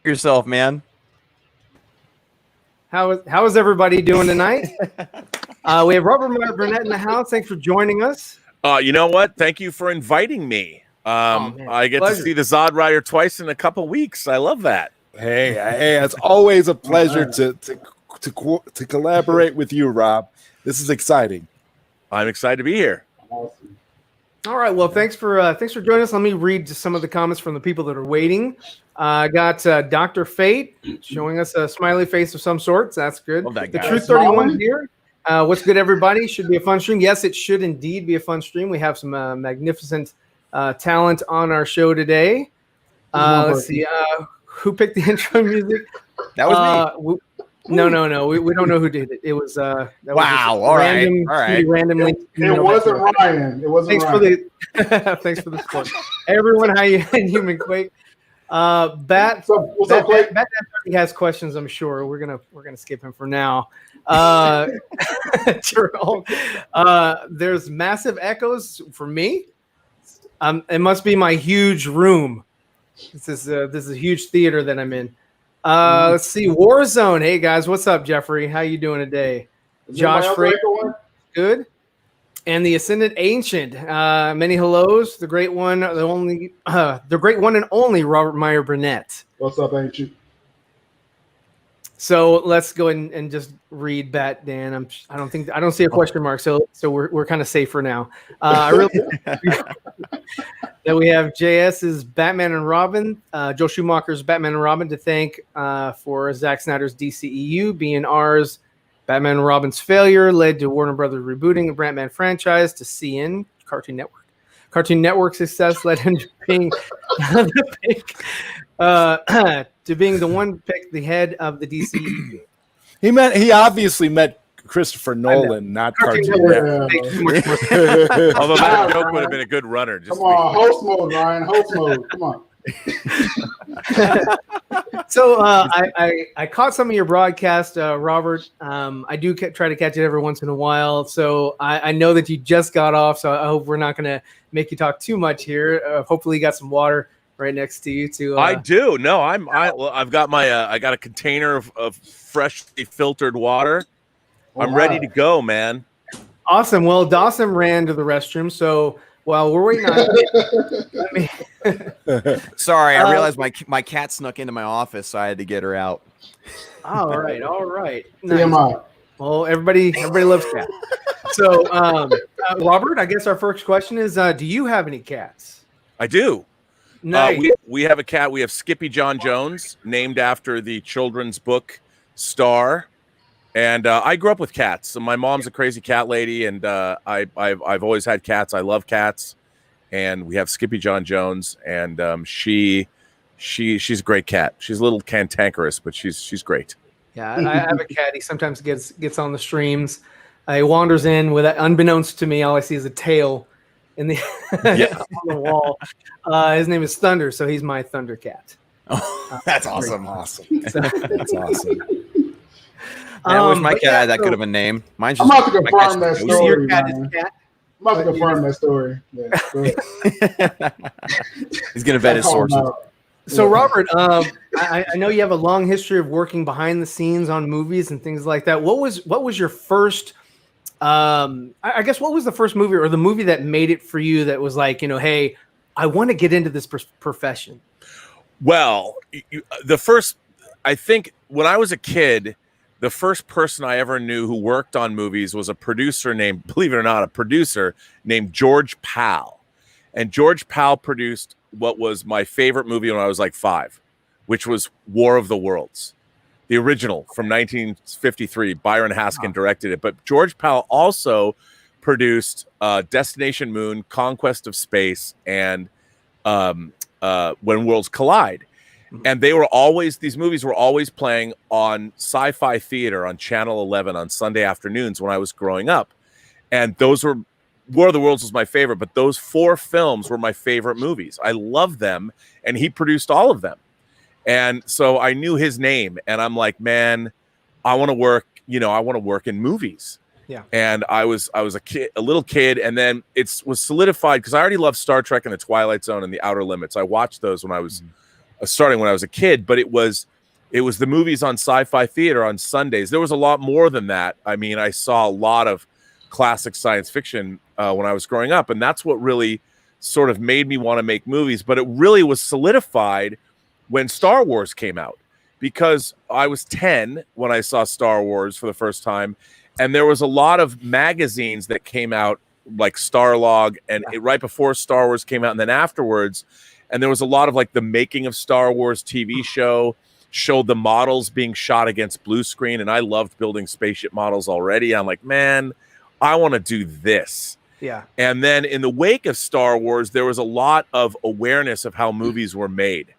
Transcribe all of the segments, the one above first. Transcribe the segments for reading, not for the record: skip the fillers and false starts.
yourself, man. How is everybody doing tonight? We have Robert Meyer Burnett in the house. Thanks for joining us. You know what? Thank you for inviting me. I get to see the Zod Rider twice in a couple weeks. I love that. Hey, it's always a pleasure to collaborate with you, Rob. This is exciting. I'm excited to be here. Awesome. All right. Well, thanks for joining us. Let me read just some of the comments from the people that are waiting. I got Dr. Fate showing us a smiley face of some sorts. That's good. The Truth 31 here. What's good, everybody? Should be a fun stream. Yes, it should indeed be a fun stream. We have some magnificent talent on our show today. Let's see. Who picked the intro music? That was me. No. We don't know who did it. It was wow. All right. Randomly. It wasn't Ryan. It wasn't Ryan. Thanks for the support. Hey, everyone, how you in Human Quake? Bat he has questions, I'm sure. We're gonna skip him for now. There's massive echoes for me. It must be my huge room. This is a huge theater that I'm in. Let's see, Warzone. Hey guys, what's up, Jeffrey? How you doing today? Josh Frey, good. And the Ascendant Ancient. Many hellos. The great one, the great one and only Robert Meyer Burnett. What's up, Ancient? So let's go ahead and just read Bat Dan. I don't see a question mark, so we're kind of safe for now. I really that we have JS's Batman and Robin, Joe Schumacher's Batman and Robin to thank for Zack Snyder's DCEU being ours. Batman and Robin's failure led to Warner Brothers rebooting the Batman franchise to CN Cartoon Network. Cartoon Network success led him to being to being the one picked the head of the DCEU. He obviously met Christopher Nolan, not Cartoon Network. Although that joke would have been a good runner. Come on, host mode, Ryan. Host mode. Come on. So I caught some of your broadcast, Robert. I do try to catch it every once in a while. So I know that you just got off. So I hope we're not going to make you talk too much here. Hopefully you got some water right next to you. I do. No, I've got my I got a container of freshly filtered water. I'm ready to go, man. Awesome. Well, Dawson ran to the restroom, so while we're waiting on Sorry, I realized my cat snuck into my office, so I had to get her out. All right. Nice. Well, everybody loves cats. So, Robert, I guess our first question is: do you have any cats? I do. Nice. We have a cat. We have Skippy John Jones, named after the children's book Star. And I grew up with cats. So my mom's a crazy cat lady, and I've always had cats. I love cats, and we have Skippy John Jones, and she's a great cat. She's a little cantankerous, but she's great. Yeah, I have a cat. He sometimes gets on the streams. He wanders in with, unbeknownst to me, all I see is a tail in the on the wall. His name is Thunder, so he's my Thunder cat. Oh, that's awesome! That's awesome. I wish my cat had that good of a name. Mine's just, I'm about to confirm that story. Your cat is Cat? I'm about to confirm that story. Yeah, he's gonna vet his sources. So, Robert, I know you have a long history of working behind the scenes on movies and things like that. What was your first? I guess what was the first movie or the movie that made it for you? That was like, hey, I want to get into this profession. Well, the first, I think, when I was a kid. The first person I ever knew who worked on movies was a producer named, believe it or not, named George Pal. And George Pal produced what was my favorite movie when I was like 5, which was War of the Worlds, the original from 1953. Byron Haskin directed it. But George Pal also produced Destination Moon, Conquest of Space, and When Worlds Collide. And these movies were always playing on Sci-Fi Theater on Channel 11 on Sunday afternoons when I was growing up. And War of the Worlds was my favorite, but those 4 films were my favorite movies. I loved them, and he produced all of them. And so I knew his name, and I'm like, man, I want to work, in movies. Yeah. And I was a little kid, and then it was solidified because I already loved Star Trek and The Twilight Zone and The Outer Limits. I watched those when I was starting when I was a kid, but it was the movies on Sci-Fi Theater on Sundays. There was a lot more than that. I mean, I saw a lot of classic science fiction when I was growing up, and that's what really sort of made me want to make movies. But it really was solidified when Star Wars came out, because I was 10 when I saw Star Wars for the first time, and there was a lot of magazines that came out, like Starlog, and right before Star Wars came out, and then afterwards, and there was a lot of like the making of Star Wars TV show, showed the models being shot against blue screen, and I loved building spaceship models already. I'm like, man, I want to do this. Yeah. And then in the wake of Star Wars, there was a lot of awareness of how movies were made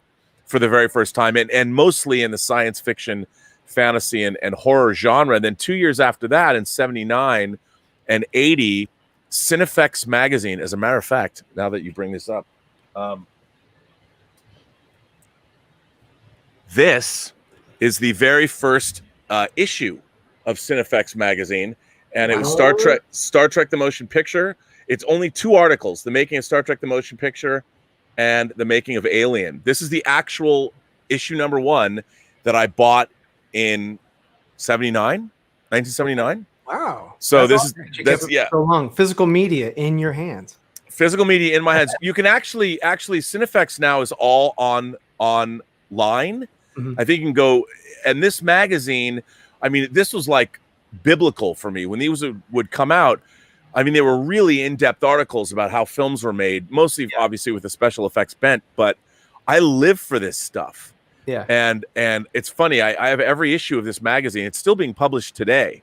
for the very first time, and mostly in the science fiction, fantasy, and horror genre. And then 2 years after that, in 79 and 80, Cinefex magazine, as a matter of fact, now that you bring this up, this is the very first issue of Cinefex magazine, and it was Star Trek the Motion Picture. It's only 2 articles: the making of Star Trek the Motion Picture and the making of Alien. This is the actual issue number 1 that I bought in 1979. Wow. So that's that's so long. Physical media in your hands. Physical media in my hands. You can actually Cinefex now is all online. Mm-hmm. I think you can go, and this magazine, I mean, this was like biblical for me when these would come out. I mean, they were really in-depth articles about how films were made, mostly obviously with the special effects bent, but I live for this stuff. Yeah. And it's funny, I have every issue of this magazine. It's still being published today.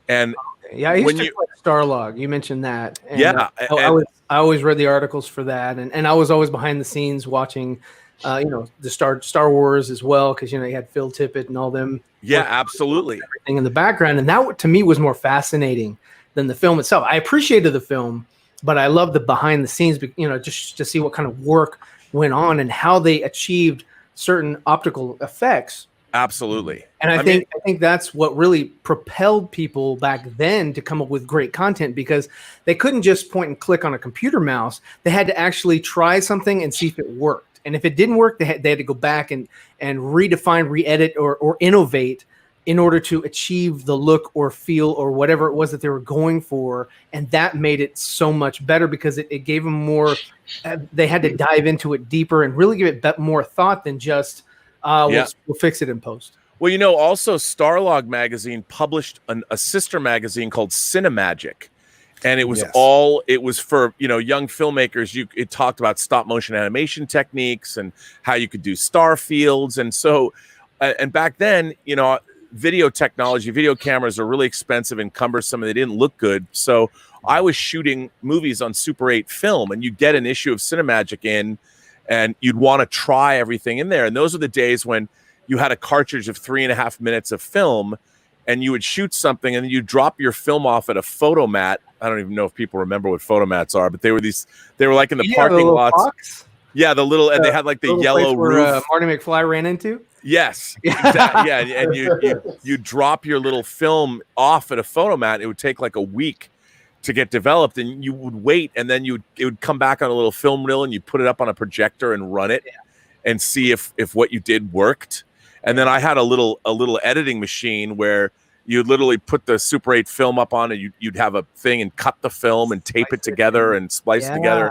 And yeah, I used to like Starlog. You mentioned that. And, yeah. I always read the articles for that. And I was always behind the scenes watching the Star Wars as well, because you had Phil Tippett and all them. Yeah, absolutely. Everything in the background, and that to me was more fascinating than the film itself. I appreciated the film, but I loved the behind the scenes. Just to see what kind of work went on and how they achieved certain optical effects. Absolutely. And I think that's what really propelled people back then to come up with great content, because they couldn't just point and click on a computer mouse. They had to actually try something and see if it worked. And if it didn't work, they had to go back and redefine, re-edit, or innovate in order to achieve the look or feel or whatever it was that they were going for. And that made it so much better, because it gave them more, they had to dive into it deeper and really give it more thought than just, we'll fix it in post. Well, also Starlog magazine published a sister magazine called Cinemagic. And it was it was for, young filmmakers. It talked about stop motion animation techniques and how you could do star fields. And so, and back then, video technology, video cameras are really expensive and cumbersome, and they didn't look good. So I was shooting movies on Super 8 film, and you'd get an issue of Cinemagic in, and you'd want to try everything in there. And those are the days when you had a cartridge of 3.5 minutes of film, and you would shoot something, and then you drop your film off at a photomat. I don't even know if people remember what photomats are, but they were like in the parking lots. Box? Yeah, the little, and they had like the yellow roof. Marty McFly ran into. Yes, exactly. Yeah, and you drop your little film off at a photomat. It would take like a week to get developed, and you would wait, and then it would come back on a little film reel, and you put it up on a projector and run it, and see if what you did worked. And then I had a little editing machine where you'd literally put the Super 8 film up on it. You'd have a thing and cut the film and tape it together and splice it together.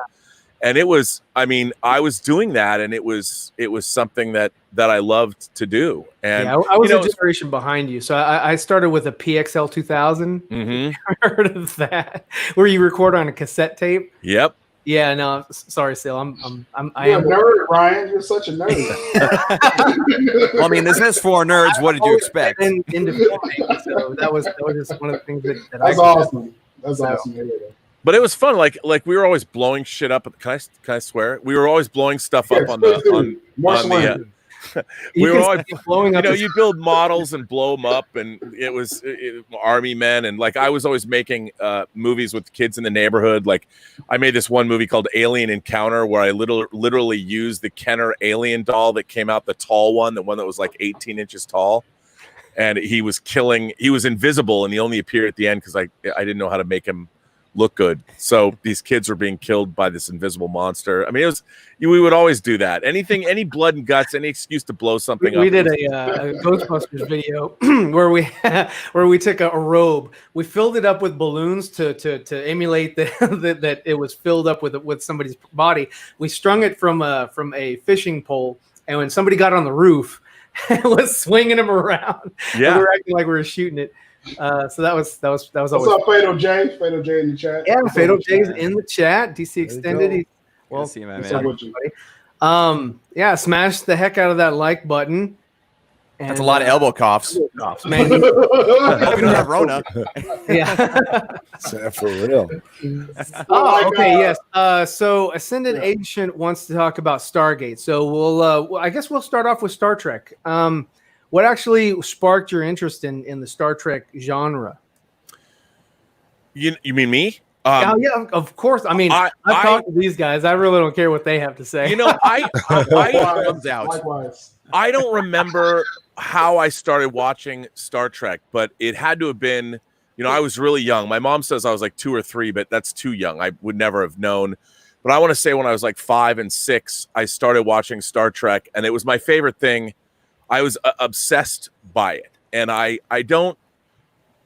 And it was, I was doing that, and it was something that I loved to do. And I was a generation behind you. So I started with a PXL 2000. Mm-hmm. I heard of that, where you record on a cassette tape. Yep. Yeah, no, sorry, Sil. I You're am a nerd, Ryan. You're such a nerd. Well, this is 4Nerds. What did you expect? Into filmmaking, so that was just one of the things that That's awesome. That's awesome. But it was fun. Like we were always blowing shit up. Can I swear? We were always blowing stuff up on the. We were always blowing up. You build models and blow them up, and it was army men, and like I was always making movies with kids in the neighborhood. Like I made this one movie called Alien Encounter, where I literally used the Kenner alien doll that came out, the tall one, the one that was like 18 inches tall, and he was invisible, and he only appeared at the end because I didn't know how to make him look good. So these kids were being killed by this invisible monster. I mean, we would always do that. Anything, any blood and guts, any excuse to blow something up. We did a Ghostbusters video where we took a robe, we filled it up with balloons to emulate that it was filled up with somebody's body. We strung it from a fishing pole, and when somebody got on the roof, it was swinging them around. Yeah, we were acting like we were shooting it. So that was always. What's up, Fatal J? Fatal J in the chat. Yeah, Fatal J's in the chat. DC Extended. Well, see you, man. Yeah, smash the heck out of that like button. And, that's a lot of elbow coughs. Man, We don't have Rona. yeah. For real. Oh, okay, yes. So Ascended Ancient wants to talk about Stargate. So I guess we'll start off with Star Trek. What actually sparked your interest in the Star Trek genre? You mean me? Yeah, of course. I mean, I've talked to these guys. I really don't care what they have to say. You know, Likewise. I don't remember how I started watching Star Trek, but it had to have been, you know, I was really young. My mom says I was like 2 or 3, but that's too young. I would never have known. But I want to say when I was like 5 and 6, I started watching Star Trek, and it was my favorite thing. I was obsessed by it, and I don't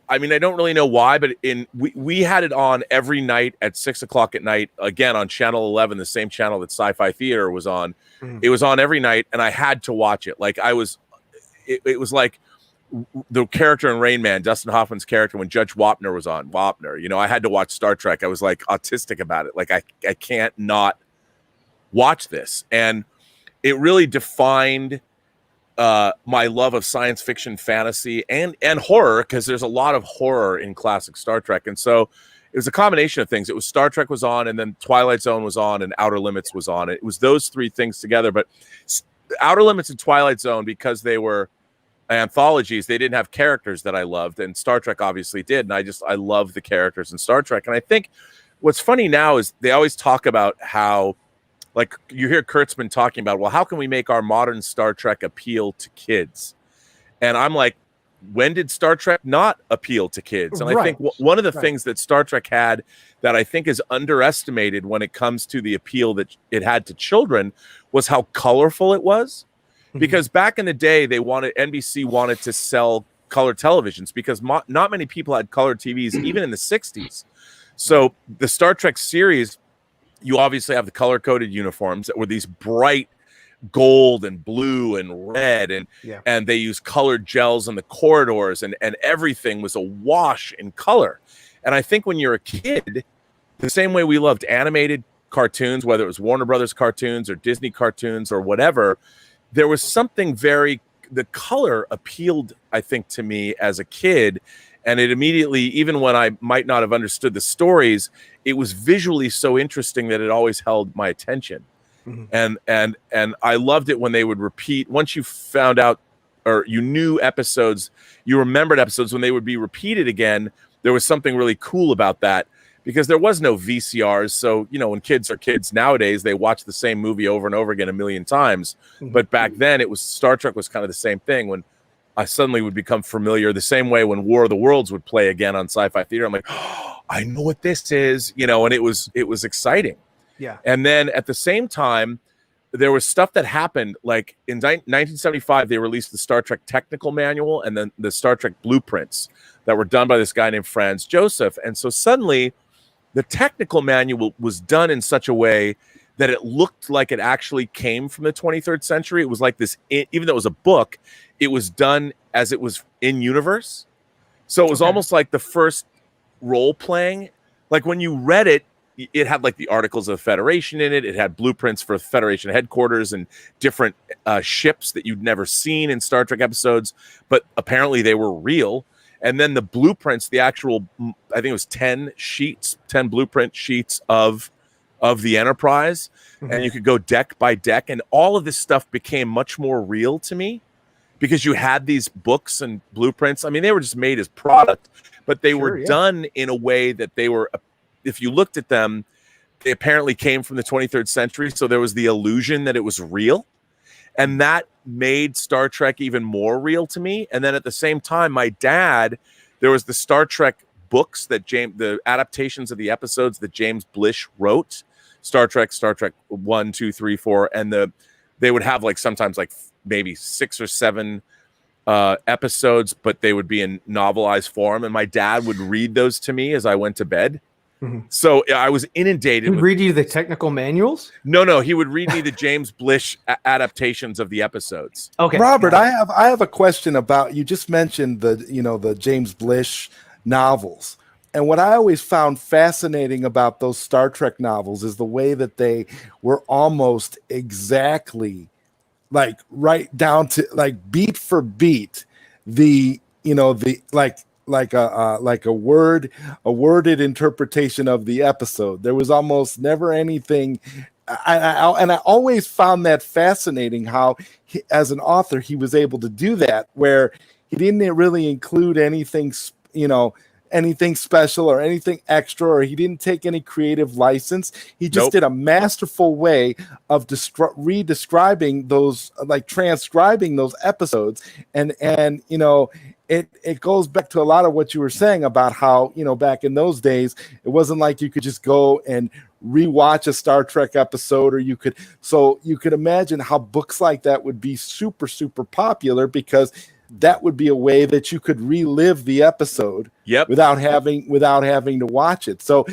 really know why, but we had it on every night at 6 o'clock at night, again on Channel 11, the same channel that Sci-Fi Theater was on. It was on every night, and I had to watch it. Like it was like the character in Rain Man, Dustin Hoffman's character, when Judge Wapner was on. Wapner, you know, I had to watch Star Trek. I was like autistic about it. Like I can't not watch this, and it really defined my love of science fiction, fantasy, and horror, because there's a lot of horror in classic Star Trek. And so it was a combination of things. It was Star Trek was on, and then Twilight Zone was on, and Outer Limits was on. It was those 3 things together. But Outer Limits and Twilight Zone, because they were anthologies, they didn't have characters that I loved, and Star Trek obviously did. And I love the characters in Star Trek. And I think what's funny now is they always talk about how, like, you hear Kurtzman talking about, well, how can we make our modern Star Trek appeal to kids? And I'm like, when did Star Trek not appeal to kids? And I think one of the things that Star Trek had that I think is underestimated when it comes to the appeal that it had to children was how colorful it was. Because back in the day, NBC wanted to sell color televisions, because not many people had color TVs, even in the 60s. So the Star Trek series, you obviously have the color-coded uniforms that were these bright gold and blue and red, and they used colored gels in the corridors, and everything was awash in color. And I think when you're a kid, the same way we loved animated cartoons, whether it was Warner Brothers cartoons or Disney cartoons or whatever, there was something the color appealed, I think, to me as a kid. And it immediately, even when I might not have understood the stories, it was visually so interesting that it always held my attention. And I loved it when they would repeat. Once you found out, or you knew episodes, you remembered episodes, when they would be repeated again, there was something really cool about that, because there was no VCRs. So, you know, when kids are kids nowadays, they watch the same movie over and over again a million times. But back then, Star Trek was kind of the same thing. When I suddenly would become familiar, the same way when War of the Worlds would play again on Sci-Fi Theater, I'm like, oh, I know what this is, you know, and it was exciting. Yeah. And then at the same time, there was stuff that happened. Like in 1975, they released the Star Trek Technical Manual and then the Star Trek Blueprints that were done by this guy named Franz Joseph. And so suddenly the Technical Manual was done in such a way that it looked like it actually came from the 23rd century. It was like this, even though it was a book, it was done as it was in universe. So it was almost like the first role playing. Like when you read it, it had like the Articles of the Federation in it. It had blueprints for Federation headquarters and different ships that you'd never seen in Star Trek episodes, but apparently they were real. And then the blueprints, the actual, I think it was 10 blueprint sheets of the Enterprise. And you could go deck by deck, and all of this stuff became much more real to me because you had these books and blueprints. I mean, they were just made as product, but they were done in a way that they were, if you looked at them, they apparently came from the 23rd century. So there was the illusion that it was real. And that made Star Trek even more real to me. And then at the same time, my dad, there was the Star Trek books that the adaptations of the episodes that James Blish wrote, Star Trek 1, 2, 3, 4, and they would have like sometimes like maybe 6 or 7 episodes, but they would be in novelized form, and my dad would read those to me as I went to bed. So I was inundated. He'd read you the technical manuals? No, he would read me the James Blish adaptations of the episodes. Okay, Robert, I have a question about, you just mentioned the James Blish novels. And what I always found fascinating about those Star Trek novels is the way that they were almost exactly like right down to like beat for beat like a worded interpretation of the episode. There was almost never anything. I always found that fascinating how as an author he was able to do that, where he didn't really include anything special or anything extra, or he didn't take any creative license. He just did a masterful way of redescribing those, like transcribing those episodes. And it goes back to a lot of what you were saying about how, back in those days, it wasn't like you could just go and rewatch a Star Trek episode, or you could imagine how books like that would be super, super popular, because that would be a way that you could relive the episode without having to watch it. So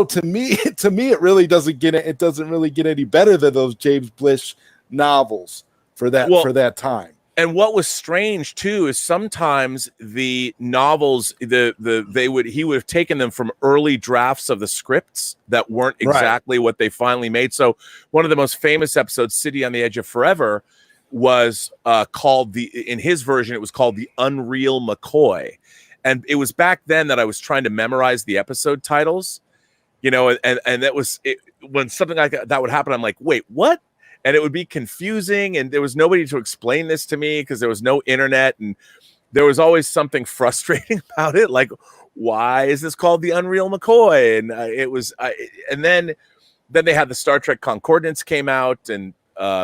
to me, it really doesn't get any better than those James Blish novels for that time. And what was strange too is sometimes the novels, he would have taken them from early drafts of the scripts that weren't exactly what they finally made. So one of the most famous episodes, City on the Edge of Forever, was called in his version, it was called The Unreal McCoy. And it was back then that I was trying to memorize the episode titles, and that was it. When something like that would happen, I'm like, wait, what? And it would be confusing, and there was nobody to explain this to me because there was no internet, and there was always something frustrating about it. Like, why is this called The Unreal McCoy? And and then they had the Star Trek Concordance came out, and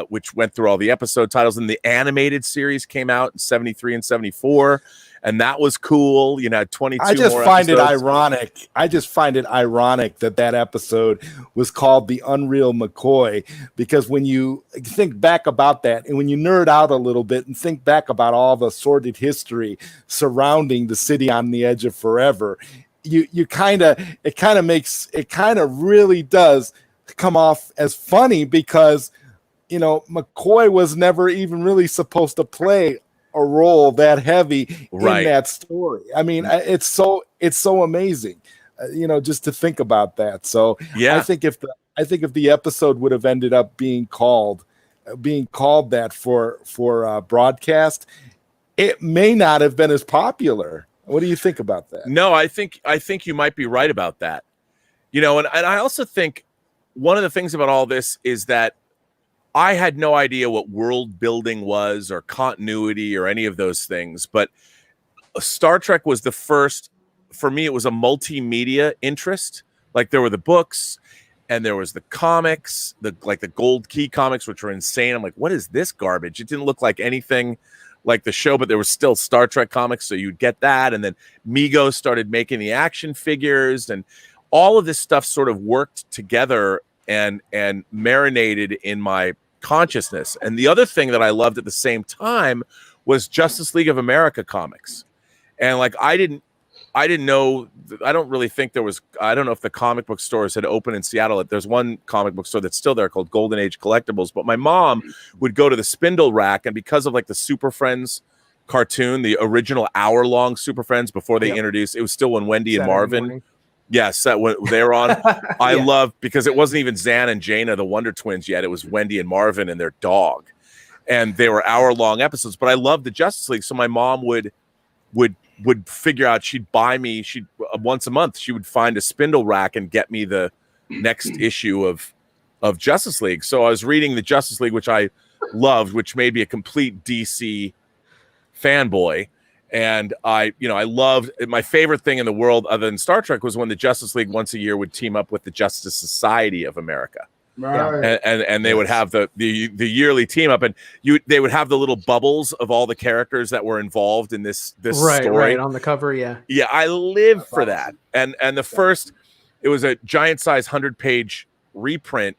which went through all the episode titles, and the animated series came out in 73 and 74. And that was cool. 22 I just more find episodes. it ironic. I just find it ironic that episode was called The Unreal McCoy, because when you think back about that, and when you nerd out a little bit and think back about all the sordid history surrounding the City on the Edge of Forever, it kind of really does come off as funny, because McCoy was never even really supposed to play a role that heavy in that story. I mean, it's so amazing, just to think about that. So I think if the episode would have ended up being called that for broadcast, it may not have been as popular. What do you think about that? No, I think you might be right about that. And I also think one of the things about all this is that I had no idea what world building was, or continuity, or any of those things. But Star Trek was the first, for me, it was a multimedia interest. Like, there were the books, and there was the comics, the Gold Key comics, which were insane. I'm like, what is this garbage? It didn't look like anything like the show, but there was still Star Trek comics, so you'd get that. And then Mego started making the action figures, and all of this stuff sort of worked together and marinated in my consciousness. And the other thing that I loved at the same time was Justice League of America comics. And like, I don't really think there was, I don't know if the comic book stores had opened in Seattle. There's one comic book store that's still there called Golden Age Collectibles, but my mom would go to the spindle rack, and because of like the Super Friends cartoon, the original hour-long Super Friends before they introduced, it was still when Wendy and Marvin morning. Yes, that when they were on. I love, because it wasn't even Zan and Jaina, the Wonder Twins, yet. It was Wendy and Marvin and their dog, and they were hour-long episodes. But I loved the Justice League, so my mom would figure out, she'd buy me, once a month she would find a spindle rack and get me the next issue of Justice League. So I was reading the Justice League, which I loved, which made me a complete DC fanboy. And I loved, my favorite thing in the world other than Star Trek was when the Justice League once a year would team up with the Justice Society of America. Right. and they would have the yearly team up, and they would have the little bubbles of all the characters that were involved in this story. Right, on the cover, yeah. Yeah, I live for that. And the first, it was a giant size 100-page reprint,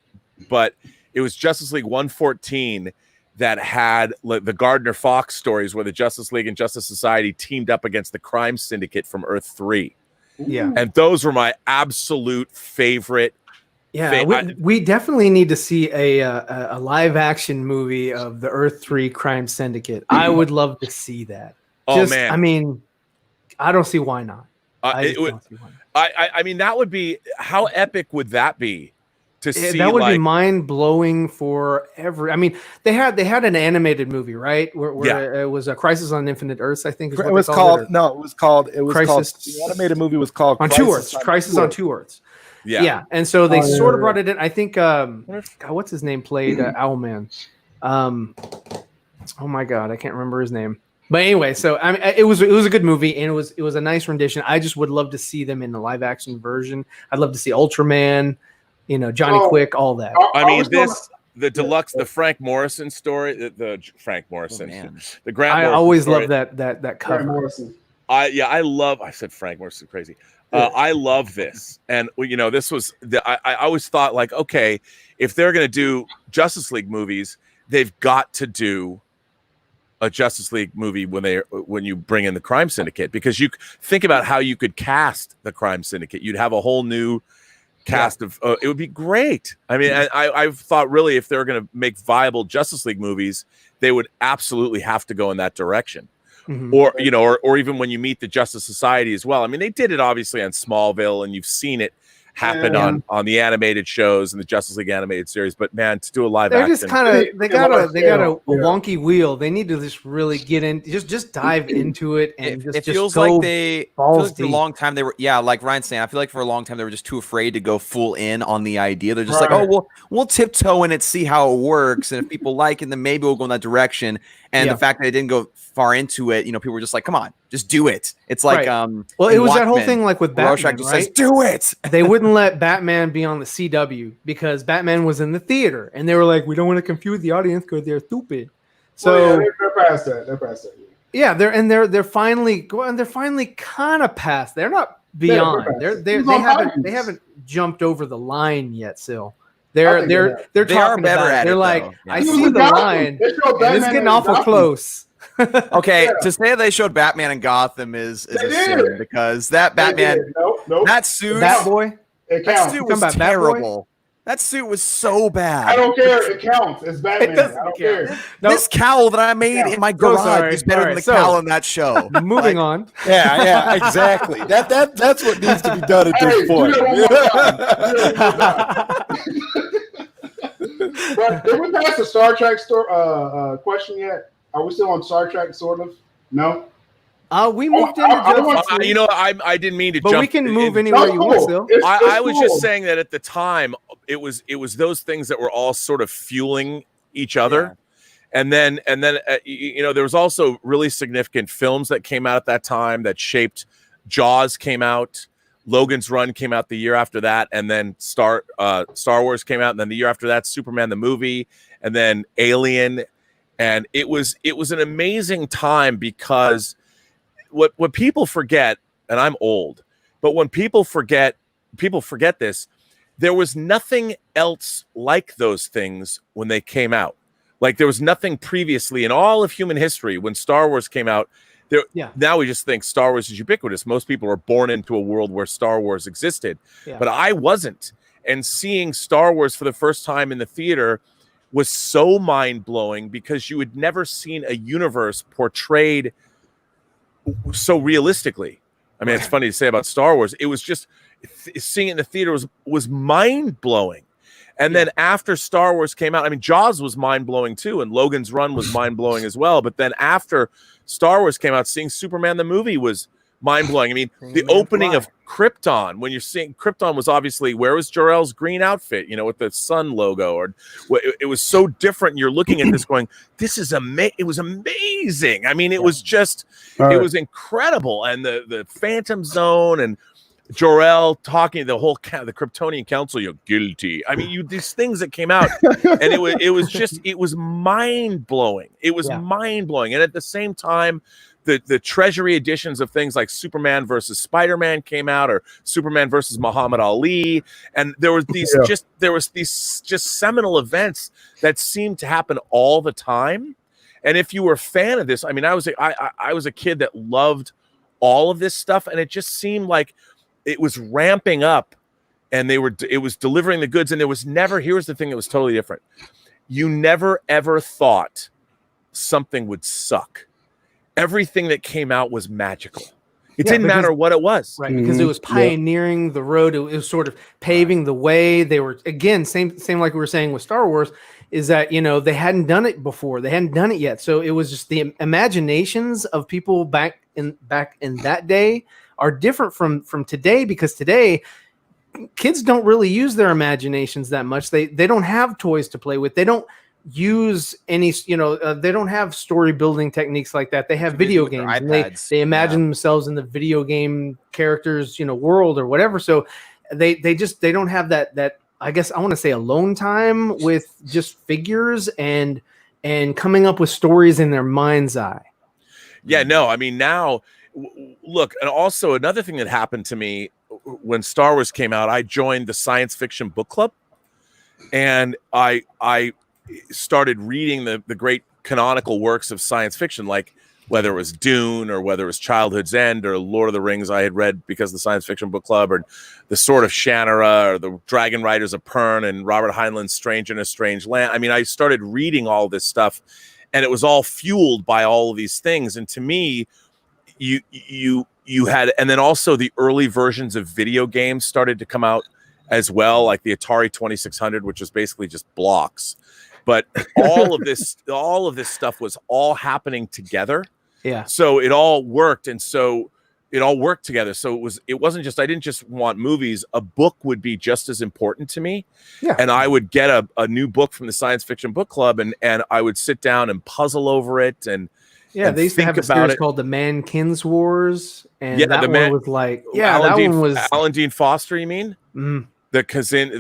but it was Justice League 114 that had the Gardner Fox stories where the Justice League and Justice Society teamed up against the crime syndicate from Earth 3. Yeah. And those were my absolute favorite. Yeah, we definitely need to see a live action movie of the Earth 3 crime syndicate. I would love to see that. Man. I mean, I don't see why not. I mean, that would be, how epic would that be? To see that would be mind blowing for every. I mean, they had an animated movie, right? Where it was a Crisis on Infinite Earths, I think. It was called Crisis. The animated movie was called on Two Earths. Crisis on Two Earths. Yeah, and so they sort of brought it in. I think, God, what's his name played Owlman? Oh my God, I can't remember his name. But anyway, so I mean, it was a good movie, and it was a nice rendition. I just would love to see them in the live action version. I'd love to see Ultraman, Johnny Quick, all that. I mean, the deluxe, the Frank Morrison story, the Frank Morrison, the Grant. I Morrison always story. love that cover. Grant Morrison. I said Frank Morrison, crazy. I love this, and this was I always thought, like, okay, if they're going to do Justice League movies, they've got to do a Justice League movie when you bring in the crime syndicate, because you think about how you could cast the crime syndicate. You'd have a whole new cast of it would be great. I mean, I've thought, really, if they're going to make viable Justice League movies, they would absolutely have to go in that direction. Mm-hmm. Or even when you meet the Justice Society as well. I mean, they did it obviously on Smallville, and you've seen it happen on the animated shows and the Justice League animated series. But man, to do a live action, just kind of they got a wonky wheel. They need to just really get in, just dive into it, and it feels like for a long time they were like Ryan's saying. I feel like for a long time they were just too afraid to go full in on the idea. They're just like, oh, we'll tiptoe in it, see how it works, and if people like it, then maybe we'll go in that direction. And the fact that they didn't go far into it, people were just like, come on, just do it. It's like, well, it was Watchmen, that whole thing like with Batman, just says, do it. They wouldn't let Batman be on the CW because Batman was in the theater, and they were like, we don't want to confuse the audience because they're stupid. So they're past that. They're past that. Yeah, they're finally kind of past. They're not beyond. They haven't jumped over the line yet. Still. They're talking better at it. They're like, I see the line. It's getting awful close. Okay, to say they showed Batman in Gotham is a sin, because that Batman, that suit, that suit was terrible. That suit was so bad. I don't care. It counts. It's Batman. I don't care. This cowl that I made in my garage is better than the cowl in that show. Moving on. Yeah, exactly. That's what needs to be done at this point. But did we pass the Star Trek question yet? Are we still on Star Trek, sort of? No? We moved into I didn't mean to jump. But we can move anywhere you want still. I was just saying that at the time, it was those things that were all sort of fueling each other. Yeah. And then there was also really significant films that came out at that time that shaped. Jaws came out. Logan's Run came out the year after that, and then Star Wars came out, and then the year after that, Superman the movie, and then Alien. And it was an amazing time, because what people forget, and I'm old, but when people forget this, there was nothing else like those things when they came out. Like, there was nothing previously in all of human history when Star Wars came out. Now we just think Star Wars is ubiquitous. Most people are born into a world where Star Wars existed, but I wasn't. And seeing Star Wars for the first time in the theater was so mind-blowing, because you had never seen a universe portrayed so realistically. I mean, it's funny to say about Star Wars. It was just, seeing it in the theater was mind-blowing. And then after Star Wars came out, I mean, Jaws was mind-blowing too, and Logan's Run was mind-blowing as well. But then after Star Wars came out, seeing Superman the movie was mind-blowing. I mean, the opening of Krypton, when you're seeing Krypton, was obviously, where was Jor-El's green outfit, with the sun logo, or it was so different. And you're looking at this going, this is it was amazing. I mean, it was just, it was incredible. And the Phantom Zone, and Jor-El talking the Kryptonian Council, you're guilty. I mean, these things that came out, and it was mind blowing. It was mind blowing, and at the same time, the Treasury editions of things like Superman versus Spider-Man came out, or Superman versus Muhammad Ali, and there was these just seminal events that seemed to happen all the time. And if you were a fan of this, I mean, I was a kid that loved all of this stuff, and it just seemed like it was ramping up, and it was delivering the goods, and there was never, here's the thing that was totally different. You never ever thought something would suck. Everything that came out was magical. It didn't matter what it was. Right, because it was pioneering the road. It was sort of paving the way. They were, again, same like we were saying with Star Wars, is that, they hadn't done it before. They hadn't done it yet. So it was just the imaginations of people back in that day are different from today, because today kids don't really use their imaginations that much. They don't have toys to play with. They don't use any, they don't have story building techniques like that. They have video games. And they imagine themselves in the video game characters, world or whatever. So they don't have that, I guess I want to say, alone time with just figures and coming up with stories in their mind's eye. Yeah, no, I mean, now look, and also another thing that happened to me when Star Wars came out, I joined the science fiction book club, and I started reading the great canonical works of science fiction, like whether it was Dune or whether it was Childhood's End or Lord of the Rings I had read because of the science fiction book club, or The Sword of Shannara or the Dragon Riders of Pern and Robert Heinlein's Strange in a Strange Land. I mean, I started reading all this stuff, and it was all fueled by all of these things. And to me, you had, and then also the early versions of video games started to come out as well, like the Atari 2600, which was basically just blocks. But all of this stuff was all happening together. Yeah. So it all worked, and so it all worked together. So it wasn't just, I didn't just want movies. A book would be just as important to me. Yeah. And I would get a new book from the science fiction book club, and I would sit down and puzzle over it, and they used to have a series called the Mankins Wars, and that one was like, Alan Dean Foster, you mean? Mm. The Kazin,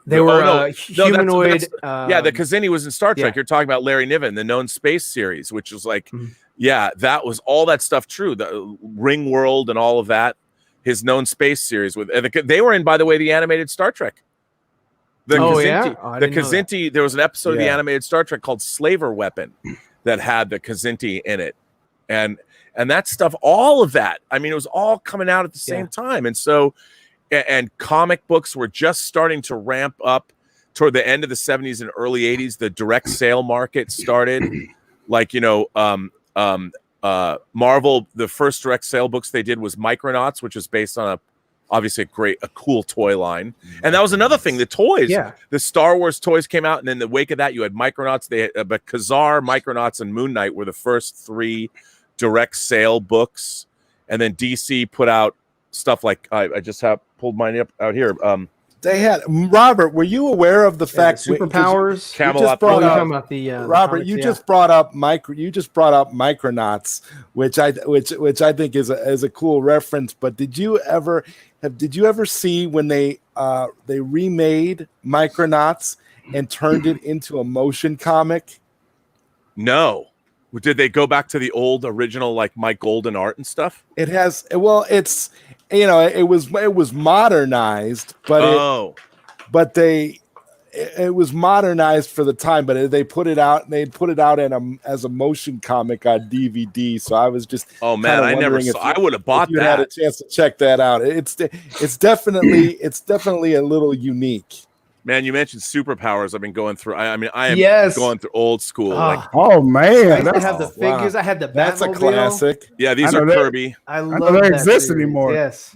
they were humanoid. The Kazini was in Star Trek. You're talking about Larry Niven, the Known Space series, which was like, that was all that stuff true. The Ring World and all of that. His Known Space series they were in, by the way, the animated Star Trek. The Kazini. There was an episode of the animated Star Trek called Slaver Weapon that had the Kazini in it, and that stuff, all of that. I mean, it was all coming out at the same time, and so. And comic books were just starting to ramp up toward the end of the 70s and early 80s. The direct sale market started, like, Marvel, the first direct sale books they did was Micronauts, which was based on obviously a cool toy line. And that was another thing, the toys. Yeah. The Star Wars toys came out, and in the wake of that, you had Micronauts. But Khazar, Micronauts, and Moon Knight were the first 3 direct sale books. And then DC put out stuff like, I just have pulled mine up out here. They had, Robert, were you aware of the fact superpowers? Robert, you just brought up Micronauts, which I think is a cool reference. But did you ever see when they remade Micronauts and turned it into a motion comic? No. Did they go back to the old original, like Mike Golden art and stuff? It has. Well, it's, it was modernized, but it was modernized for the time. But they put it out, and they put it out as a motion comic on DVD. So I was just, oh man, I never saw. I would have bought that. Had a chance to check that out. It's definitely a little unique. Man, you mentioned superpowers. I've been going through. I am going through old school. Oh man, I have the figures. Wow. I had the Batmobile. That's a classic. Yeah, these are Kirby. I love that. They exist anymore. Yes.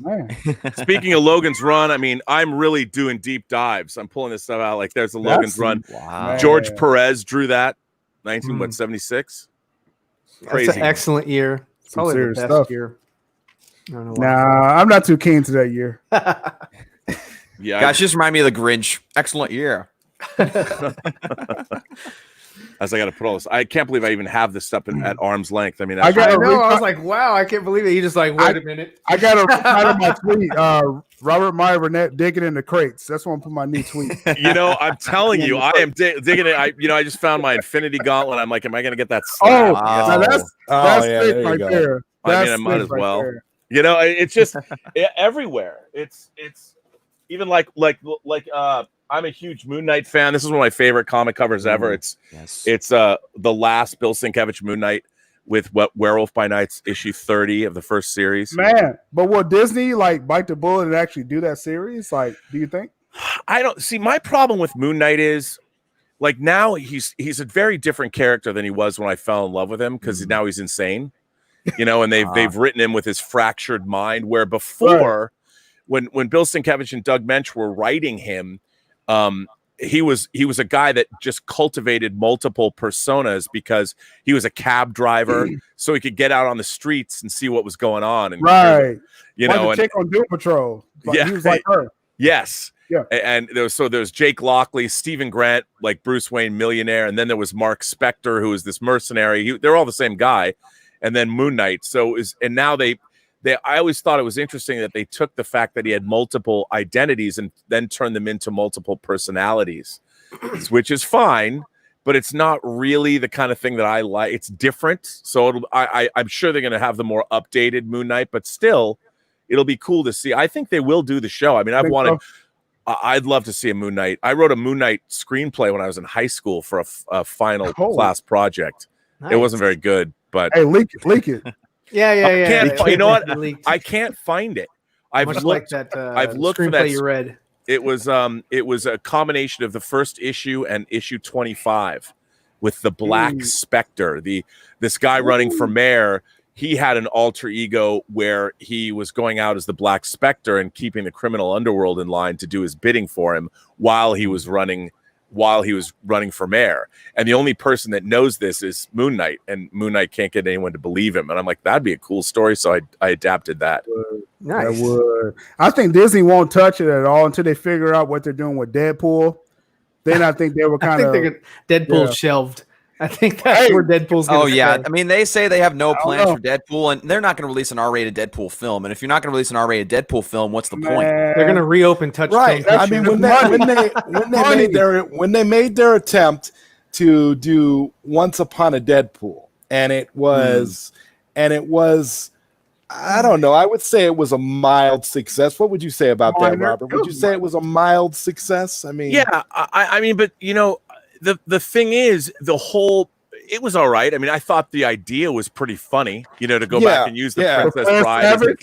Speaking of Logan's Run, I mean, I'm really doing deep dives. I'm pulling this stuff out. Like, there's the Logan's Run. Wow. George Perez drew that. 1976. Crazy. That's an excellent year. Probably the best stuff. Year. I'm not too keen to that year. Yeah, guys, just remind me of the Grinch. Excellent year. As I got to put all this, I can't believe I even have this stuff at arm's length. I mean, I was like, wow, I can't believe it. He just like, wait a minute. I got a part of my tweet. Robert Meyer Burnett digging in the crates. That's one for my new tweet. I'm telling you, I am digging it. I just found my Infinity Gauntlet. I'm like, am I going to get that? Oh, now that's thick right there. I mean, I might as well. There. It's just everywhere. It's even like I'm a huge Moon Knight fan. This is one of my favorite comic covers ever. It's the last Bill Sienkiewicz Moon Knight with Werewolf by Night's issue 30 of the first series. Man, but will Disney like bite the bullet and actually do that series? Like, do you think? I don't see. My problem with Moon Knight is like now he's a very different character than he was when I fell in love with him because now he's insane. And they've written him with his fractured mind. Where before, when Bill Sienkiewicz and Doug Mensch were writing him, he was a guy that just cultivated multiple personas because he was a cab driver, so he could get out on the streets and see what was going on. And like and take on Doom Patrol. He was like her. Yes. Yeah. And there was Jake Lockley, Stephen Grant, like Bruce Wayne millionaire, and then there was Mark Spector, who was this mercenary. They're all the same guy, and then Moon Knight. And now I always thought it was interesting that they took the fact that he had multiple identities and then turned them into multiple personalities, which is fine, but it's not really the kind of thing that I like. It's different. So I'm sure they're going to have the more updated Moon Knight, but still it'll be cool to see. I think they will do the show. I mean, I'd love to see a Moon Knight. I wrote a Moon Knight screenplay when I was in high school for a final class project. Nice. It wasn't very good, but hey, leak it. Yeah. You know what? I can't find it. I've looked like that. I've looked for that. You read. It was a combination of the first issue and issue 25 with the Black Spectre. This guy running for mayor. He had an alter ego where he was going out as the Black Spectre and keeping the criminal underworld in line to do his bidding for him while he was running for mayor. And the only person that knows this is Moon Knight, and Moon Knight can't get anyone to believe him. And I'm like, that'd be a cool story. So I adapted that. Nice. I think Disney won't touch it at all until they figure out what they're doing with Deadpool. Then I think they were kind of Deadpool shelved. I think that's where Deadpool's going to stay. I mean, they say they have no plans for Deadpool, and they're not going to release an R-rated Deadpool film. And if you're not going to release an R-rated Deadpool film, what's the point? They're going to reopen Touchstone. Right. I mean, when they made their attempt to do Once Upon a Deadpool, and it was I don't know. I would say it was a mild success. What would you say about that, Robert? Would you say it was a mild success? I mean, yeah. I mean, but the thing is, it was all right. I mean, I thought the idea was pretty funny, to go back and use the Princess Bride as a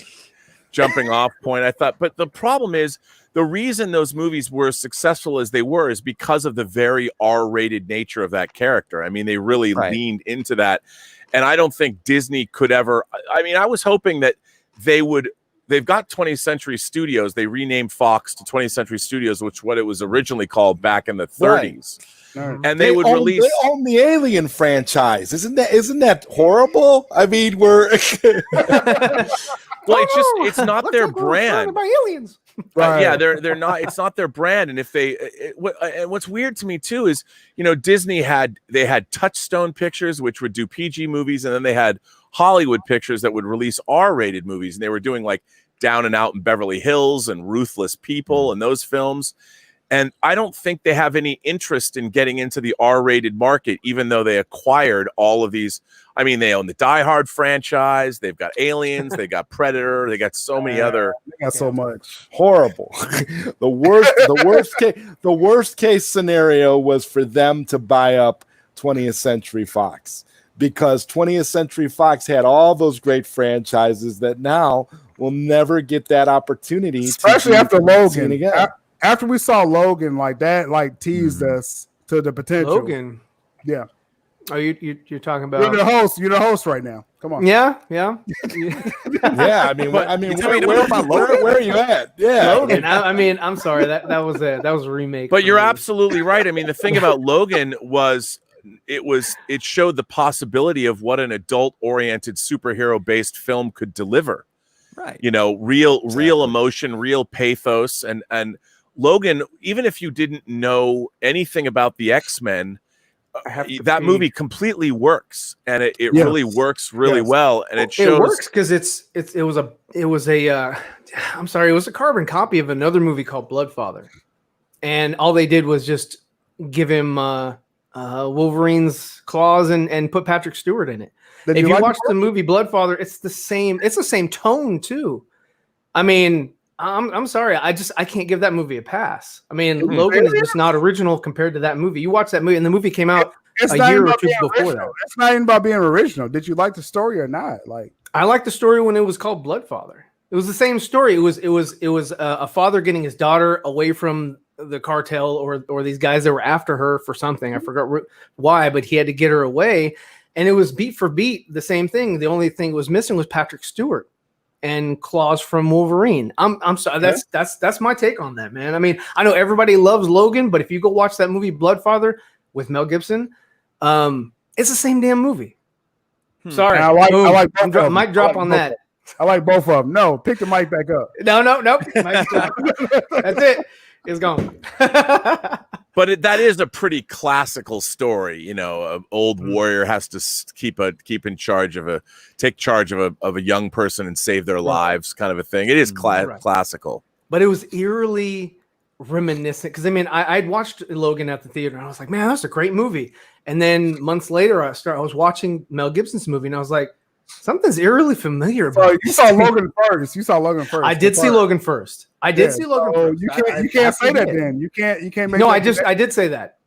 jumping off point. I thought, but the problem is the reason those movies were as successful as they were is because of the very R-rated nature of that character. I mean, they really leaned into that. And I don't think Disney could ever. I mean, I was hoping that they've got 20th Century Studios. They renamed Fox to 20th Century Studios, which what it was originally called back in the 30s. Right. And they would release. They own the Alien franchise. Isn't that horrible? I mean, we're well, it's not their brand. By aliens. Right. Yeah, they're not. It's not their brand. And if what's weird to me too is, Disney had Touchstone Pictures, which would do PG movies, and then they had Hollywood Pictures that would release R-rated movies, and they were doing like Down and Out in Beverly Hills and Ruthless People and those films. And I don't think they have any interest in getting into the R-rated market, even though they acquired all of these. I mean, they own the Die Hard franchise. They've got Aliens. They got Predator. They got so many other. They got so much. Horrible. The worst case scenario was for them to buy up 20th Century Fox, because 20th Century Fox had all those great franchises that now will never get that opportunity. Especially after Logan. Again. After we saw Logan, like that, like teased us to the potential. Logan, yeah. Are you're talking about? You're the host. You're the host right now. Come on. Yeah. Yeah. I mean, where are you at? Yeah. Logan. I mean, I'm sorry. That was a remake. But you're absolutely right. I mean, the thing about Logan was it showed the possibility of what an adult-oriented superhero-based film could deliver. Right. Real emotion, real pathos, and Logan, even if you didn't know anything about the X-Men, that movie completely works, and it really works really well, and it shows it works because it was a I'm sorry, it was a carbon copy of another movie called Bloodfather, and all they did was just give him Wolverine's claws and put Patrick Stewart in it. If you watch the movie Bloodfather, it's the same tone too. I mean, I'm sorry, I can't give that movie a pass. I mean, Logan is just not original compared to that movie. You watch that movie, and the movie came out a year or two before that. It's not even about being original. Did you like the story or not? Like, I liked the story when it was called Bloodfather. It was the same story. It was a father getting his daughter away from the cartel or these guys that were after her for something. I forgot why, but he had to get her away, and it was beat for beat the same thing. The only thing that was missing was Patrick Stewart and claws from Wolverine. I'm sorry. That's my take on that, man. I mean, I know everybody loves Logan, but if you go watch that movie Bloodfather with Mel Gibson, it's the same damn movie. Sorry, I like mic drop on that. I like both of them. No, pick the mic back up. Nope. That's it. It's gone. But that is a pretty classical story, you know. An old warrior has to take charge of a young person and save their lives, kind of a thing. It is classical. But it was eerily reminiscent because I mean, I'd watched Logan at the theater and I was like, man, that's a great movie. And then months later, I was watching Mel Gibson's movie and I was like, something's eerily familiar about it. You saw Logan first. I did see Logan first. See Logan first. You can't say that then. You can't make. No, I did say that,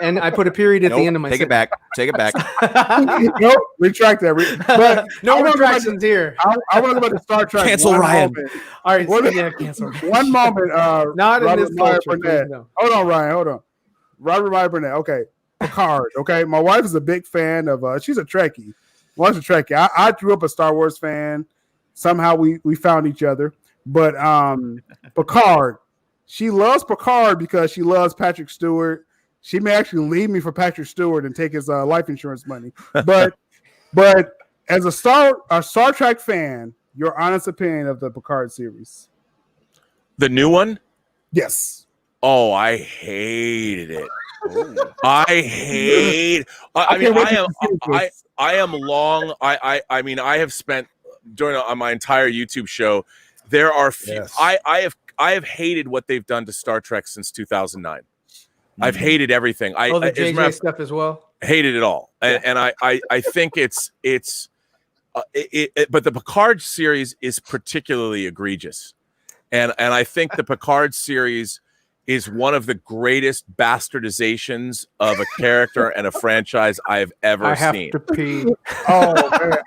and I put a period at the end of my. Take it back. Nope, retract that. But no retractions here. I want to go about the Star Trek. Cancel Ryan. All right, cancel. One moment. Not Robert in this Meyer culture. Burnett. No. Hold on, Ryan. Hold on. Robert Meyer Burnett. Okay, Picard. Okay, my wife is a big fan of. She's a Trekkie. Well, a Trekkie. I grew up a Star Wars fan. Somehow we found each other. But Picard, she loves Picard because she loves Patrick Stewart. She may actually leave me for Patrick Stewart and take his life insurance money. But as a Star Trek fan, your honest opinion of the Picard series? The new one? Yes. Oh, I hated it. I have spent during my entire YouTube show. There are few, yes. I have hated what they've done to Star Trek since 2009. I've hated everything. The JJ stuff as well. Hated it all, and I think it's but the Picard series is particularly egregious, and I think the Picard series is one of the greatest bastardizations of a character and a franchise I have ever seen. I have to pee. Oh, man.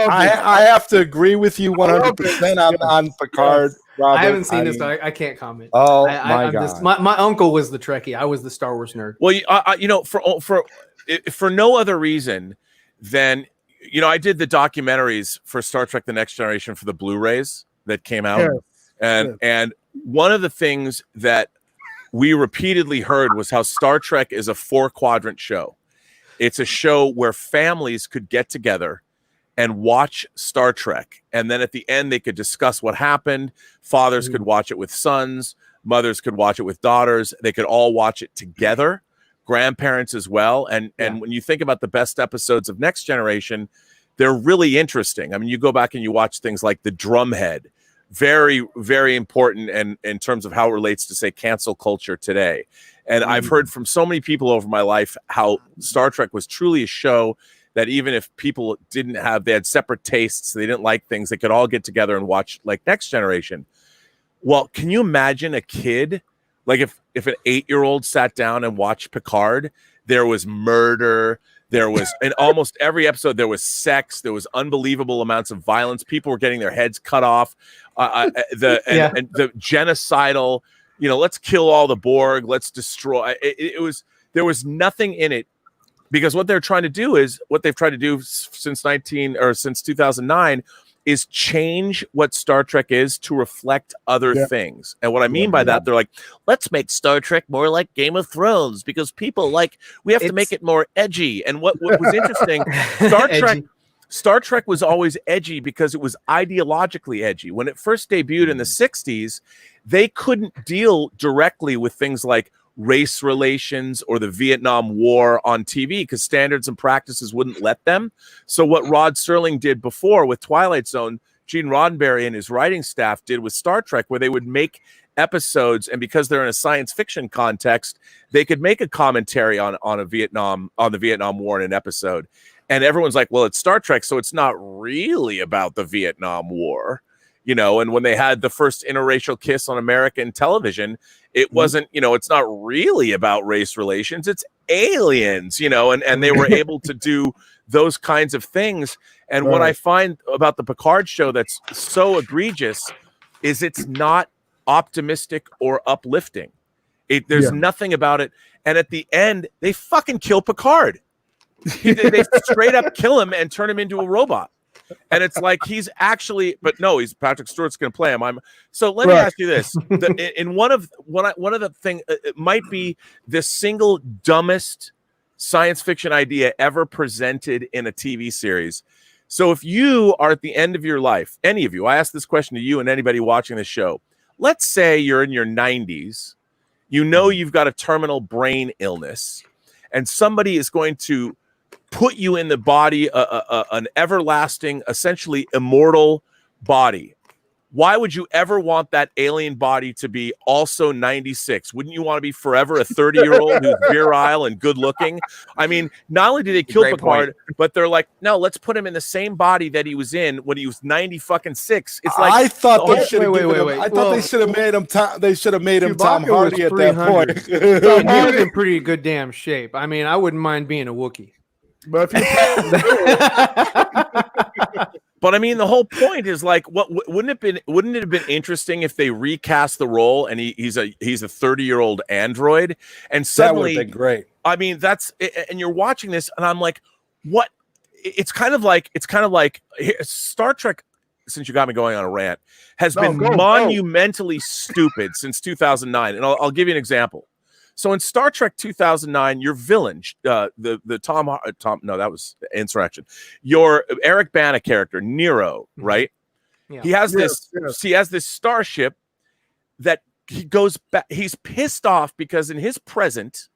I have to agree with you 100% on Picard. Robert, I haven't seen this, so I can't comment. Oh, my God. My uncle was the Trekkie. I was the Star Wars nerd. Well, for no other reason than, I did the documentaries for Star Trek The Next Generation for the Blu-rays that came out. Yes. And one of the things that we repeatedly heard was how Star Trek is a 4-quadrant show. It's a show where families could get together and watch Star Trek. And then at the end, they could discuss what happened. Fathers could watch it with sons. Mothers could watch it with daughters. They could all watch it together. Grandparents as well. And when you think about the best episodes of Next Generation, they're really interesting. I mean, you go back and you watch things like The Drumhead. Very, very important and in terms of how it relates to, say, cancel culture today. And I've heard from so many people over my life how Star Trek was truly a show that even if people they had separate tastes, they didn't like things, they could all get together and watch like Next Generation. Well, can you imagine a kid, like if an 8-year-old sat down and watched Picard, there was murder, there was in almost every episode, there was sex, there was unbelievable amounts of violence. People were getting their heads cut off. And the genocidal, let's kill all the Borg, let's destroy. There was nothing in it, because what they're trying to do is what they've tried to do since 2009 is change what Star Trek is to reflect other things. And what I mean by that, they're like, let's make Star Trek more like Game of Thrones because people we have to make it more edgy. And what was interesting, Star Trek was always edgy because it was ideologically edgy. When it first debuted in the 60s, they couldn't deal directly with things like race relations or the Vietnam War on TV because standards and practices wouldn't let them. So what Rod Serling did before with Twilight Zone, Gene Roddenberry and his writing staff did with Star Trek, where they would make episodes, and because they're in a science fiction context, they could make a commentary on the Vietnam War in an episode. And everyone's like, well, it's Star Trek, so it's not really about the Vietnam War, you know. And when they had the first interracial kiss on American television, it wasn't, you know, it's not really about race relations, it's aliens, you know, and they were able to do those kinds of things. And what I find about the Picard show that's so egregious is it's not optimistic or uplifting. There's nothing about it. And at the end, they fucking kill Picard. They straight up kill him and turn him into a robot. And it's like he's actually, but no, he's Patrick Stewart's going to play him. So let me ask you this: in one of the thing, it might be the single dumbest science fiction idea ever presented in a TV series. So if you are at the end of your life, any of you, I ask this question to you and anybody watching the show. Let's say you're in your 90s, you know you've got a terminal brain illness, and somebody is going to put you in the body, an everlasting, essentially immortal body. Why would you ever want that alien body to be also 96? Wouldn't you want to be forever a 30-year-old who's virile and good looking? I mean, not only did they kill Picard, but they're like, no, let's put him in the same body that he was in when he was 96. It's like I thought they should have I thought they should have made him they should have made him Tom Hardy at that point. He was in pretty good damn shape. I mean, I wouldn't mind being a Wookiee. But if But I mean, the whole point is like, wouldn't it have been interesting if they recast the role and he's a 30-year-old android, and suddenly that would have been great. I mean, and you're watching this, and I'm like, what? It's kind of like Star Trek. Since you got me going on a rant, has been monumentally stupid since 2009, and I'll give you an example. So in Star Trek 2009, your villain, the Tom, no, that was Insurrection. Your Eric Bana character, Nero, right? Yeah. He has this starship that he goes back. He's pissed off because in his present,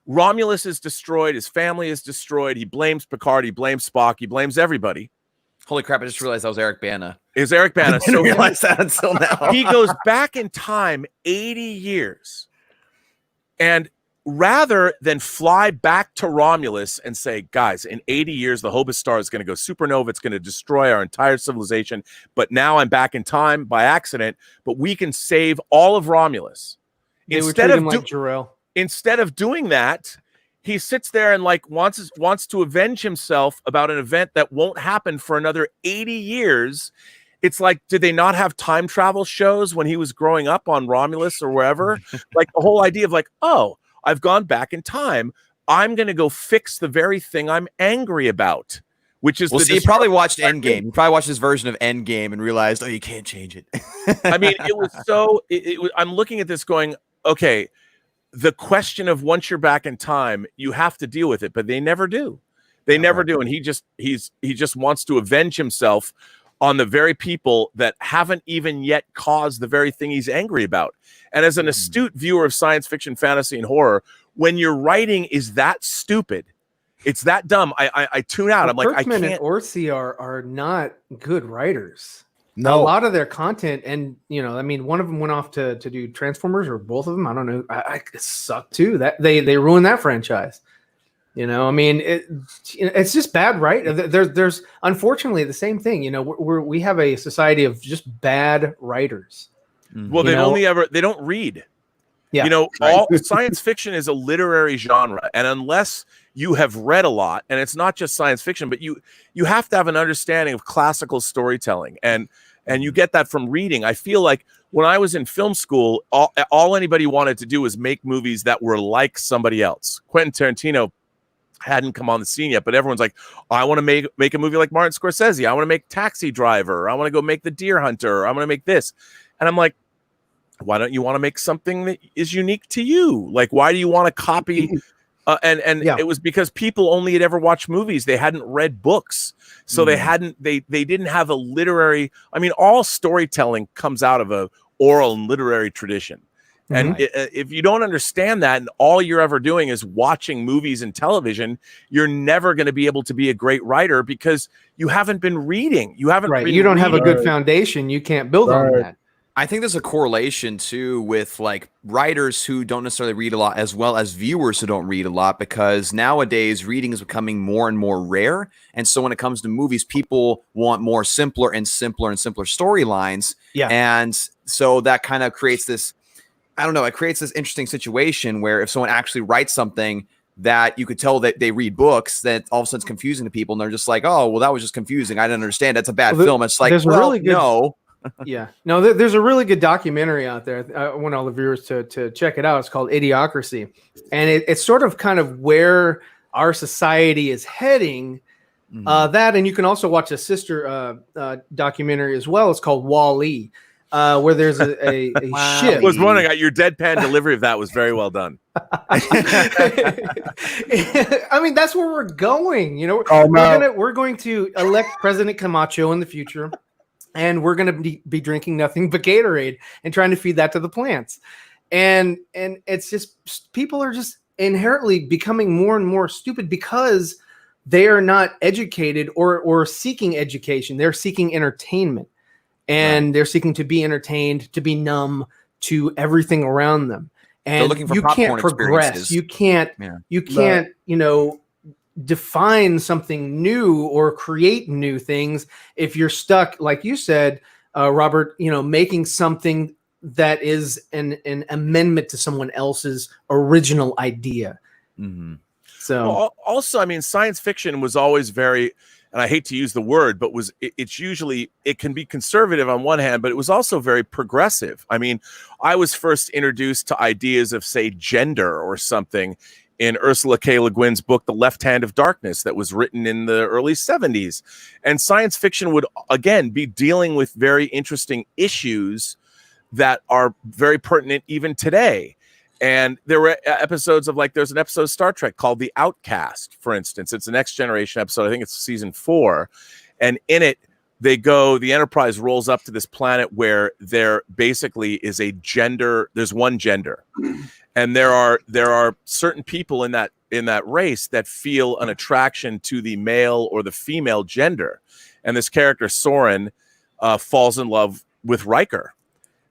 Romulus is destroyed. His family is destroyed. He blames Picard. He blames Spock. He blames everybody. Holy crap! I just realized that was Eric Bana. It was Eric Bana. I didn't realize that until now. He goes back in time 80 years. And rather than fly back to Romulus and say, guys, in 80 years, the Hobus star is going to go supernova. It's going to destroy our entire civilization. But now I'm back in time by accident. But we can save all of Romulus. Instead of doing that, he sits there and like wants to avenge himself about an event that won't happen for another 80 years. It's like, did they not have time travel shows when he was growing up on Romulus or wherever? Like the whole idea of like, oh, I've gone back in time. I'm going to go fix the very thing I'm angry about, which is he probably watched Endgame. He probably watched his version of Endgame and realized, oh, you can't change it. I mean, it was so. I'm looking at this going, okay, the question of once you're back in time, you have to deal with it, but they never do. They never do, and he just wants to avenge himself on the very people that haven't even yet caused the very thing he's angry about. And as an astute viewer of science fiction, fantasy, and horror, when your writing is that stupid, it's that dumb, I tune out. I'm like, Kirkman I can't. And Orci are not good writers. No. A lot of their content, and you know, I mean, one of them went off to do Transformers, or both of them. I don't know. I sucked too. That they ruined that franchise. You know, I mean, it's just bad, right? There's unfortunately the same thing. You know, we have a society of just bad writers. Well, they don't read. Yeah. You know, all science fiction is a literary genre, and unless you have read a lot, and it's not just science fiction, but you have to have an understanding of classical storytelling, and you get that from reading. I feel like when I was in film school, all anybody wanted to do was make movies that were like somebody else. Quentin Tarantino hadn't come on the scene yet, but everyone's like, I want to make a movie like Martin Scorsese. I want to make Taxi Driver. I want to go make The Deer Hunter. I want to make this. And I'm like, why don't you want to make something that is unique to you? Like, why do you want to copy? It was because people only had ever watched movies. They hadn't read books. So they didn't have a literary, I mean, all storytelling comes out of a oral and literary tradition. And if you don't understand that, and all you're ever doing is watching movies and television, you're never going to be able to be a great writer because you haven't been reading. You haven't. Right. Been You don't have a reading. good foundation. You can't build on that. I think there's a correlation too with like writers who don't necessarily read a lot as well as viewers who don't read a lot, because nowadays reading is becoming more and more rare. And so when it comes to movies, people want more simpler and simpler storylines. Yeah. And so that kind of creates this, I don't know, it creates this interesting situation where if someone actually writes something that you could tell that they read books, that all of a sudden it's confusing to people and they're just like, oh, well, that was just confusing. I didn't understand. That's a bad film. It's like, well, really good, no. There's a really good documentary out there. I want all the viewers to check it out. It's called Idiocracy, and it's sort of kind of where our society is heading. That, and you can also watch a sister documentary as well. It's called Wall-E, where there's a ship. I was wondering, your deadpan delivery of that was very well done. I mean, that's where we're going. You know, we're going to elect President Camacho in the future. And we're going to be drinking nothing but Gatorade and trying to feed that to the plants. And it's just, people are just inherently becoming more and more stupid because they are not educated or seeking education. They're seeking entertainment, and they're seeking to be entertained, to be numb to everything around them. And they're looking for you can't progress. You can't, define something new or create new things if you're stuck, like you said, Robert, making something that is an amendment to someone else's original idea. So also, I mean, science fiction was always very, and I hate to use the word, but it can be conservative on one hand, but it was also very progressive. I mean, I was first introduced to ideas of, say, gender or something in Ursula K. Le Guin's book, The Left Hand of Darkness, that was written in the early 70s. And science fiction would, again, be dealing with very interesting issues that are very pertinent even today. And there were episodes of, like, there's an episode of Star Trek called The Outcast, for instance. It's a Next Generation episode. I think it's season 4. And in it, the Enterprise rolls up to this planet where there basically is there's one gender. And there are certain people in that race that feel an attraction to the male or the female gender. And this character, Soren, falls in love with Riker.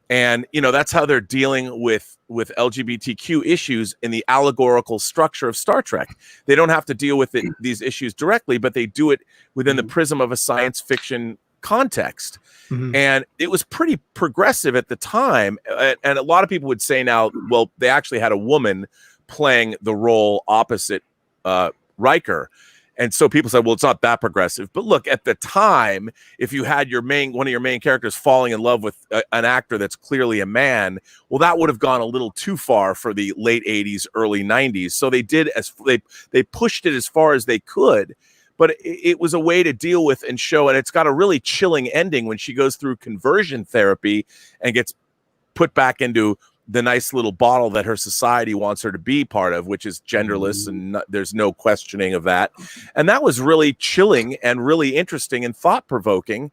And, that's how they're dealing with LGBTQ issues in the allegorical structure of Star Trek. They don't have to deal with these issues directly, but they do it within the prism of a science fiction context. And it was pretty progressive at the time. And a lot of people would say now, well, they actually had a woman playing the role opposite Riker. And so people said, well, it's not that progressive. But look, at the time, if you had one of your main characters falling in love with an actor that's clearly a man, well, that would have gone a little too far for the late 80s, early 90s. So they pushed it as far as they could. But it was a way to deal with and show, and it's got a really chilling ending when she goes through conversion therapy and gets put back into the nice little bottle that her society wants her to be part of, which is genderless, and there's no questioning of that. And that was really chilling and really interesting and thought-provoking.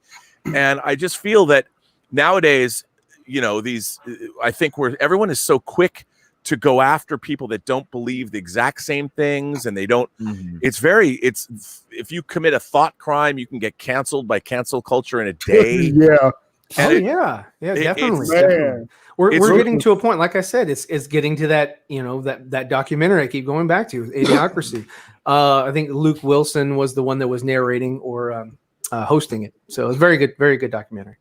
And I just feel that nowadays, I think everyone is so quick to go after people that don't believe the exact same things, and they don't. If you commit a thought crime, you can get canceled by cancel culture in a day. Definitely. We're getting to a point, like I said, it's getting to that, that documentary I keep going back to, Idiocracy. I think Luke Wilson was the one that was narrating or hosting it. So it's very good documentary.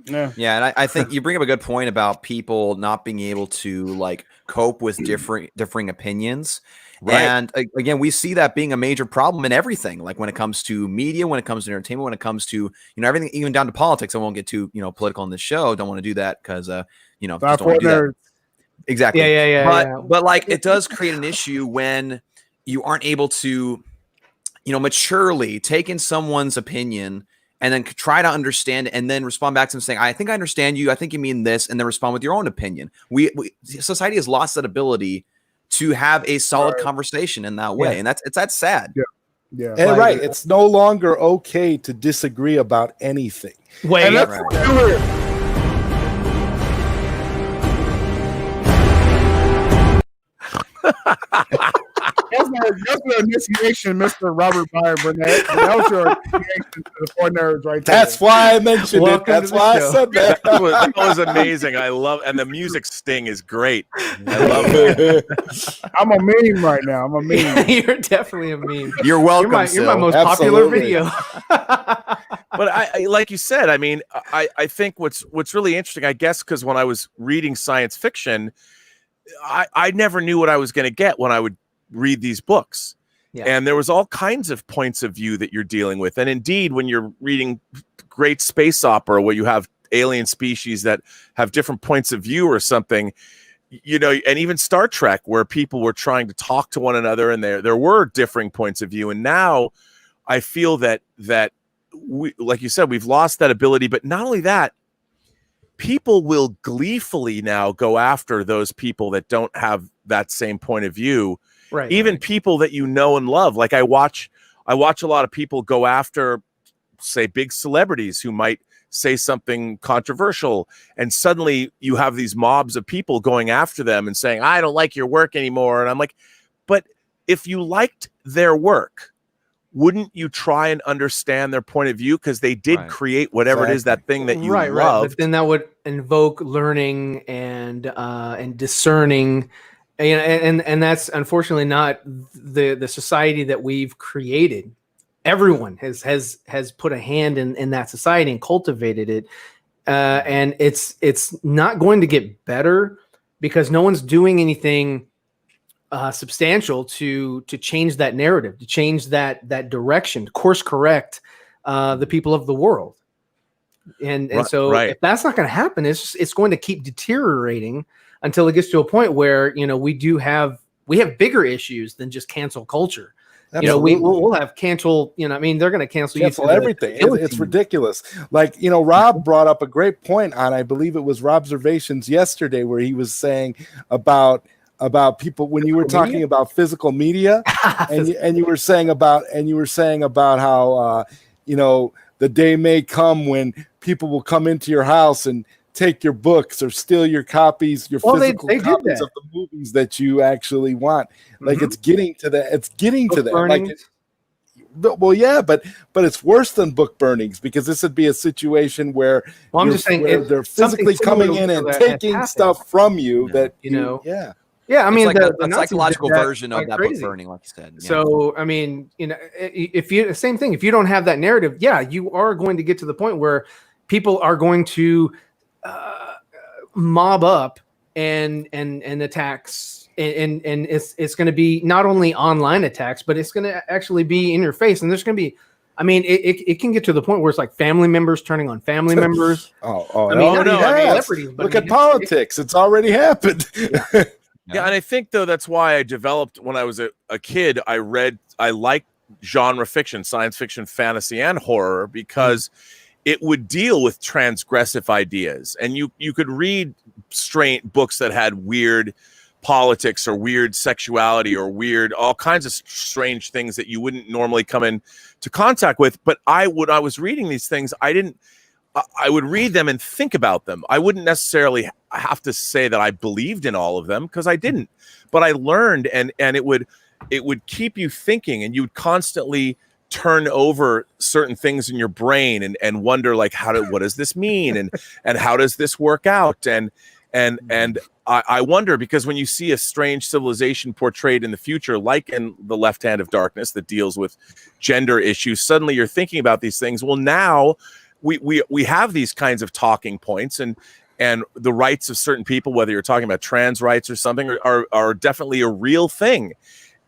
Yeah, and I think you bring up a good point about people not being able to like cope with differing opinions. Right. And again, we see that being a major problem in everything, like when it comes to media, when it comes to entertainment, when it comes to, everything, even down to politics. I won't get too, political on this show. Don't want to do that because, just don't want to do that. Exactly. But like, it does create an issue when you aren't able to, maturely take in someone's opinion and then try to understand it and then respond back to them saying, I think I understand you. I think you mean this. And then respond with your own opinion. Society has lost that ability to have a solid conversation in that way. And that's sad. Yeah. And it's no longer okay to disagree about anything. your initiation, Mr. Robert Meyer Burnett. That was your initiation to the 4Nerds right there. That's why I mentioned it. That's why I said that. That was amazing. I love, and the music sting is great. I love it. I'm a meme right now. I'm a meme. You're definitely a meme. You're welcome. You're my most Absolutely. popular video. But I like you said, I mean, I think what's really interesting, I guess, because when I was reading science fiction, I never knew what I was going to get when I would read these books. Yeah. And there was all kinds of points of view that you're dealing with. And indeed, when you're reading great space opera where you have alien species that have different points of view or something, you know, and even Star Trek where people were trying to talk to one another and there were differing points of view. And now I feel that we, like you said, we've lost that ability. But not only that, people will gleefully now go after those people that don't have that same point of view. Right. Even people that you know and love. Like I watch a lot of people go after, say, big celebrities who might say something controversial, and suddenly you have these mobs of people going after them and saying, I don't like your work anymore. And I'm like, but if you liked their work, wouldn't you try and understand their point of view? Because they did create whatever it is, that thing that you right. loved. But then that would invoke learning and discerning, and that's unfortunately not the society that we've created. Everyone has put a hand in that society and cultivated it, and it's not going to get better because no one's doing anything substantial to change that narrative, to change that direction, to course correct the people of the world. And so if that's not going to happen, it's going to keep deteriorating until it gets to a point where, you know, we have bigger issues than just cancel culture. Absolutely. You know, we'll have cancel, you know, I mean, they're going to cancel everything. It's ridiculous. Like, you know, Rob brought up a great point on, I believe it was Robservations yesterday, where he was saying about people when you were talking about physical media and you were saying about how you know, the day may come when people will come into your house and take your books or steal your copies, physical copies of the movies that you actually want. Like it's getting to that. It's getting to that. Like, well, yeah, but it's worse than book burnings, because this would be a situation where I'm just saying they're physically coming in and taking stuff from you that you know. Yeah, I mean, the psychological version of that book burning, like you said. Yeah. So, I mean, you know, if you don't have that narrative, yeah, you are going to get to the point where people are going to mob up and attacks, and it's going to be not only online attacks, but it's going to actually be in your face, and there's going to be. I mean, it can get to the point where it's like family members turning on family members. Look at politics; it's already happened. Yeah. Yeah, and I think, though, that's why I developed, when I was a kid, I liked genre fiction, science fiction, fantasy, and horror, because it would deal with transgressive ideas. And you could read strange books that had weird politics or weird sexuality or weird, all kinds of strange things that you wouldn't normally come into contact with. But when I was reading these things, I would read them and think about them. I wouldn't necessarily have to say that I believed in all of them, because I didn't. But I learned, and it would keep you thinking, and you would constantly turn over certain things in your brain and wonder, like, what does this mean, and how does this work out? And I wonder, because when you see a strange civilization portrayed in the future, like in The Left Hand of Darkness, that deals with gender issues, suddenly you're thinking about these things. Well, now we have these kinds of talking points, and the rights of certain people, whether you're talking about trans rights or something, are definitely a real thing.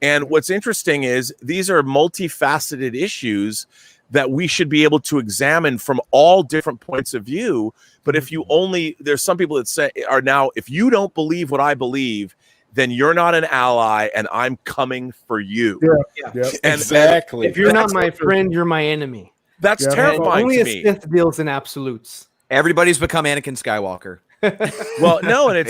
And what's interesting is these are multifaceted issues that we should be able to examine from all different points of view. But if there's some people that say if you don't believe what I believe, then you're not an ally, and I'm coming for you. Yeah. Exactly. If you're not my friend, you're my enemy. That's terrifying only to a me. Sith deals in absolutes. Everybody's become Anakin Skywalker. Well, no, and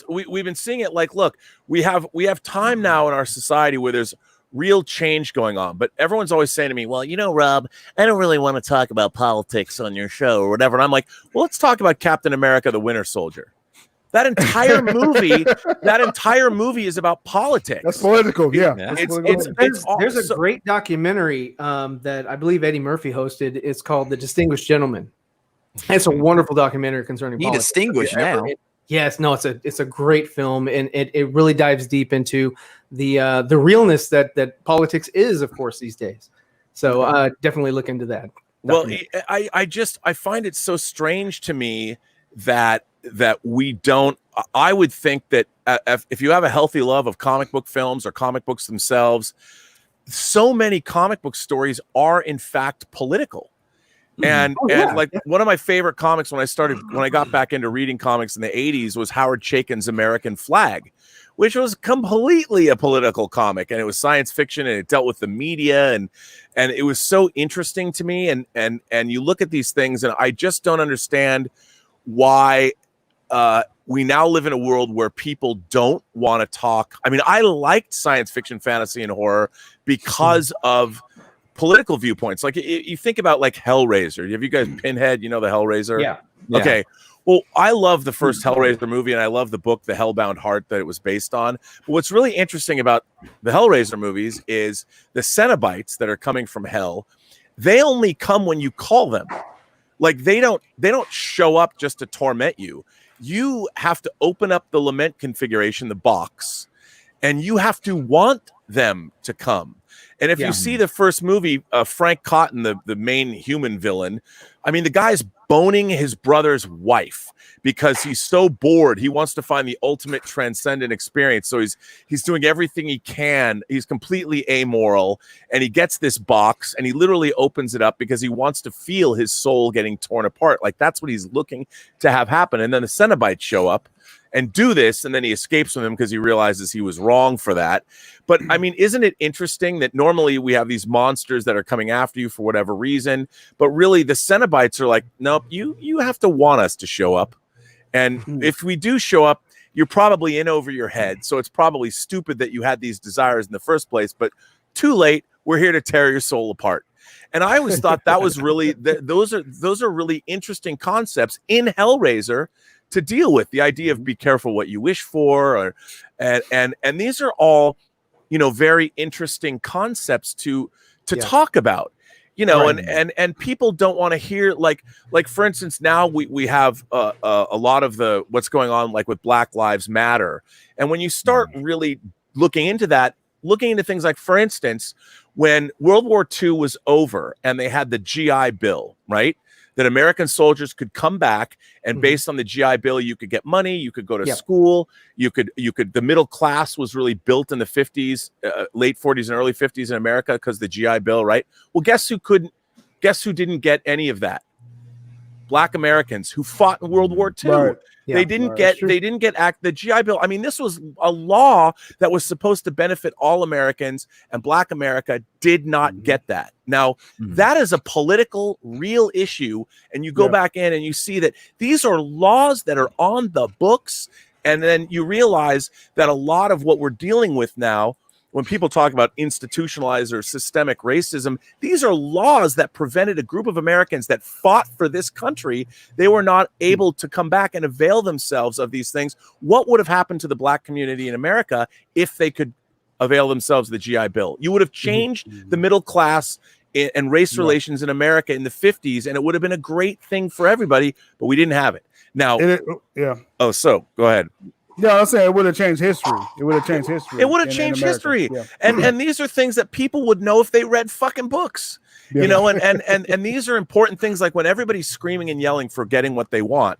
we've been seeing it. Like, look, we have time now in our society where there's real change going on, but everyone's always saying to me, well, you know, Rob, I don't really want to talk about politics on your show or whatever. And I'm like, well, let's talk about Captain America, the Winter Soldier. That entire movie is about politics. That's political. Yeah. There's a great documentary that I believe Eddie Murphy hosted. It's called The Distinguished Gentleman. It's a wonderful documentary concerning politics. Distinguished now. Yes, no, it's a great film, and it really dives deep into the realness that politics is, of course, these days. So definitely look into that. Well, I find it so strange to me that we don't. I would think that if you have a healthy love of comic book films or comic books themselves, so many comic book stories are in fact political. And one of my favorite comics when I got back into reading comics in the 80s was Howard Chaykin's American Flag, which was completely a political comic, and it was science fiction, and it dealt with the media, and it was so interesting to me. And you look at these things, and I just don't understand why we now live in a world where people don't want to talk. I mean, I liked science fiction, fantasy, and horror because of political viewpoints. Like you think about like Hellraiser. Have you guys Pinhead? You know the Hellraiser? Yeah. Okay. Well, I love the first Hellraiser movie, and I love the book, The Hellbound Heart, that it was based on. But what's really interesting about the Hellraiser movies is the Cenobites that are coming from hell. They only come when you call them. Like they don't show up just to torment you. You have to open up the lament configuration, the box, and you have to want them to come. And if you see the first movie, Frank Cotton, the main human villain, I mean, the guy's boning his brother's wife because he's so bored. He wants to find the ultimate transcendent experience. So he's doing everything he can. He's completely amoral, and he gets this box, and he literally opens it up because he wants to feel his soul getting torn apart. Like that's what he's looking to have happen. And then the Cenobites show up and do this, and then he escapes from them because he realizes he was wrong for that. But I mean, isn't it interesting that normally we have these monsters that are coming after you for whatever reason, but really the Cenobites are like, nope, you have to want us to show up. And if we do show up, you're probably in over your head. So it's probably stupid that you had these desires in the first place, but too late, we're here to tear your soul apart. And I always thought that was really, those are really interesting concepts in Hellraiser to deal with. The idea of be careful what you wish for, and these are all, very interesting concepts to talk about, and people don't want to hear like for instance, now we have a lot of the what's going on like with Black Lives Matter, and when you start really looking into things like, for instance, when World War II was over and they had the GI Bill, right? That American soldiers could come back, and based on the GI Bill, you could get money, you could go to school, you could. The middle class was really built in the 50s, late 40s and early 50s in America because the GI Bill, right? Well, guess who didn't get any of that? Black Americans who fought in World War II. Right. Yeah, they didn't get the GI Bill. I mean, this was a law that was supposed to benefit all Americans, and Black America did not get that. Now, that is a political, real issue, and you go back in and you see that these are laws that are on the books, and then you realize that a lot of what we're dealing with now, when people talk about institutionalized or systemic racism, these are laws that prevented a group of Americans that fought for this country. They were not able to come back and avail themselves of these things. What would have happened to the Black community in America if they could avail themselves of the GI Bill? You would have changed the middle class and race relations in America in the 50s, and it would have been a great thing for everybody, but we didn't have it. Now, Oh, so go ahead. Yeah, I'll say it would have changed history. It would have changed history. It would have changed history. Yeah. And these are things that people would know if they read fucking books. And these are important things, like when everybody's screaming and yelling for getting what they want.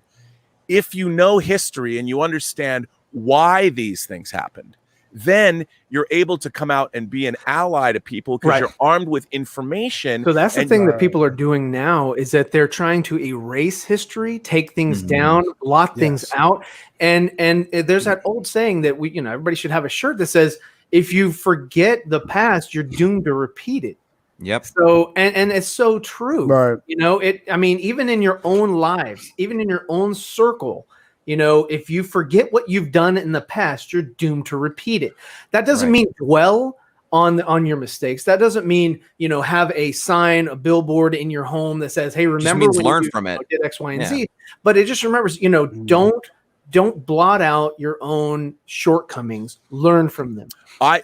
If you know history and you understand why these things happened, then you're able to come out and be an ally to people because you're armed with information. So that's the thing that people are doing now, is that they're trying to erase history, take things down, blot things out. And there's that old saying that everybody should have a shirt that says, if you forget the past, you're doomed to repeat it. Yep. So, and it's so true. Right. Even in your own lives, even in your own circle, if you forget what you've done in the past, you're doomed to repeat it. That doesn't mean dwell on your mistakes. That doesn't mean, have a sign, a billboard in your home that says, hey, remember when learn from it. Did X, Y, and Z. But it just remembers, don't don't blot out your own shortcomings. Learn from them. I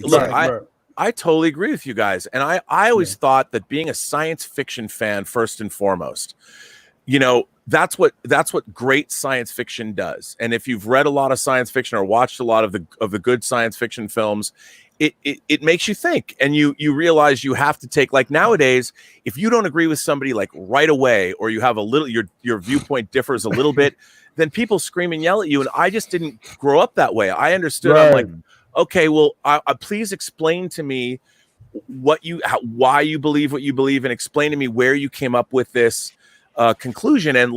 Right. totally agree with you guys. And I always thought that being a science fiction fan, first and foremost, that's what great science fiction does. And if you've read a lot of science fiction or watched a lot of the good science fiction films, it makes you think, and you realize you have to take, like nowadays, if you don't agree with somebody like right away, or you have a little, your viewpoint differs a little bit, then people scream and yell at you. And I just didn't grow up that way. I understood. Right. I'm like, okay, well, please explain to me why you believe what you believe, and explain to me where you came up with this conclusion, and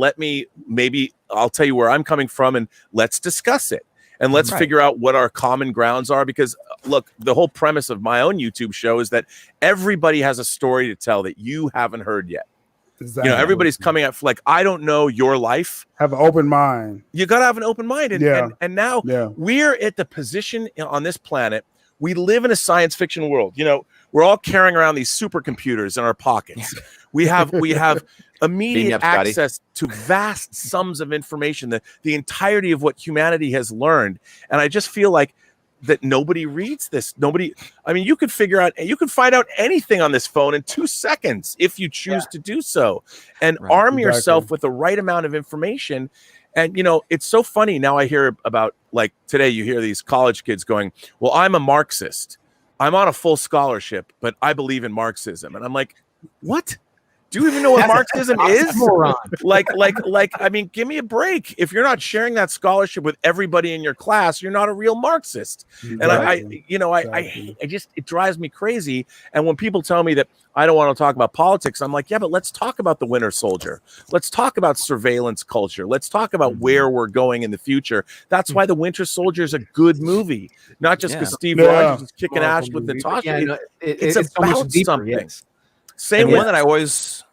maybe I'll tell you where I'm coming from, and let's discuss it. And let's figure out what our common grounds are. Because look, the whole premise of my own YouTube show is that everybody has a story to tell that you haven't heard yet. Exactly. Everybody's coming at, like, I don't know your life. Have an open mind. You got to have an open mind. And now we're at the position on this planet. We live in a science fiction world. We're all carrying around these supercomputers in our pockets. We have immediate access to vast sums of information, the entirety of what humanity has learned. And I just feel like that nobody reads this. You could find out anything on this phone in 2 seconds if you choose to do so, and arm yourself with the right amount of information. And, it's so funny. Now I hear about, like today, you hear these college kids going, well, I'm a Marxist. I'm on a full scholarship, but I believe in Marxism. And I'm like, what? Do you even know what Marxism is? Give me a break. If you're not sharing that scholarship with everybody in your class, you're not a real Marxist. Exactly. And it drives me crazy. And when people tell me that I don't want to talk about politics, I'm like, yeah, but let's talk about the Winter Soldier. Let's talk about surveillance culture. Let's talk about where we're going in the future. That's why the Winter Soldier is a good movie, not just because Steve Rogers is kicking ass with Natasha. It's about something. Yes. Same one that I always.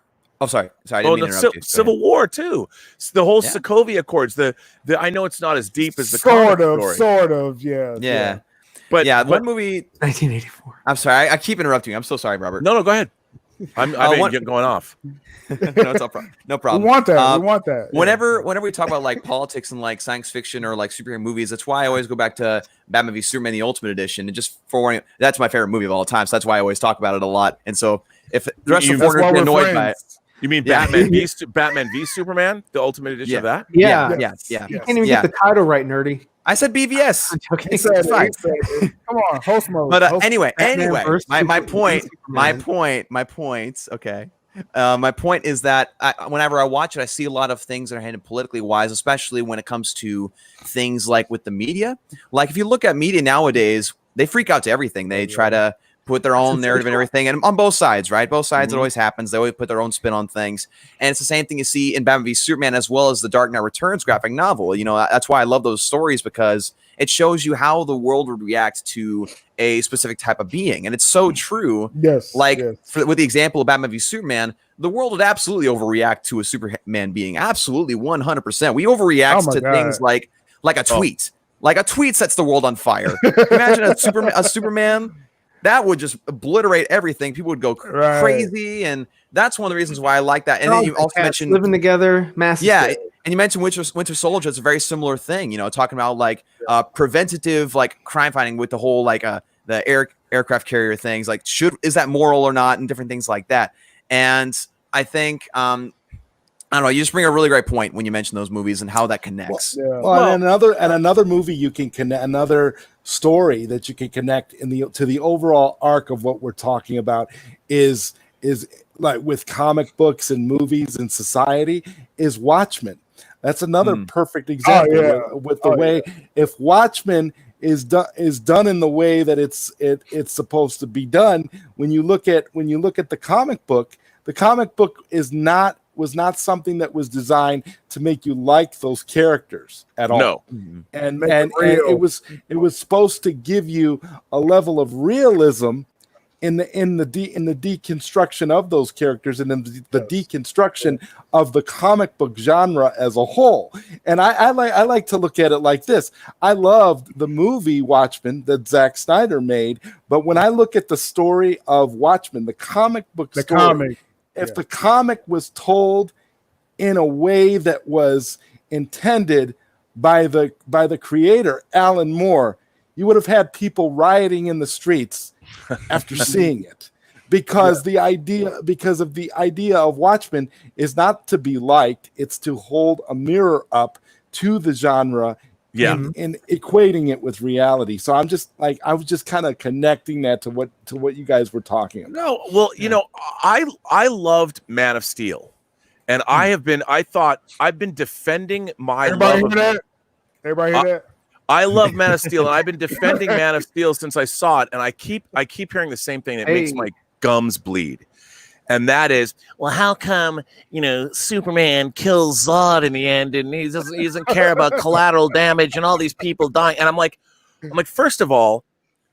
Oh, sorry. I didn't mean to interrupt you. Civil War too. The whole Sokovia Accords. I know it's not as deep as the sort of. Yeah. But one movie, 1984. I'm sorry. I keep interrupting you. I'm so sorry, Robert. No, go ahead. I'm going off. No problem. We want that. Whenever we talk about like politics and like science fiction or like superhero movies, that's why I always go back to Batman v Superman: The Ultimate Edition. And just forewarning, that's my favorite movie of all time. So that's why I always talk about it a lot. And so if the rest of 4Nerds get annoyed by it. You mean Batman v Superman, the Ultimate Edition of that? Yeah. You can't even get the title right, nerdy. I said BVS. Okay, it's fine. Come on, host mode. But anyway, my point. Okay. My point is that whenever I watch it, I see a lot of things that are handled politically wise, especially when it comes to things like with the media. Like if you look at media nowadays, they freak out to everything. They try to put their own narrative and everything, and on both sides, right? Both sides, it always happens. They always put their own spin on things, and it's the same thing you see in Batman v Superman as well as the Dark Knight Returns graphic novel. That's why I love those stories, because it shows you how the world would react to a specific type of being, and it's so true. Yes, with the example of Batman v Superman, the world would absolutely overreact to a Superman being, absolutely 100%. We overreact to things like a tweet. Like a tweet sets the world on fire. Imagine a Superman. That would just obliterate everything. People would go crazy, and that's one of the reasons why I like that. And then you also mentioned living together, massive. Yeah, and you mentioned Winter Soldier. It's a very similar thing. Talking about like preventative, like crime fighting with the whole like the aircraft carrier things. Like, is that moral or not, and different things like that. And I think I don't know. You just bring a really great point when you mention those movies and how that connects. And another movie you can connect, another story that you can connect to the overall arc of what we're talking about is like with comic books and movies and society is Watchmen. That's another perfect example with the way if Watchmen is done in the way that it's supposed to be done. When you look at the comic book was not something that was designed to make you like those characters at all. No. And it was supposed to give you a level of realism in the deconstruction of those characters and in the deconstruction of the comic book genre as a whole. And I like to look at it like this. I loved the movie Watchmen that Zack Snyder made, but when I look at the story of Watchmen, the comic book story, if the comic was told in a way that was intended by the creator, Alan Moore, you would have had people rioting in the streets after seeing it. Because the idea of Watchmen is not to be liked, it's to hold a mirror up to the genre and equating it with reality. So I'm just like, I was just kind of connecting that to what you guys were talking about. No, well, you know, I loved Man of Steel, and I've been defending my Everybody love hear of that? Everybody hear that? I love Man of Steel, and I've been defending Man of Steel since I saw it, and I keep hearing the same thing that makes my gums bleed. And that is, well, how come, you know, Superman kills Zod in the end and he doesn't care about collateral damage and all these people dying? And I'm like, first of all,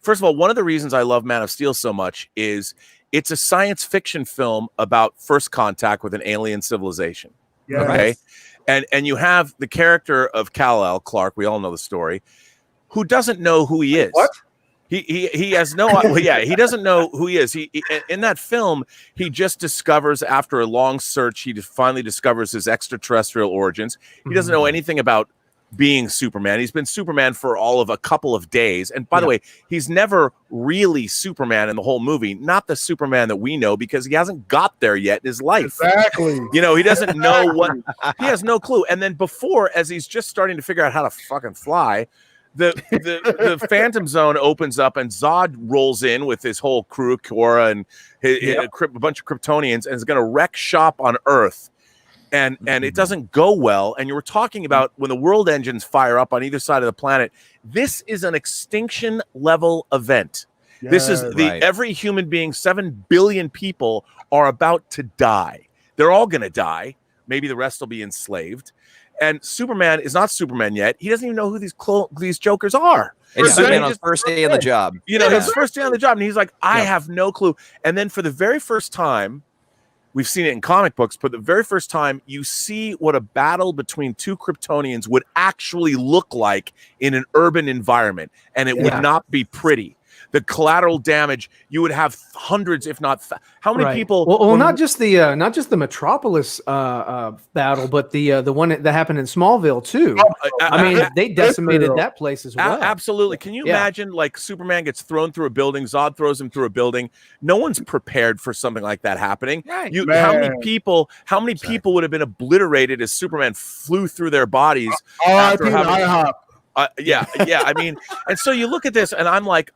one of the reasons I love Man of Steel so much is it's a science fiction film about first contact with an alien civilization. Yes. Okay. And you have the character of Kal-El, Clark, we all know the story, who doesn't know who he is. What? He has no he doesn't know who he is. He in that film, he just discovers, after a long search, he finally discovers his extraterrestrial origins. He doesn't know anything about being Superman. He's been Superman for all of a couple of days. And by the way, he's never really Superman in the whole movie. Not the Superman that we know, because he hasn't got there yet in his life. Exactly. You know, he doesn't know he has no clue. And then as he's just starting to figure out how to fucking fly, the Phantom Zone opens up and Zod rolls in with his whole crew, Cora, and a bunch of Kryptonians, and is going to wreck shop on Earth. And it doesn't go well. And you were talking about when the world engines fire up on either side of the planet. This is an extinction level event. Yeah, this is every human being, 7 billion people are about to die. They're all going to die. Maybe the rest will be enslaved. And Superman is not Superman yet. He doesn't even know who these jokers are. It's Superman on his first day on the job. You know, his first day on the job. And he's like, I have no clue. And then for the very first time, we've seen it in comic books, but the very first time you see what a battle between two Kryptonians would actually look like in an urban environment. And it would not be pretty. The collateral damage, you would have hundreds, if not how many people? Well, not just the Metropolis battle, but the one that happened in Smallville too. I mean, they decimated that place as well. Absolutely. Can you imagine, like, Superman gets thrown through a building, Zod throws him through a building. No one's prepared for something like that happening. Right. How many people would have been obliterated as Superman flew through their bodies? After having, I mean, and so you look at this, and I'm like,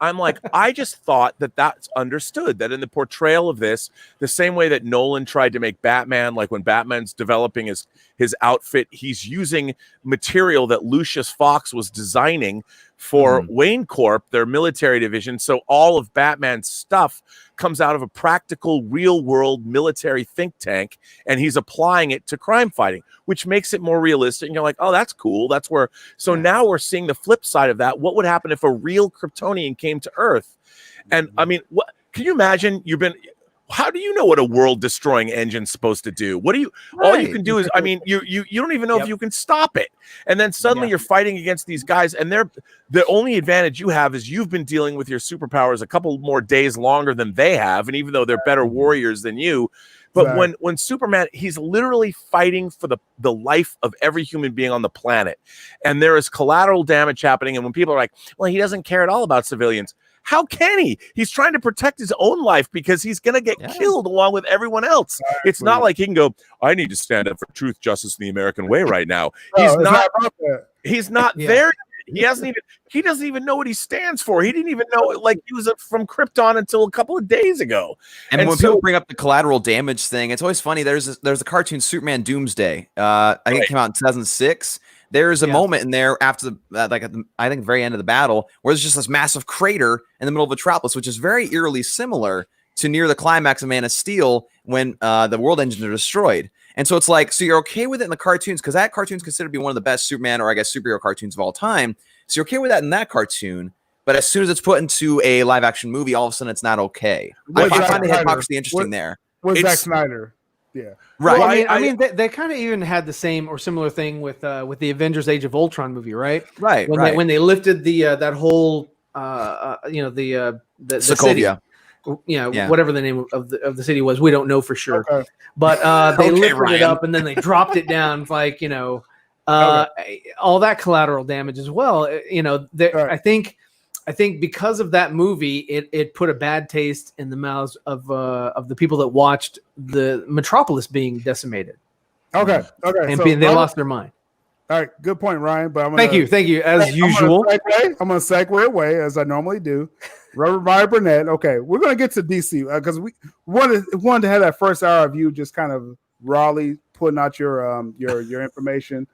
I just thought that's understood, that in the portrayal of this, the same way that Nolan tried to make Batman, like when Batman's developing his outfit, he's using material that Lucius Fox was designing for Wayne Corp, their military division. So all of Batman's stuff comes out of a practical, real-world military think tank, and he's applying it to crime fighting, which makes it more realistic. And you're like, oh, that's cool. That's where. So now we're seeing the flip side of that. What would happen if a real Kryptonian came to Earth? And I mean, what can you imagine? How do you know what a world-destroying engine's supposed to do? What do you? All you can do is, I mean, you don't even know if you can stop it. And then suddenly you're fighting against these guys, and the only advantage you have is you've been dealing with your superpowers a couple more days longer than they have, and even though they're better warriors than you. But when Superman, he's literally fighting for the life of every human being on the planet, and there is collateral damage happening. And when people are like, "Well, he doesn't care at all about civilians," how can he? He's trying to protect his own life because he's going to get killed along with everyone else. Exactly. It's not like he can go, I need to stand up for truth, justice, and the American way right now. He's not there. He doesn't even know what he stands for. He didn't even know, like, he was from Krypton until a couple of days ago. And when people bring up the collateral damage thing, it's always funny. There's a cartoon, Superman Doomsday. I think it came out in 2006. There's a moment in there after I think the very end of the battle where there's just this massive crater in the middle of Metropolis, which is very eerily similar to near the climax of Man of Steel when the world engines are destroyed. And so it's like, so you're okay with it in the cartoons because that cartoon's considered to be one of the best Superman or I guess superhero cartoons of all time. So you're okay with that in that cartoon, but as soon as it's put into a live action movie, all of a sudden it's not okay. I find the hypocrisy interesting there. With Zack Snyder. Yeah. Right. Well, I mean, they kind of even had the same or similar thing with the Avengers Age of Ultron movie, right? Right. When they lifted that whole the Sokovia. City, whatever the name of the city was, we don't know for sure. Okay. But they lifted it up and then they dropped it down like, All that collateral damage as well. You know, Right. I think because of that movie, it put a bad taste in the mouths of the people that watched the Metropolis being decimated. Okay. And So, they lost their mind. all right, good point, Ryan. But Thank you. As usual, I'm gonna segue away as I normally do. Robert Meyer Burnett. Okay, we're gonna get to DC because we wanted to have that first hour of you just kind of rawly putting out your information,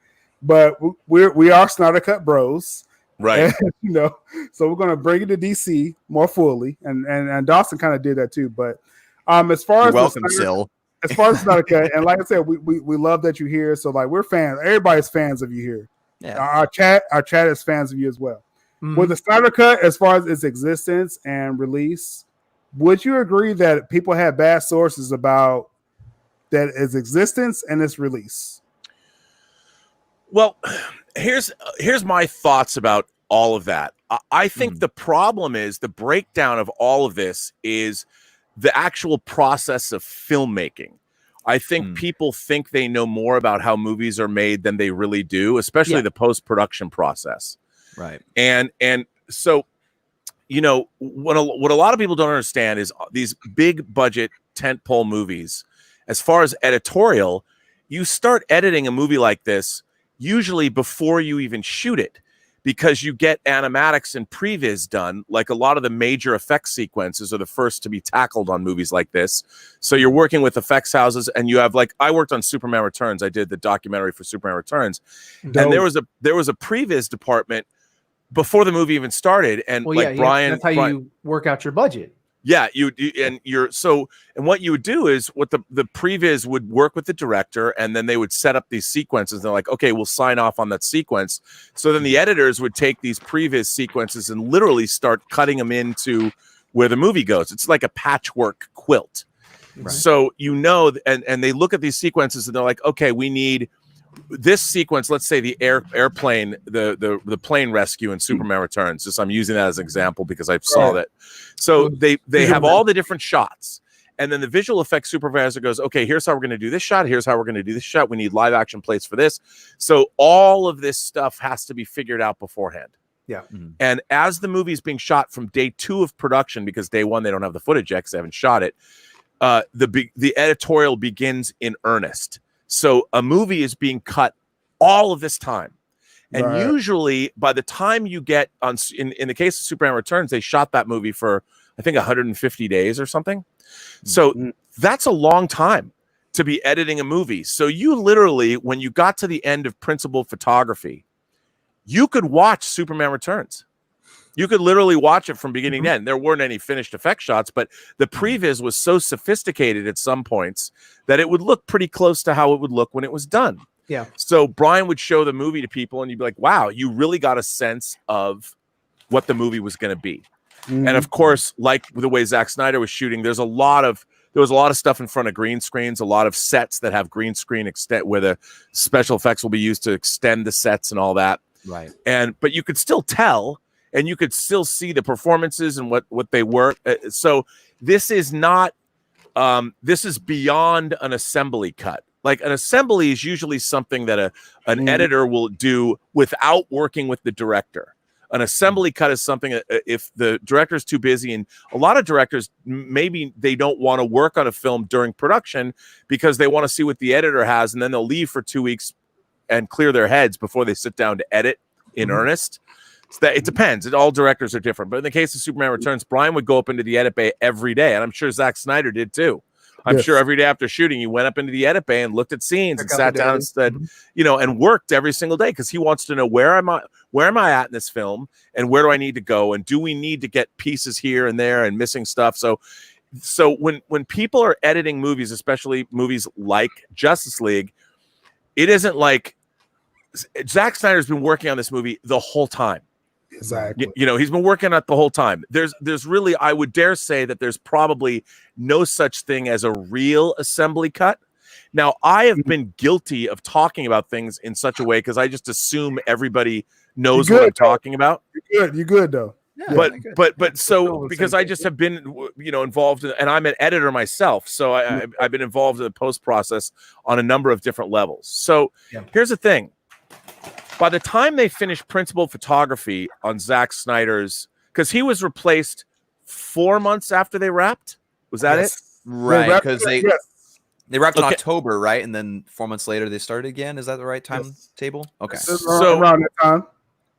but we are Snyder Cut Bros. Right. And, you know, so we're gonna bring it to DC more fully, and Dawson kind of did that too. But as far as welcome, Sil. as far as Snyder Cut, and like I said, we love that you're here. So like we're fans. Everybody's fans of you here. Yeah. Our chat is fans of you as well. Mhm. With the Snyder Cut, as far as its existence and release, would you agree that people had bad sources about that its existence and its release? Well, here's my thoughts about all of that. I think the problem is the breakdown of all of this is the actual process of filmmaking. I think people think they know more about how movies are made than they really do, especially the post-production process. Right. And so, you know, what a lot of people don't understand is these big budget tentpole movies, as far as editorial, you start editing a movie like this usually before you even shoot it, because you get animatics and previs done. Like a lot of the major effects sequences are the first to be tackled on movies like this. So you're working with effects houses, and you have, like, I worked on Superman Returns. I did the documentary for Superman Returns. Dope. And there was a previs department before the movie even started. And Brian, that's how you work out your budget. yeah, and what you would do is what the previs would work with the director, and then they would set up these sequences. They're like, okay, we'll sign off on that sequence. So then the editors would take these previs sequences and literally start cutting them into where the movie goes. It's like a patchwork quilt. Right. So, you know, and they look at these sequences and they're like, okay, we need this sequence. Let's say the airplane, the plane rescue in Superman Returns. Just I'm using that as an example because I saw that. So they have all the different shots, and then the visual effects supervisor goes, okay, here's how we're going to do this shot. Here's how we're going to do this shot. We need live action plates for this. So all of this stuff has to be figured out beforehand. Yeah. And as the movie is being shot from day 2 of production, because day 1 they don't have the footage yet because they haven't shot it, the editorial begins in earnest. So a movie is being cut all of this time. And usually by the time you get on, in the case of Superman Returns, they shot that movie for, I think, 150 days or something. So that's a long time to be editing a movie. So you literally, when you got to the end of principal photography, you could watch Superman Returns. You could literally watch it from beginning to end. There weren't any finished effect shots, but the previs was so sophisticated at some points that it would look pretty close to how it would look when it was done. Yeah. So Brian would show the movie to people, and you'd be like, wow, you really got a sense of what the movie was going to be. And of course, like the way Zack Snyder was shooting, there was a lot of stuff in front of green screens, a lot of sets that have green screen extent where the special effects will be used to extend the sets and all that. Right. But you could still tell, and you could still see the performances and what they were. So this is not, this is beyond an assembly cut. Like an assembly is usually something that an editor will do without working with the director. An assembly cut is something if the director is too busy, and a lot of directors, maybe they don't want to work on a film during production because they want to see what the editor has, and then they'll leave for 2 weeks and clear their heads before they sit down to edit in earnest. So that it depends. All directors are different. But in the case of Superman Returns, Brian would go up into the edit bay every day, and I'm sure Zack Snyder did too. I'm sure every day after shooting, he went up into the edit bay and looked at scenes and sat down and said, you know, and worked every single day because he wants to know where am I at in this film, and where do I need to go, and do we need to get pieces here and there and missing stuff. So when people are editing movies, especially movies like Justice League, it isn't like Zack Snyder's been working on this movie the whole time. Exactly. You know, he's been working on it the whole time. There's really, I would dare say that there's probably no such thing as a real assembly cut. Now, I have been guilty of talking about things in such a way because I just assume everybody knows what I'm talking about. You're good though. Yeah, but so because I just have been, you know, involved in, and I'm an editor myself, so I've been involved in the post process on a number of different levels. So here's the thing. by the time they finished principal photography on Zack Snyder's, because he was replaced 4 months after they wrapped. Was that it? Right, because they wrapped in October, right? And then 4 months later they started again. Is that the right timetable? Okay. So around that time.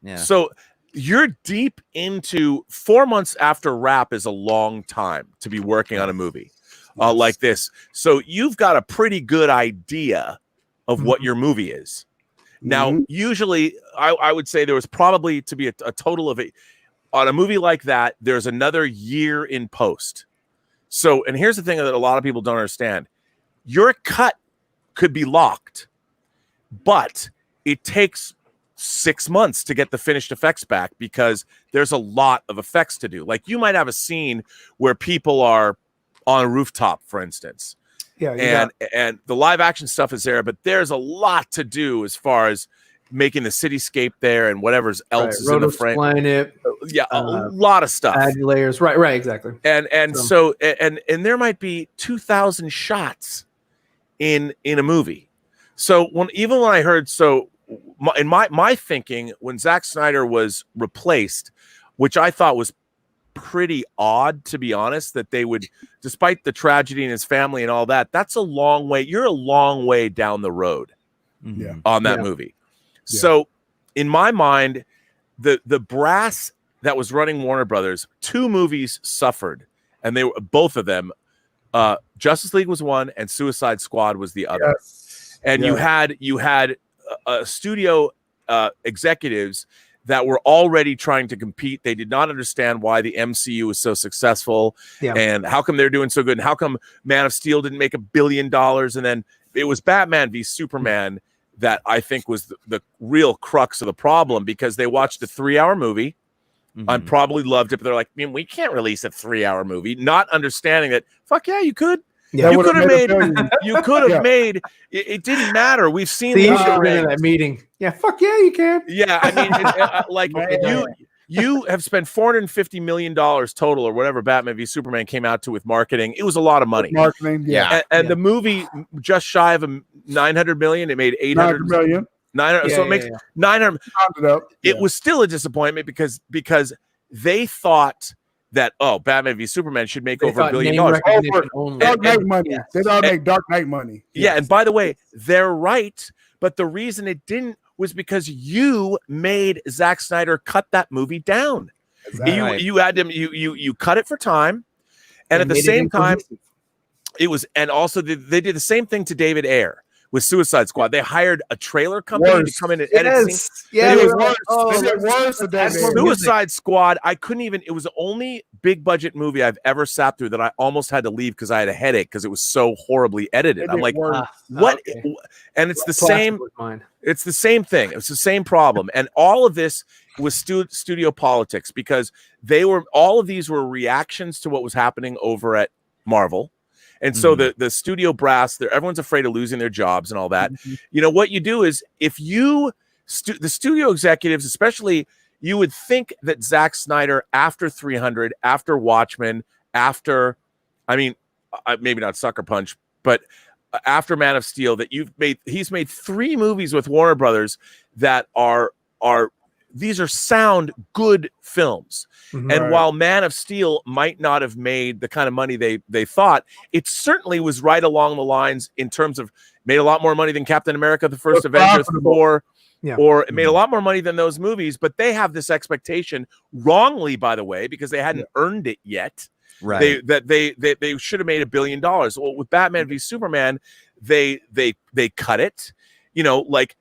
Yeah. So you're deep into 4 months after wrap is a long time to be working on a movie like this. So you've got a pretty good idea of what your movie is. Now, usually I would say there was probably to be a total of on a movie like that, there's another year in post. So, and here's the thing that a lot of people don't understand. Your cut could be locked, but it takes 6 months to get the finished effects back because there's a lot of effects to do. Like you might have a scene where people are on a rooftop, for instance. Yeah, and the live action stuff is there, but there's a lot to do as far as making the cityscape there and whatever's else is in the frame. Planet, a lot of stuff. Add layers, right, exactly. And so there might be 2,000 shots in a movie. So when I heard in my thinking when Zack Snyder was replaced, which I thought was pretty odd, to be honest, that they would, despite the tragedy in his family and all that, that's a long way. You're a long way down the road on that movie. Yeah. So in my mind, the brass that was running Warner Brothers, 2 movies suffered, and they were both of them. Justice League was one, and Suicide Squad was the other. Yes. And you had studio executives that were already trying to compete. They did not understand why the MCU was so successful and how come they're doing so good and how come Man of Steel didn't make $1 billion. And then it was Batman v Superman that I think was the real crux of the problem because they watched a 3-hour movie. I probably loved it, but they're like, I mean, we can't release a 3-hour movie, not understanding that, fuck yeah, you could. Yeah, you could have made. It didn't matter. We've seen that meeting. Yeah, fuck yeah, you can. Yeah, I mean, you have spent $450 million total, or whatever Batman v Superman came out to with marketing. It was a lot of money. Marketing, and the movie just shy of $900 million. It made $800 million. 900. So it makes 900. It was still a disappointment because they thought that Batman v Superman should make over $1 billion. Dark Knight money. Yes. They thought make Dark Knight money. Yeah, and by the way, they're right. But the reason it didn't was because you made Zack Snyder cut that movie down. Exactly. You had him. You cut it for time, and at the same time, it was. And also, they did the same thing to David Ayer with Suicide Squad. They hired a trailer company to come in and edit scenes. Yeah, it was worse. Suicide Squad, I couldn't even, it was the only big budget movie I've ever sat through that I almost had to leave because I had a headache because it was so horribly edited. I'm like, what? Okay. And it's the same. It's the same thing. It's the same problem. And all of this was studio politics because all of these were reactions to what was happening over at Marvel. And so the studio brass, everyone's afraid of losing their jobs and all that. You know, what you do is if the studio executives, especially, you would think that Zack Snyder, after 300, after Watchmen, after, maybe not Sucker Punch, but after Man of Steel, that he's made 3 movies with Warner Brothers that are these are sound good films. And while Man of Steel might not have made the kind of money they thought, it certainly was right along the lines in terms of made a lot more money than Captain America, the first Avengers, Thor, or it made a lot more money than those movies. But they have this expectation, wrongly, by the way, because they hadn't earned it yet. Right. They should have made $1 billion. Well, with Batman v Superman, they cut it. You know, like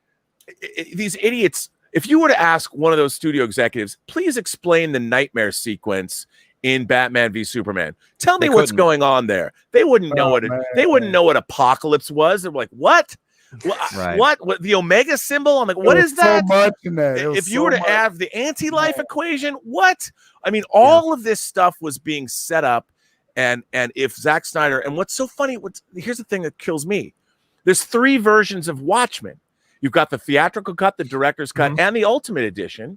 these idiots. If you were to ask one of those studio executives, please explain the nightmare sequence in Batman v Superman. Tell me what's going on there. They wouldn't know what Apocalypse was. They're like, what? What the Omega symbol? I'm like, what is that? So much in that. If you were to have the anti-life equation, what? I mean, all of this stuff was being set up, and if Zack Snyder, and what's so funny, here's the thing that kills me. There's 3 versions of Watchmen. You've got the theatrical cut, the director's cut, and the ultimate edition.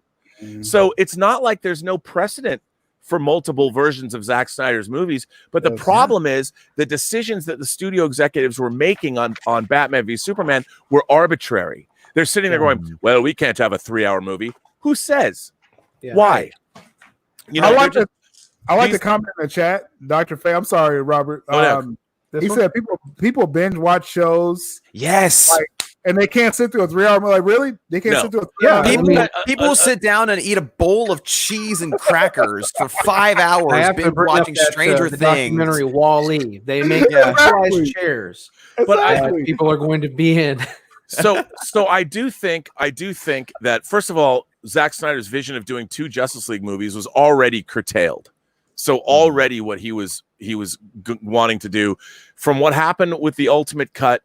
So it's not like there's no precedent for multiple versions of Zack Snyder's movies. But the problem is the decisions that the studio executives were making on Batman v Superman were arbitrary. They're sitting there going, well, we can't have a 3-hour movie. Who says? Yeah. Why? You know, I like the comment in the chat, Dr. Faye. I'm sorry, Robert. He said people binge watch shows. Yes. Like, and they can't sit through a 3-hour movie. Like, really? They can't sit through a 3-hour People sit down and eat a bowl of cheese and crackers for 5 hours binge watching Stranger Things. Documentary Wall-E. They make specialized chairs. But people are going to be in. So I do think that, first of all, Zack Snyder's vision of doing 2 Justice League movies was already curtailed. So already what he was wanting to do, from what happened with the Ultimate Cut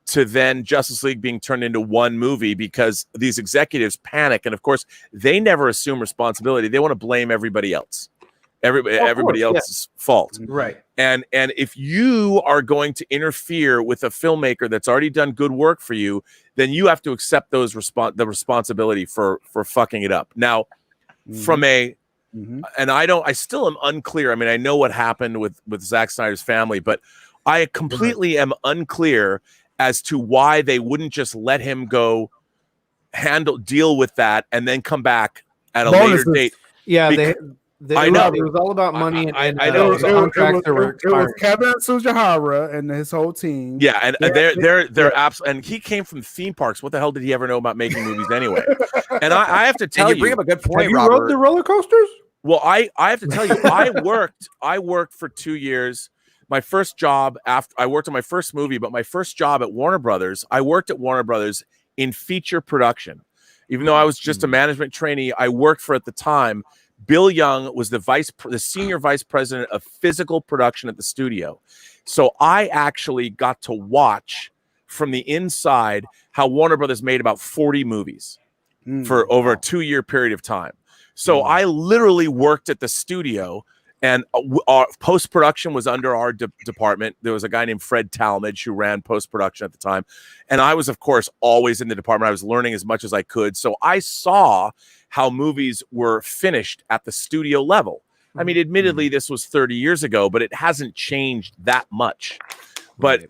to then Justice League being turned into one movie, because these executives panic, and of course they never assume responsibility. They want to blame everybody else. Everybody else's fault. Right. And if you are going to interfere with a filmmaker that's already done good work for you, then you have to accept the responsibility for fucking it up. Now, from a and I still am unclear. I mean, I know what happened with Zack Snyder's family, but I completely am unclear as to why they wouldn't just let him go deal with that and then come back at a later date. Yeah, I know it was all about money, and I know it was Kevin Tsujihara and his whole team. Yeah, and they're absolutely. And he came from theme parks. What the hell did he ever know about making movies anyway? And I have to tell you, bring up a good point, have you Robert. rode the roller coasters? Well, I have to tell you, I worked for 2 years. My first job I worked on my first movie, but my first job at Warner Brothers, I worked at Warner Brothers in feature production. Even though I was just a management trainee, I worked for, at the time, Bill Young was the senior vice president of physical production at the studio. So I actually got to watch from the inside how Warner Brothers made about 40 movies for over a 2-year period of time. So I literally worked at the studio, and our post-production was under our department. There was a guy named Fred Talmadge who ran post-production at the time. And I was, of course, always in the department. I was learning as much as I could. So I saw how movies were finished at the studio level. I mean, admittedly, this was 30 years ago, but it hasn't changed that much. But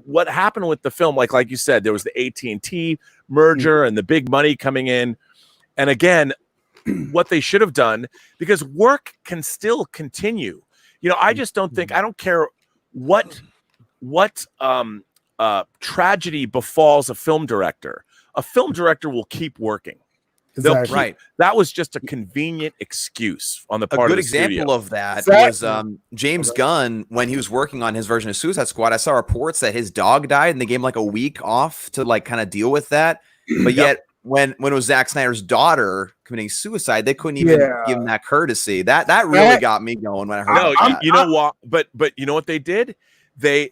what happened with the film, like you said, there was the AT&T merger and the big money coming in. And again, what they should have done, because work can still continue. You know, I just don't think, I don't care what tragedy befalls a film director will keep working. Exactly. Right. That was just a convenient excuse on the part of the studio. A good example of that was James Gunn, when he was working on his version of Suicide Squad. I saw reports that his dog died and they gave him like a week off to like kind of deal with that. But yet when it was Zack Snyder's daughter committing suicide, they couldn't even give him that courtesy. That really got me going when I heard that. You know what? But you know what they did? They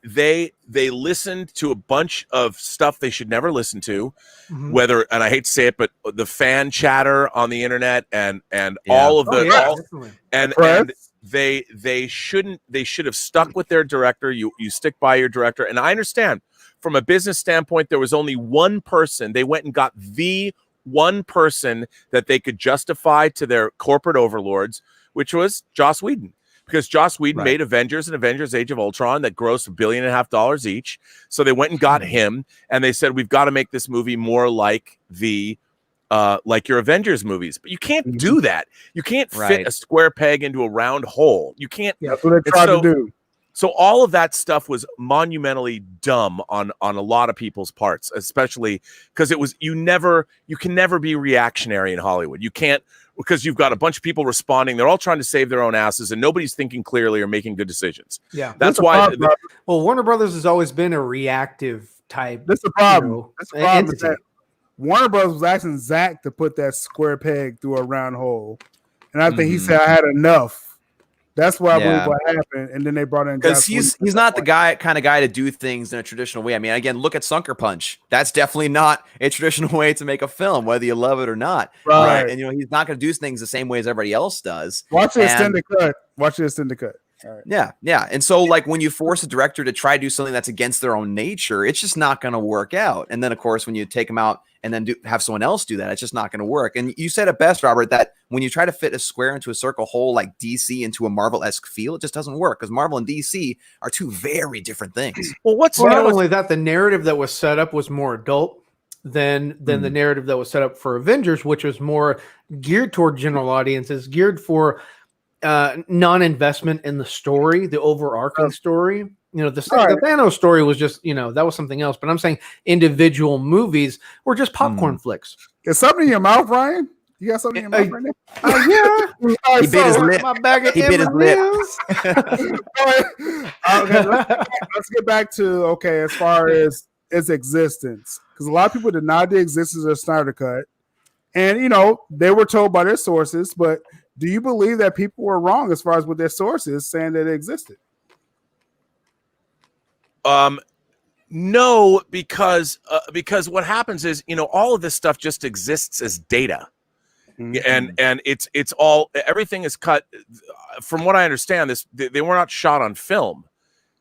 listened to a bunch of stuff they should never listen to, whether, and I hate to say it, but the fan chatter on the internet and all of the and they should have stuck with their director. You stick by your director. And I understand from a business standpoint, there was only one person. They went and got the one person that they could justify to their corporate overlords, which was Joss Whedon. Because Joss Whedon made Avengers and Avengers Age of Ultron that grossed $1.5 billion each. So they went and got him, and they said, we've got to make this movie more like like your Avengers movies. But you can't do that. You can't fit a square peg into a round hole. You can't. Yeah, that's what they tried to do. So all of that stuff was monumentally dumb on a lot of people's parts, especially because you can never be reactionary in Hollywood. You can't, because you've got a bunch of people responding. They're all trying to save their own asses, and nobody's thinking clearly or making good decisions. Yeah, that's why. Well, Warner Brothers has always been a reactive type. That's the problem. That's the problem. Is that Warner Brothers was asking Zach to put that square peg through a round hole, and I think he said, "I had enough." That's why I believe what happened, and then they brought in because he's not the kind of guy to do things in a traditional way. I mean, again, look at Sucker Punch. That's definitely not a traditional way to make a film, whether you love it or not. Right. And he's not going to do things the same way as everybody else does. Watch the extended cut. Yeah. And so like when you force a director to try to do something that's against their own nature, it's just not going to work out. And then of course, when you take them out and then have someone else do that, it's just not going to work. And you said it best, Robert, that when you try to fit a square into a circle hole like DC into a Marvel-esque feel, it just doesn't work because Marvel and DC are two very different things. Well, not only that, the narrative that was set up was more adult than the narrative that was set up for Avengers, which was more geared toward general audiences, geared for non-investment in the story, the overarching story. You know, the Thanos story was just, that was something else. But I'm saying individual movies were just popcorn flicks. Is something in your mouth, Ryan? You got something in your mouth right now? Yeah. He bit his lip. My bag of He bit his lip. Okay, let's get back to, as far as its existence. Because a lot of people denied the existence of the Snyder Cut. And, they were told by their sources. But do you believe that people were wrong as far as with their sources saying that it existed? No, because what happens is, all of this stuff just exists as data. And it's all, everything is cut. From what I understand, they were not shot on film.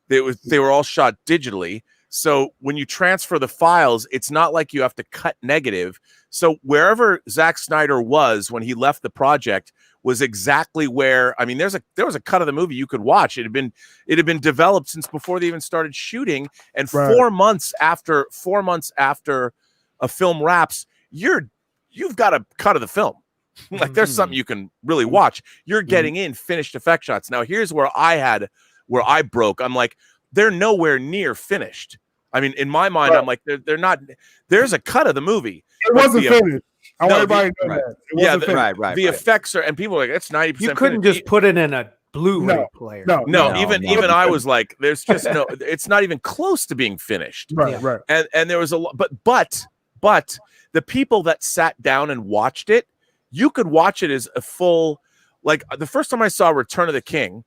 They were all shot digitally. So when you transfer the files, it's not like you have to cut negative. So wherever Zack Snyder was when he left the project was exactly where, there was a cut of the movie you could watch. It had been developed since before they even started shooting. And 4 months after a film wraps, you've got a cut of the film. Like there's something you can really watch. You're getting in finished effect shots. Now here's where I broke. I'm like, they're nowhere near finished. In my mind, I'm like, they're not. There's a cut of the movie. It wasn't finished. I want everybody to know that. Yeah, the effects are, and people are like, it's 90%. You couldn't just put it in a Blu-ray player. No. Even I was like, there's just no. It's not even close to being finished. Right. And there was a lot, but the people that sat down and watched it, you could watch it as a full. Like the first time I saw Return of the King.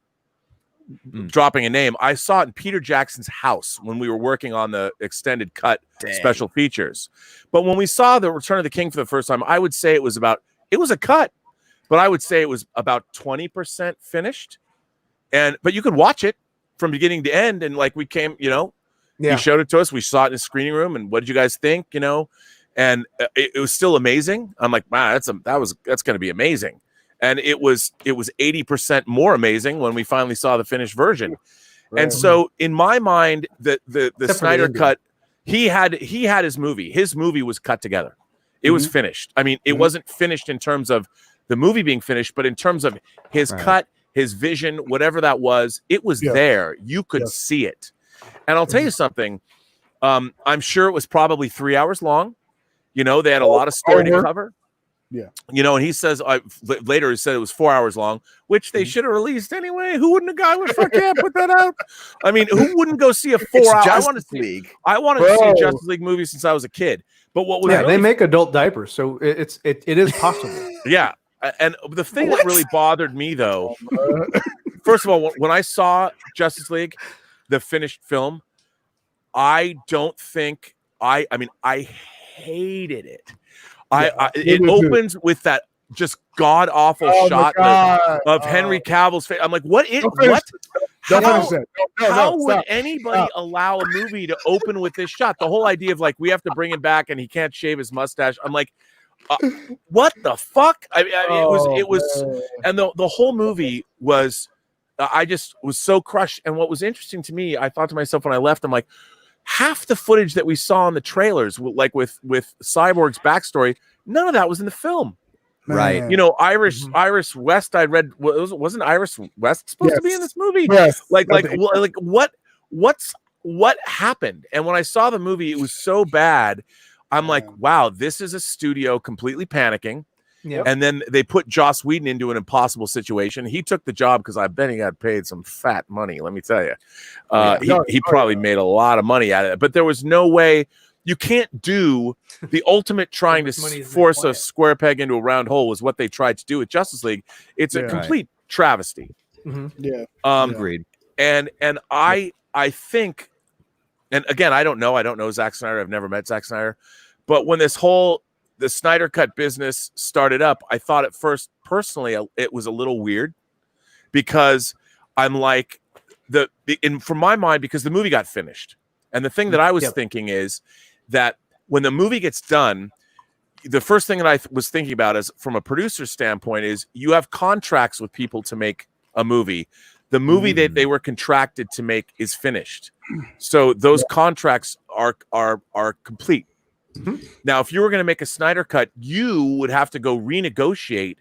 Dropping a name, I saw it in Peter Jackson's house when we were working on the extended cut special features. But when we saw the Return of the King for the first time, I would say it was a cut, but I would say it was about 20% finished. But you could watch it from beginning to end. And like we came, he showed it to us. We saw it in the screening room. And what did you guys think? And it was still amazing. I'm like, wow, that's going to be amazing. And it was 80% more amazing when we finally saw the finished version. Right. And so in my mind, the Snyder cut, he had his movie. His movie was cut together. It was finished. It wasn't finished in terms of the movie being finished, but in terms of his cut, his vision, whatever that was, it was there. You could see it. And I'll tell you something. I'm sure it was probably 3 hours long. They had a lot of story to cover. Yeah. And he says later he said it was 4 hours long, which they should have released anyway. Who wouldn't have gone with fuck yeah, put that out? Who wouldn't go see a 4 hour? I wanted to see a Justice League movie since I was a kid. But what was they make adult diapers, so it is possible. Yeah. And the thing that really bothered me though, first of all, when I saw Justice League, the finished film, I don't think I hated it. It opens with that just god awful shot of Henry Cavill's face. I'm like, what? How would anybody allow a movie to open with this shot? The whole idea of like we have to bring him back and he can't shave his mustache. I'm like, what the fuck? It was, and the whole movie was. I just was so crushed. And what was interesting to me, I thought to myself when I left, I'm like, half the footage that we saw in the trailers, like with Cyborg's backstory, none of that was in the film. Right. Iris West, I read, wasn't Iris West supposed to be in this movie? Yes. What happened? And when I saw the movie, it was so bad. I'm like, wow, this is a studio completely panicking. Yep. And then they put Joss Whedon into an impossible situation. He took the job because I bet he got paid some fat money. Let me tell you, he probably made a lot of money out of it. But there was no way you can't do the ultimate trying to force a square peg into a round hole was what they tried to do with Justice League. It's a complete travesty. Mm-hmm. Yeah. Agreed. And I think, and again, I don't know Zack Snyder. I've never met Zack Snyder, but when the Snyder Cut business started up, I thought at first, personally, it was a little weird because I'm like from my mind, because the movie got finished. And the thing that I was thinking is that when the movie gets done, the first thing that I was thinking about is from a producer standpoint is you have contracts with people to make a movie. The movie that they were contracted to make is finished. So those contracts are complete. Now, if you were going to make a Snyder cut, you would have to go renegotiate,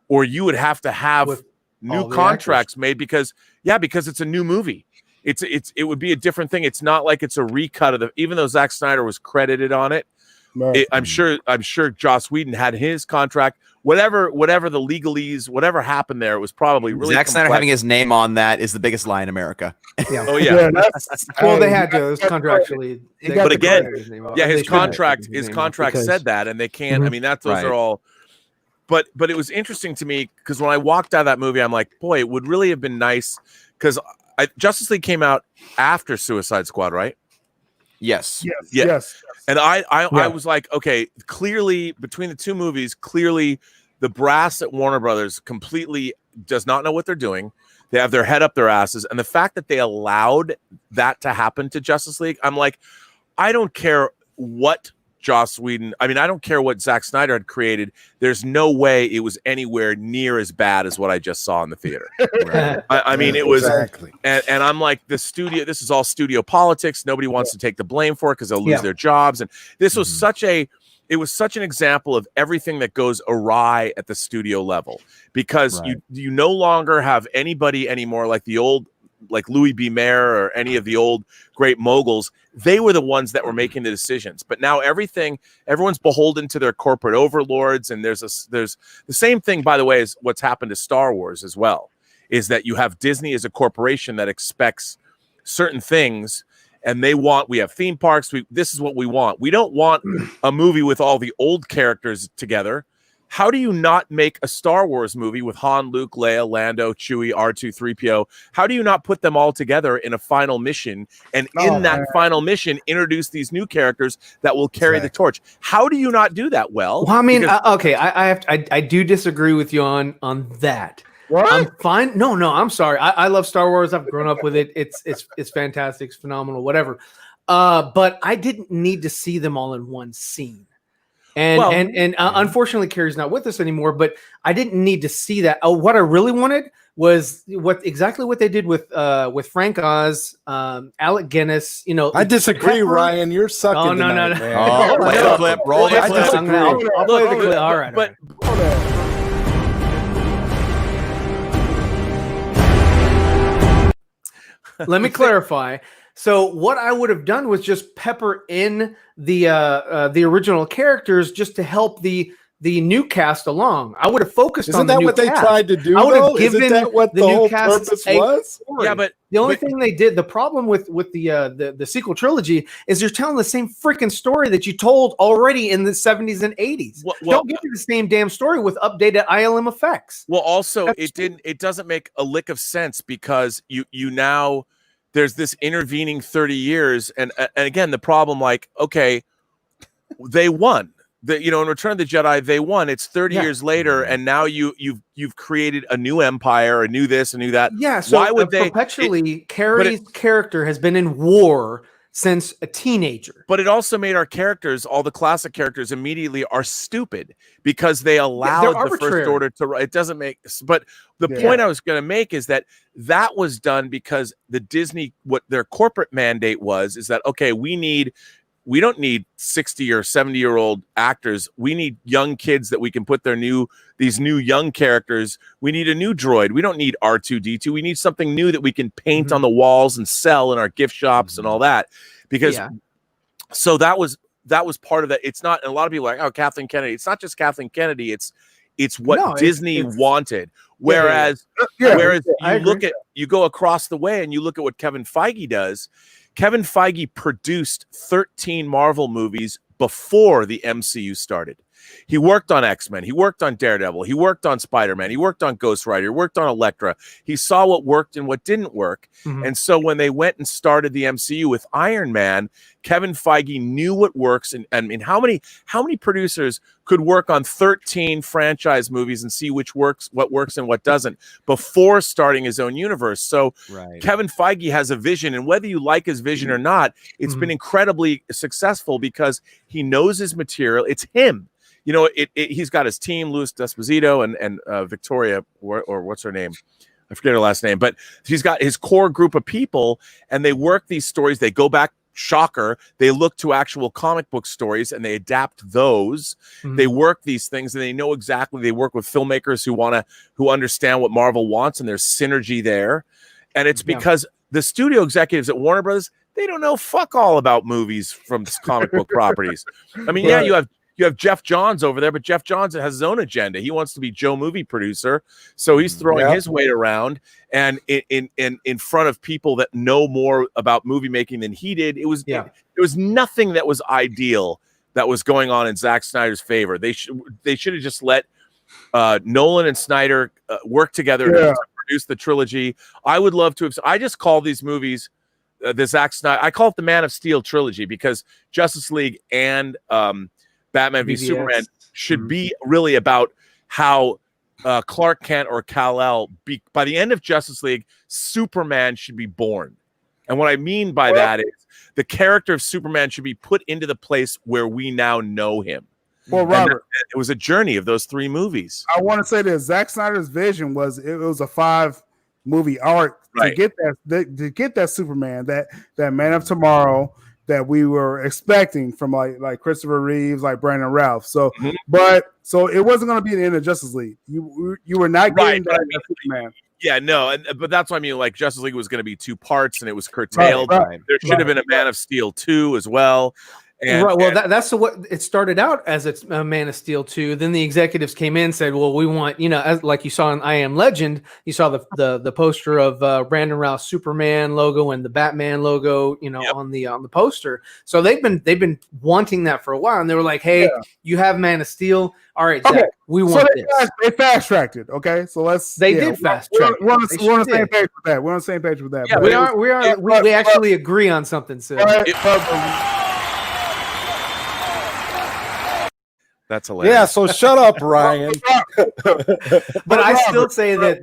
or you would have to have new contracts made because it's a new movie. It would be a different thing. It's not like it's a recut of even though Zack Snyder was credited on it. Right. I'm sure Joss Whedon had his contract. Whatever the legalese, whatever happened there, it was probably really Zack Snyder having his name on that is the biggest lie in America. Yeah. Oh yeah. Well, they had to. It was contractually. But again, his contract said that, and they can't. I mean, those are all. But it was interesting to me because when I walked out of that movie, I'm like, boy, it would really have been nice because Justice League came out after Suicide Squad, right? Yes. And I was like, okay, clearly between the two movies, clearly the brass at Warner Brothers completely does not know what they're doing. They have their head up their asses. And the fact that they allowed that to happen to Justice League, I'm like, I don't care what Joss Whedon, I don't care what Zack Snyder had created. There's no way it was anywhere near as bad as what I just saw in the theater. Right? I mean, it was, and I'm like, the studio, this is all studio politics. Nobody wants to take the blame for it because they'll lose their jobs. And this was such an example of everything that goes awry at the studio level because you no longer have anybody anymore like the old, like Louis B. Mayer or any of the old great moguls. They were the ones that were making the decisions, but now everyone's beholden to their corporate overlords. And there's the same thing, by the way, as what's happened to Star Wars as well, is that you have Disney as a corporation that expects certain things and we have theme parks. This is what we want. We don't want a movie with all the old characters together. How do you not make a Star Wars movie with Han, Luke, Leia, Lando, Chewie, R2, 3PO? How do you not put them all together in a final mission? And in that final mission, introduce these new characters that will carry the torch. How do you not do that well? Well, I mean, okay, I do disagree with you on that. What? I'm fine. No, I'm sorry. I love Star Wars. I've grown up with it. It's fantastic. It's phenomenal. Whatever. But I didn't need to see them all in one scene. And unfortunately, Carrie's not with us anymore. But I didn't need to see that. What I really wanted was exactly what they did with Frank Oz, Alec Guinness. I disagree, Ryan. You're sucking. Oh no. Oh, play the clip. Roll the clip. I'll play the clip. All right. But let me clarify. So what I would have done was just pepper in the original characters just to help the new cast along. I would have focused on the new cast. Isn't that what they tried to do? I would have given Isn't that what the whole purpose was? Yeah, but the only thing they did, the problem with the sequel trilogy is you're telling the same freaking story that you told already in the 70s and 80s. Don't give me the same damn story with updated ILM effects. Well, also it doesn't make a lick of sense because you now there's this intervening 30 years. And again, the problem, okay, they won. In Return of the Jedi, they won. It's 30 years later, and now you've created a new empire, a new this, a new that. Yeah, so why would they perpetually Carrie's character has been in war since a teenager. But it also made our characters, all the classic characters, immediately are stupid because they allowed the First Order to. It doesn't make. But the point I was going to make is that was done because the Disney, what their corporate mandate was, is that okay, we don't need 60 or 70-year-old actors. We need young kids that we can put these new young characters. We need a new droid. We don't need R2-D2. We need something new that we can paint on the walls and sell in our gift shops and all that. Because so that was part of that. It's not, and a lot of people are like, oh, Kathleen Kennedy. It's not just Kathleen Kennedy. It's what Disney wanted. Whereas you go across the way and you look at what Kevin Feige does. Kevin Feige produced 13 Marvel movies before the MCU started. He worked on X-Men. He worked on Daredevil. He worked on Spider-Man. He worked on Ghost Rider. He worked on Elektra. He saw what worked and what didn't work. And so when they went and started the MCU with Iron Man, Kevin Feige knew what works. And I mean, how many producers could work on 13 franchise movies and see what works and what doesn't before starting his own universe? So Kevin Feige has a vision, and whether you like his vision or not, it's been incredibly successful because he knows his material. It's him. You know, he's got his team, Louis D'Esposito and Victoria, or what's her name? I forget her last name, but he's got his core group of people, and they work these stories. They go back, shocker, they look to actual comic book stories and they adapt those. They work these things, and they know exactly. They work with filmmakers who understand what Marvel wants, and there's synergy there. And it's because the studio executives at Warner Brothers, they don't know fuck all about movies from comic book properties. I mean, you have Jeff Johns over there, but Jeff Johns has his own agenda. He wants to be Joe movie producer, so he's throwing his weight around, and in front of people that know more about movie making than he did. It was nothing that was ideal that was going on in Zack Snyder's favor. They should have just let Nolan and Snyder work together to produce the trilogy. I would love to have. I just call these movies the Zack Snyder. I call it the Man of Steel trilogy because Justice League and Batman v Superman should be really about how Clark Kent or Kal-El, by the end of Justice League, Superman should be born. And what I mean by that is the character of Superman should be put into the place where we now know him. Well, Robert, it was a journey of those 3 movies. I want to say that Zack Snyder's vision was it was a 5-movie arc to get that Superman, that Man of Tomorrow that we were expecting from like Christopher Reeves, like Brandon Routh. So, so it wasn't going to be the end of Justice League. You were not getting that Superman. Yeah, no, but that's what I mean. Like Justice League was going to be 2 parts, and it was curtailed. There should have been a Man of Steel 2 as well. That's what it started out as. It's Man of Steel 2. Then the executives came in and said, "Well, we want, as like you saw in I Am Legend, you saw the poster of Brandon Routh's Superman logo and the Batman logo, on the poster. So they've been wanting that for a while, and they were like, "Hey, you have Man of Steel. All right, Zach, we want this." They fast tracked it. Okay, so They did fast track. We're on the same page with that. We're on the same page with that. Yeah, we actually agree on something. So. That's hilarious. Yeah, so shut up, Ryan. But I still say that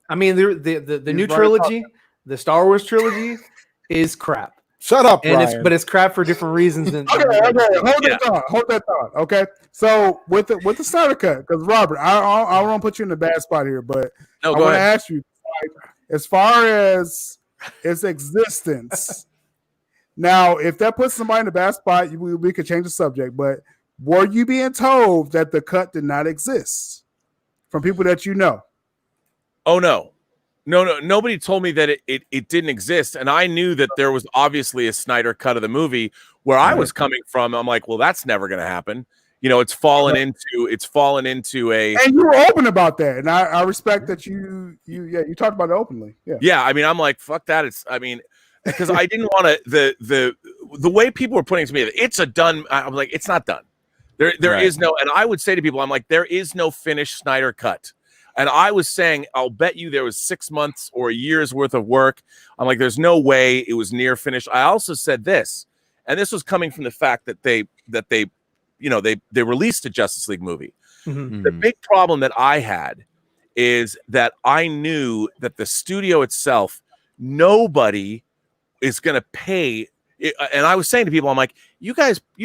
I mean the new trilogy, the Star Wars trilogy, is crap. Shut up, and Ryan. it's crap for different reasons. Hold that thought. Okay, so with the Snyder cut, because Robert, I don't want to put you in a bad spot here, but I want to ask you, as far as its existence. Now, if that puts somebody in a bad spot, we could change the subject, but were you being told that the cut did not exist from people that you know? Oh, no. Nobody told me that it didn't exist. And I knew that there was obviously a Snyder cut of the movie. Where I was coming from, I'm like, well, that's never going to happen. It's fallen into a. And you were open about that. And I respect that you talked about it openly. Yeah. I mean, I'm like, fuck that. Because I didn't want to, the way people were putting it to me, it's a done. I'm like, it's not done. There is no, and I would say to people, I'm like, there is no finished Snyder cut. And I was saying, I'll bet you there was 6 months or a year's worth of work. I'm like, there's no way it was near finished. I also said this, and this was coming from the fact that they released a Justice League movie. Mm-hmm. The big problem that I had is that I knew that the studio itself, nobody is going to pay. And I was saying to people, I'm like, you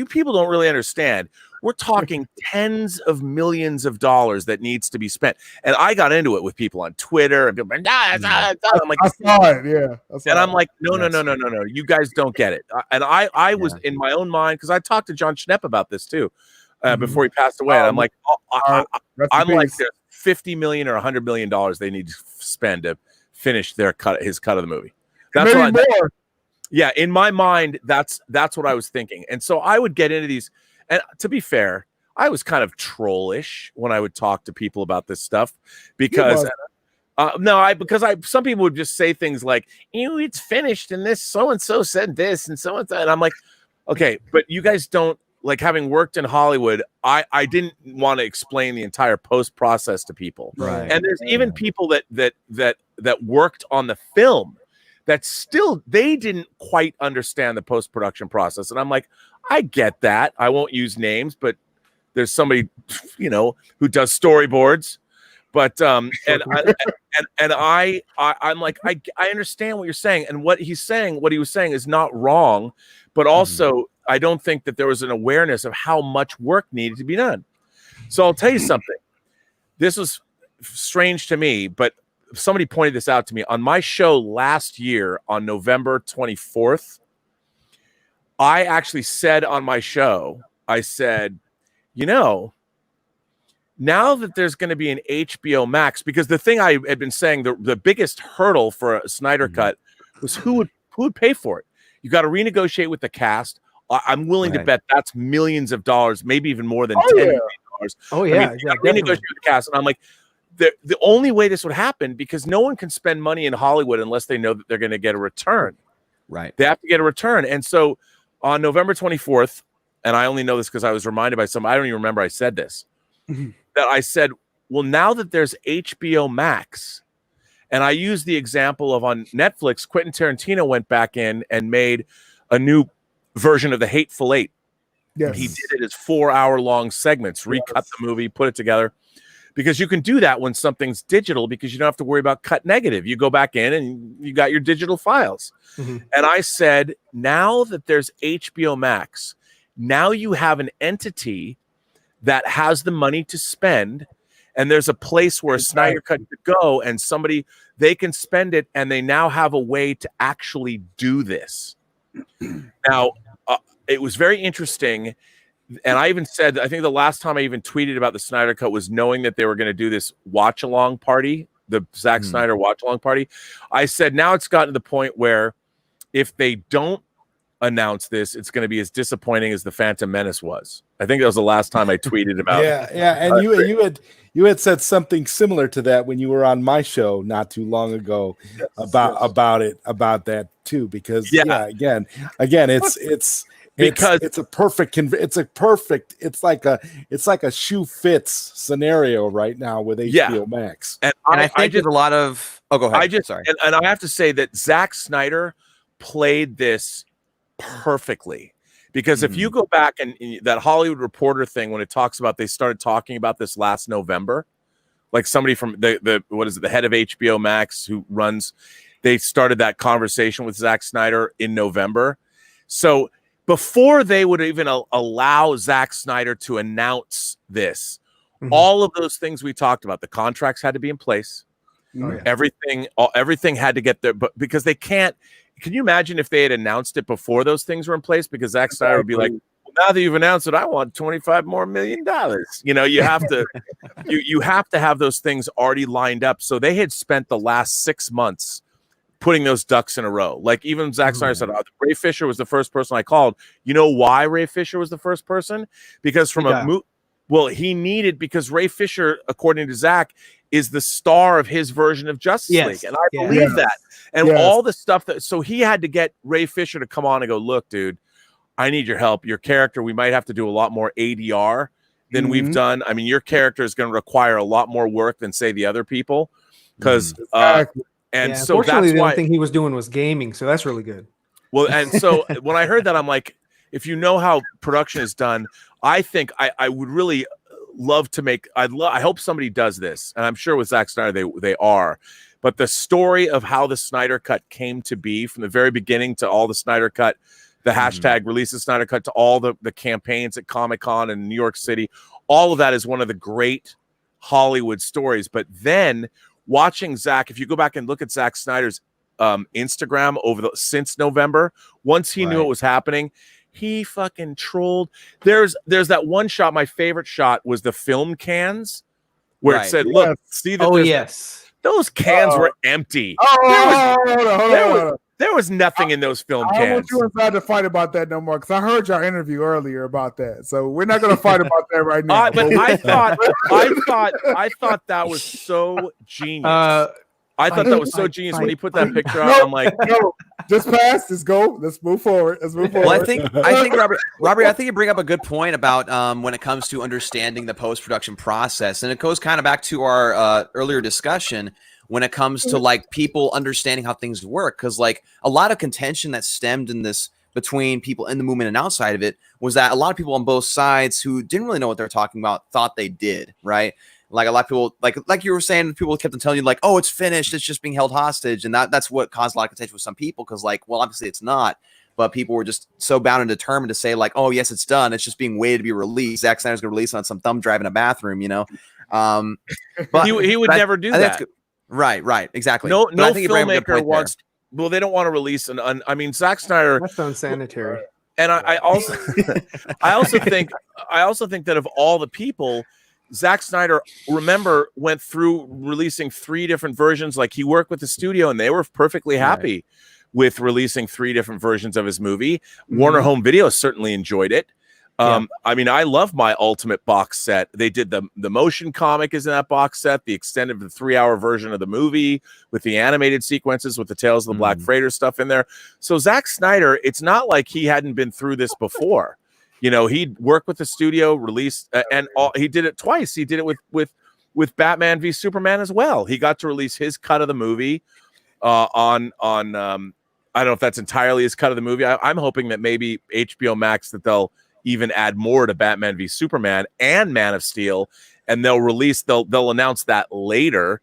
people don't really understand. We're talking tens of millions of dollars that needs to be spent. And I got into it with people on Twitter. And people, I'm like, I saw it, and I'm like, no. You guys don't get it. And I was in my own mind, because I talked to John Schnepp about this too, before he passed away. And I'm like, I'm like, there's $50 million or $100 million they need to spend to finish his cut of the movie. That's maybe more. Yeah, in my mind, that's what I was thinking. And so I would get into these, and to be fair, I was kind of trollish when I would talk to people about this stuff, because some people would just say things like, it's finished, and this so and so said this, and so and so, and I'm like, okay, but you guys don't like having worked in Hollywood, I didn't want to explain the entire post process to people. Right. And there's even people that worked on the film that still they didn't quite understand the post production process. And I'm like, I get that. I won't use names, but there's somebody, you know, who does storyboards. But I'm like, I understand what you're saying, and what he was saying is not wrong, but also I don't think that there was an awareness of how much work needed to be done. So I'll tell you something. This was strange to me, but somebody pointed this out to me on my show last year on November 24th. I actually said on my show, I said, you know, now that there's going to be an HBO Max, because the thing I had been saying, the biggest hurdle for a Snyder cut was who would pay for it. You got to renegotiate with the cast. I'm willing to bet that's millions of dollars, maybe even more than $10 million. Oh yeah, I mean, renegotiate with the cast, and I'm like, the only way this would happen, because no one can spend money in Hollywood unless they know that they're going to get a return. Right. They have to get a return, and so on November 24th, and I only know this because I was reminded by somebody. I don't even remember I said this. That I said, well, now that there's HBO Max, and I used the example of on Netflix, Quentin Tarantino went back in and made a new version of The Hateful Eight. Yes. He did it as 4-hour-long segments, recut the movie, put it together. Because you can do that when something's digital, because you don't have to worry about cut negative. You go back in and you got your digital files. And I said, now that there's HBO Max, now you have an entity that has the money to spend, and there's a place where a Snyder Cut could go, and they can spend it, and they now have a way to actually do this. Now, it was very interesting, and I even said, I think the last time I even tweeted about the Snyder Cut was knowing that they were going to do this watch-along party, the Zack Snyder watch-along party. I said, now it's gotten to the point where if they don't announce this, it's going to be as disappointing as the Phantom Menace was. I think that was the last time I tweeted about it. And you had said something similar to that when you were on my show not too long ago about that too, because again it's like a shoe fits scenario right now with HBO Max. And I think there's a lot of go ahead. Sorry. And I have to say that Zack Snyder played this perfectly, because if you go back and that Hollywood Reporter thing, when it talks about, they started talking about this last November, like somebody from the head of HBO Max who runs, they started that conversation with Zack Snyder in November. So before they would even allow Zack Snyder to announce this, all of those things we talked about, the contracts had to be in place. Everything had to get there, but because they can't. Can you imagine if they had announced it before those things were in place? Because Zack Snyder would be like, well, now that you've announced it, I want $25 more million. You know, you have to, you have to have those things already lined up. So they had spent the last 6 months putting those ducks in a row. Like even Zack Snyder said, Ray Fisher was the first person I called. You know why Ray Fisher was the first person? Because he needed, because Ray Fisher, according to Zack, is the star of his version of Justice League. And I believe that. And all the stuff so he had to get Ray Fisher to come on and go, look, dude, I need your help. Your character, we might have to do a lot more ADR than we've done. I mean, your character is going to require a lot more work than, say, the other people. Because, so that's why the only thing he was doing was gaming. So that's really good. Well, and so when I heard that, I'm like, if you know how production is done, I think I would really love to make. I hope somebody does this, and I'm sure with Zack Snyder they are. But the story of how the Snyder Cut came to be, from the very beginning to all the Snyder Cut, the hashtag release the Snyder Cut, to all the campaigns at Comic-Con and New York City, all of that is one of the great Hollywood stories. But then watching Zack, if you go back and look at Zack Snyder's Instagram since November, once he knew it was happening, he fucking trolled. There's that one shot. My favorite shot was the film cans where it said, "Look, see that." Those cans were empty. There was nothing in those film cans. I don't want you inside to fight about that no more, because I heard your interview earlier about that. So we're not going to fight about that right now. But I thought that was so genius. I thought that was so genius when he put that picture out. I'm like, no, just pass. Let's go. Let's move forward. Well, I think Robert, I think you bring up a good point about when it comes to understanding the post-production process, and it goes kind of back to our earlier discussion when it comes to like people understanding how things work, because like a lot of contention that stemmed in this between people in the movement and outside of it was that a lot of people on both sides who didn't really know what they're talking about thought they did, right? Like a lot of people, like you were saying, people kept on telling you like, oh, it's finished, it's just being held hostage, and that's what caused a lot of contention with some people, because like, well, obviously it's not, but people were just so bound and determined to say like, oh yes, it's done, it's just being waited to be released. Zack Snyder's gonna release it on some thumb drive in a bathroom, you know. But he would never do that. Right, exactly. No filmmaker wants. Well, they don't want to release I mean, Zack Snyder. That's unsanitary. And I also, I also think that of all the people, Zack Snyder, remember, went through releasing 3 different versions. Like he worked with the studio, and they were perfectly happy with releasing 3 different versions of his movie. Warner Home Video certainly enjoyed it. I mean, I love my Ultimate box set. They did the motion comic is in that box set, the extended 3-hour version of the movie with the animated sequences with the Tales of the Black Freighter stuff in there. So Zack Snyder, it's not like he hadn't been through this before. You know, he'd worked with the studio, released, he did it twice. He did it with Batman v Superman as well. He got to release his cut of the movie on I don't know if that's entirely his cut of the movie. I'm hoping that maybe HBO Max, that they'll even add more to Batman v Superman and Man of Steel, and they'll announce that later,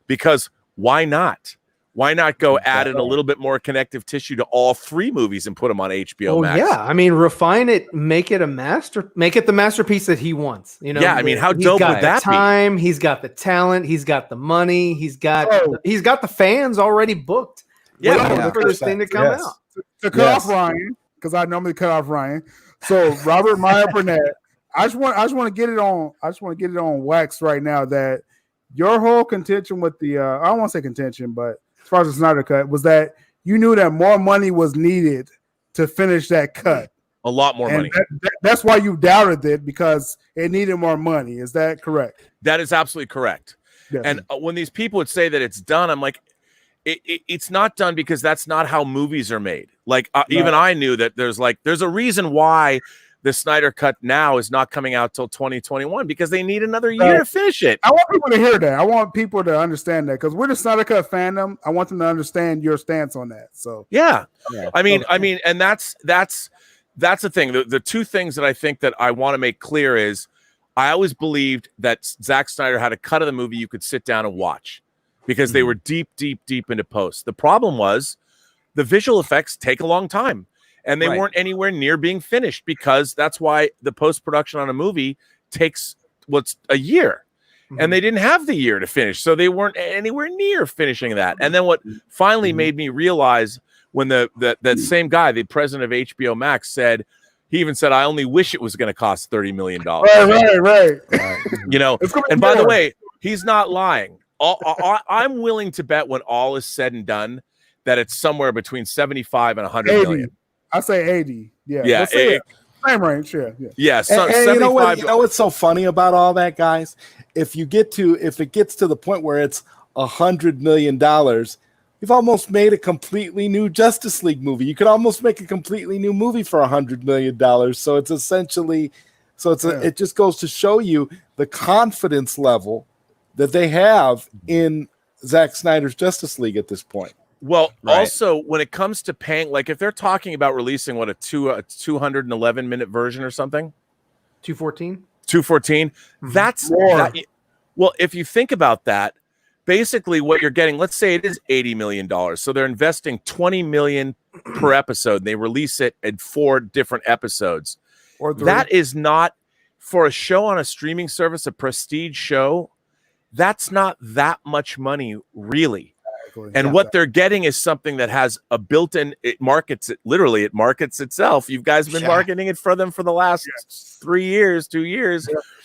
because why not? Why not go add in a little bit more connective tissue to all 3 movies and put them on HBO Max? Yeah, I mean, refine it, make it the masterpiece that he wants. You know, yeah, I mean, how dope would that be? He's got the talent, he's got the money, he's got the fans already booked. Yeah, for this thing to come out. To cut off Ryan, because I normally cut off Ryan. So Robert Meyer Burnett, I just want to get it on wax right now that your whole contention with the I don't want to say contention, but as far as the Snyder cut, was that you knew that more money was needed to finish that cut. A lot more money. That's why you doubted it, because it needed more money. Is that correct? That is absolutely correct. Yes. And when these people would say that it's done, I'm like, it's not done, because that's not how movies are made. Like even I knew that there's a reason why the Snyder cut now is not coming out till 2021, because they need another year to finish it. I want people to hear that. I want people to understand that, because we're the Snyder cut fandom. I want them to understand your stance on that. So yeah. I mean, and that's the thing. The 2 things that I think that I want to make clear is, I always believed that Zack Snyder had a cut of the movie you could sit down and watch, because they were deep into post. The problem was the visual effects take a long time, and they weren't anywhere near being finished, because that's why the post-production on a movie takes a year, and they didn't have the year to finish. So they weren't anywhere near finishing that. And then what finally made me realize, when that same guy, the president of HBO Max, he even said, I only wish it was going to cost $30 million. Right. You know, and by the way, he's not lying. I'm willing to bet, when all is said and done, that it's somewhere between 75 and 100 million. I say 80. Yeah. Same range. Yeah. So and you know what's so funny about all that, guys? If it gets to the point where it's $100 million, you've almost made a completely new Justice League movie. You could almost make a completely new movie for $100 million. So it's essentially, it just goes to show you the confidence level that they have in Zack Snyder's Justice League at this point. Well, also, when it comes to paying, like if they're talking about releasing a 211-minute version or something, 214, that's more. Well, if you think about that, basically what you're getting, let's say it is $80 million. So they're investing $20 million per episode, and they release it in 4 different episodes. That is not, for a show on a streaming service, a prestige show, that's not that much money, really. And what they're getting is something that has a built-in, it markets itself. You guys have been marketing it for them for the last 2 years.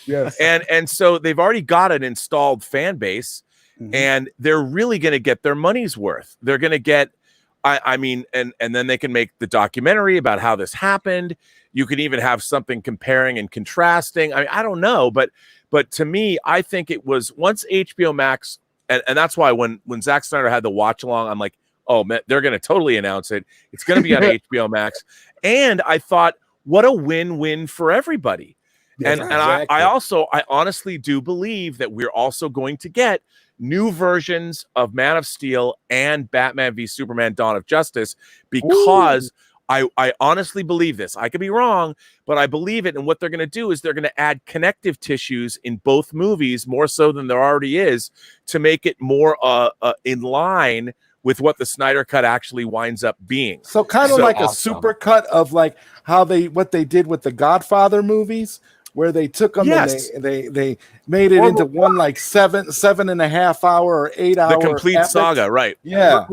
Yes. And so they've already got an installed fan base, and they're really going to get their money's worth. They're going to get, I mean, and then they can make the documentary about how this happened. You can even have something comparing and contrasting. I mean, I don't know, but to me, I think it was, once HBO Max and that's why when Zack Snyder had the watch along, I'm like, oh man, they're going to totally announce it. It's going to be on HBO Max. And I thought, what a win-win for everybody. And exactly. I honestly do believe that we're also going to get new versions of Man of Steel and Batman v Superman Dawn of Justice, because I honestly believe this. I could be wrong, but I believe it. And what they're going to do is they're going to add connective tissues in both movies, more so than there already is, to make it more in line with what the Snyder Cut actually winds up being. So kind of like awesome. a super cut of like what they did with the Godfather movies, where they took them and they made it into one like 7.5 hour or 8 hour. The complete epic saga, right? Yeah,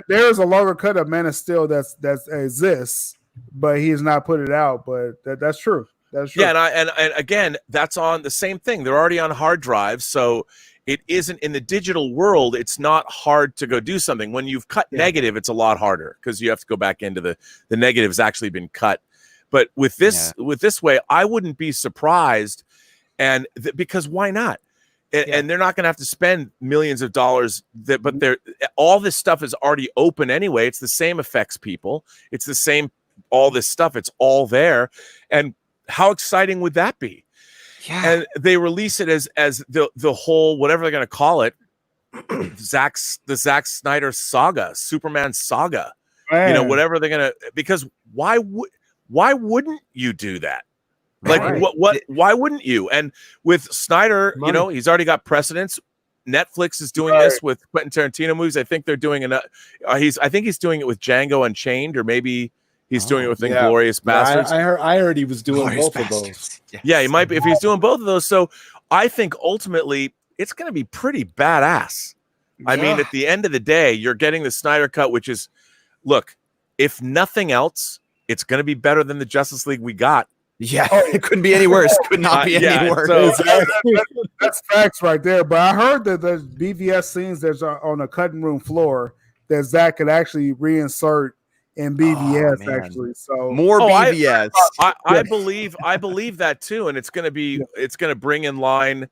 There's a longer cut of Man of Steel that exists, but he has not put it out. But that's true. That's true. Yeah, and again, that's on the same thing. They're already on hard drives, so it isn't in the digital world. It's not hard to go do something. When you've cut negative, it's a lot harder because you have to go back into the negative's actually been cut. But with this way, I wouldn't be surprised, and because why not? And they're not going to have to spend millions of dollars. But all this stuff is already open anyway. It's the same effects people. It's the same all this stuff. It's all there. And how exciting would that be? Yeah. And they release it as the whole whatever they're going to call it, the Zack Snyder saga, Superman saga. Man. You know, whatever they're going to, because why wouldn't you do that? Like why wouldn't you? And with Snyder, you know, he's already got precedence. Netflix is doing this with Quentin Tarantino movies. I think they're doing I think he's doing it with Django Unchained, or maybe he's doing it with Inglourious Bastards. I heard he was doing both of those. Yes. Yeah, he might be if he's doing both of those. So I think ultimately it's going to be pretty badass. I mean, at the end of the day, you're getting the Snyder Cut, which is, look, if nothing else, it's going to be better than the Justice League we got. Yeah, it couldn't be any worse. Could not be any worse. So, that's facts right there. But I heard that there's BVS scenes that's on a cutting room floor that Zach could actually reinsert in BVS actually. So more BVS. I believe that too, and it's going to bring in line.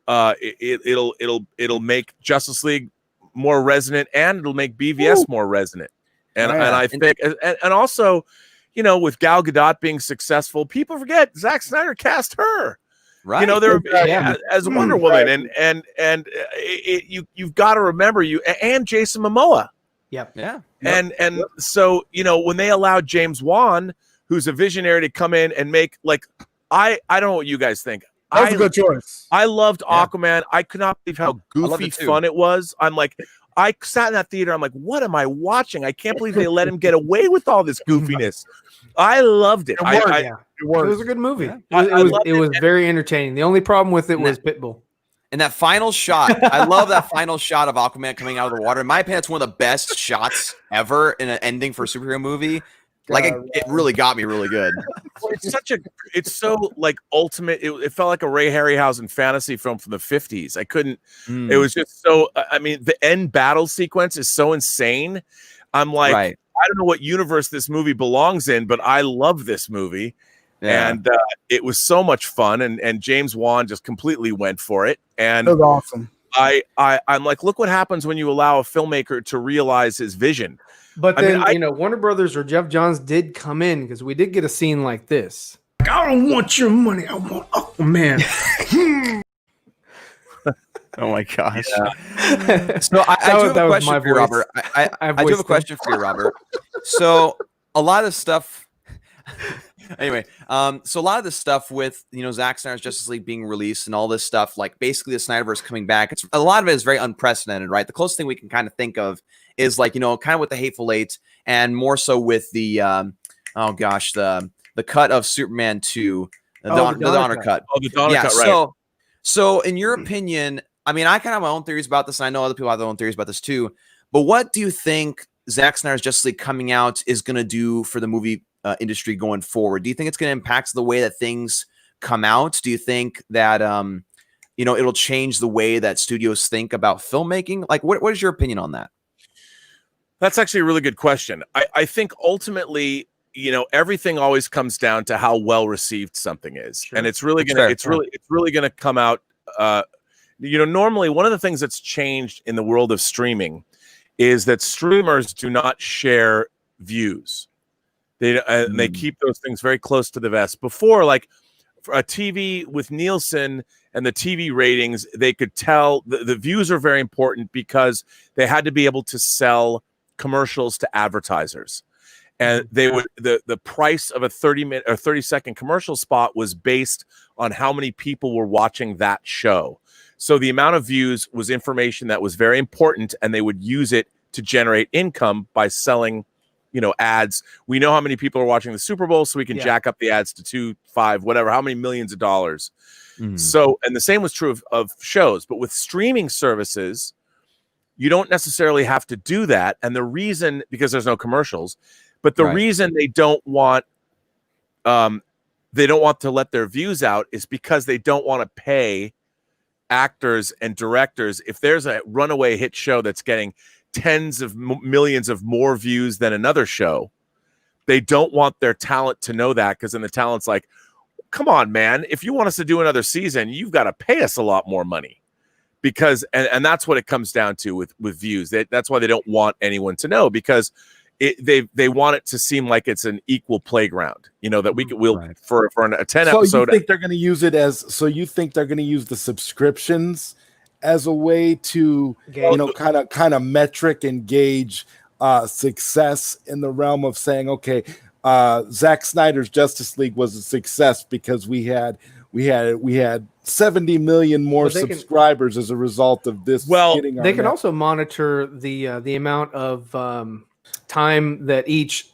It'll make Justice League more resonant, and it'll make BVS more resonant. And I think, and also, you know, with Gal Gadot being successful, people forget Zack Snyder cast her. Right. You know, as Wonder Woman, and you've got to remember and Jason Momoa. Yep. Yeah. And so, you know, when they allowed James Wan, who's a visionary, to come in and make, like, I don't know what you guys think. That was a good choice. I loved Aquaman. I could not believe how goofy fun it was. I'm like, I sat in that theater. I'm like, what am I watching? I can't believe they let him get away with all this goofiness. I loved it. It was a good movie. Yeah. It was very entertaining. The only problem with it was Pitbull. And that final shot, I love that final shot of Aquaman coming out of the water. In my opinion, it's one of the best shots ever in an ending for a superhero movie. Like it really got me really good. It's so like ultimate. It felt like a Ray Harryhausen fantasy film from the 50s. I couldn't. It was just so. I mean, the end battle sequence is so insane. I'm like, I don't know what universe this movie belongs in, but I love this movie, and it was so much fun. And James Wan just completely went for it, and it was awesome. I'm like, look what happens when you allow a filmmaker to realize his vision. But then, you know, Warner Brothers or Jeff Johns did come in, because we did get a scene like this. I don't want your money. I want Aquaman. Oh my gosh. Yeah. So I do have a question for you, Robert. I do have a question for you, Robert. So a lot of stuff. Anyway, so a lot of the stuff with, you know, Zack Snyder's Justice League being released and all this stuff, like basically the Snyderverse coming back, it's a lot of it is very unprecedented, right? The closest thing we can kind of think of is like, you know, kind of with the Hateful Eight, and more so with the the cut of Superman 2, the Donner cut. Oh, the Donner cut, right. So in your opinion, I mean, I kind of have my own theories about this, and I know other people have their own theories about this too, but what do you think Zack Snyder's Justice League coming out is going to do for the movie industry going forward? Do you think it's going to impact the way that things come out? Do you think that you know, it'll change the way that studios think about filmmaking? Like, what is your opinion on that? That's actually a really good question. I think ultimately, you know, everything always comes down to how well received something is, and it's really gonna really gonna come out normally one of the things that's changed in the world of streaming is that streamers do not share views. They keep those things very close to the vest. Before, like for a TV with Nielsen and the TV ratings, they could tell the views are very important because they had to be able to sell commercials to advertisers. And they would the price of a 30-minute or 30-second commercial spot was based on how many people were watching that show. So the amount of views was information that was very important, and they would use it to generate income by selling, ads. We know how many people are watching the Super Bowl, so we can jack up the ads to 2, 5, whatever, how many millions of dollars. So, and the same was true of shows, but with streaming services, you don't necessarily have to do that. And the reason, because there's no commercials, but the reason they don't want to let their views out is because they don't want to pay actors and directors. If there's a runaway hit show that's getting tens of millions of more views than another show, they don't want their talent to know that, because then the talent's like, come on, man, if you want us to do another season, you've got to pay us a lot more money. Because and that's what it comes down to with views. That's why they don't want anyone to know, because they want it to seem like it's an equal playground, that we'll for a 10 episode. So you think they're going to use it you think they're going to use the subscriptions as a way to kind of metric and gauge success in the realm of saying, okay, Zack Snyder's Justice League was a success because we had 70 million more subscribers as a result of this. Well, they can also monitor the amount of time that each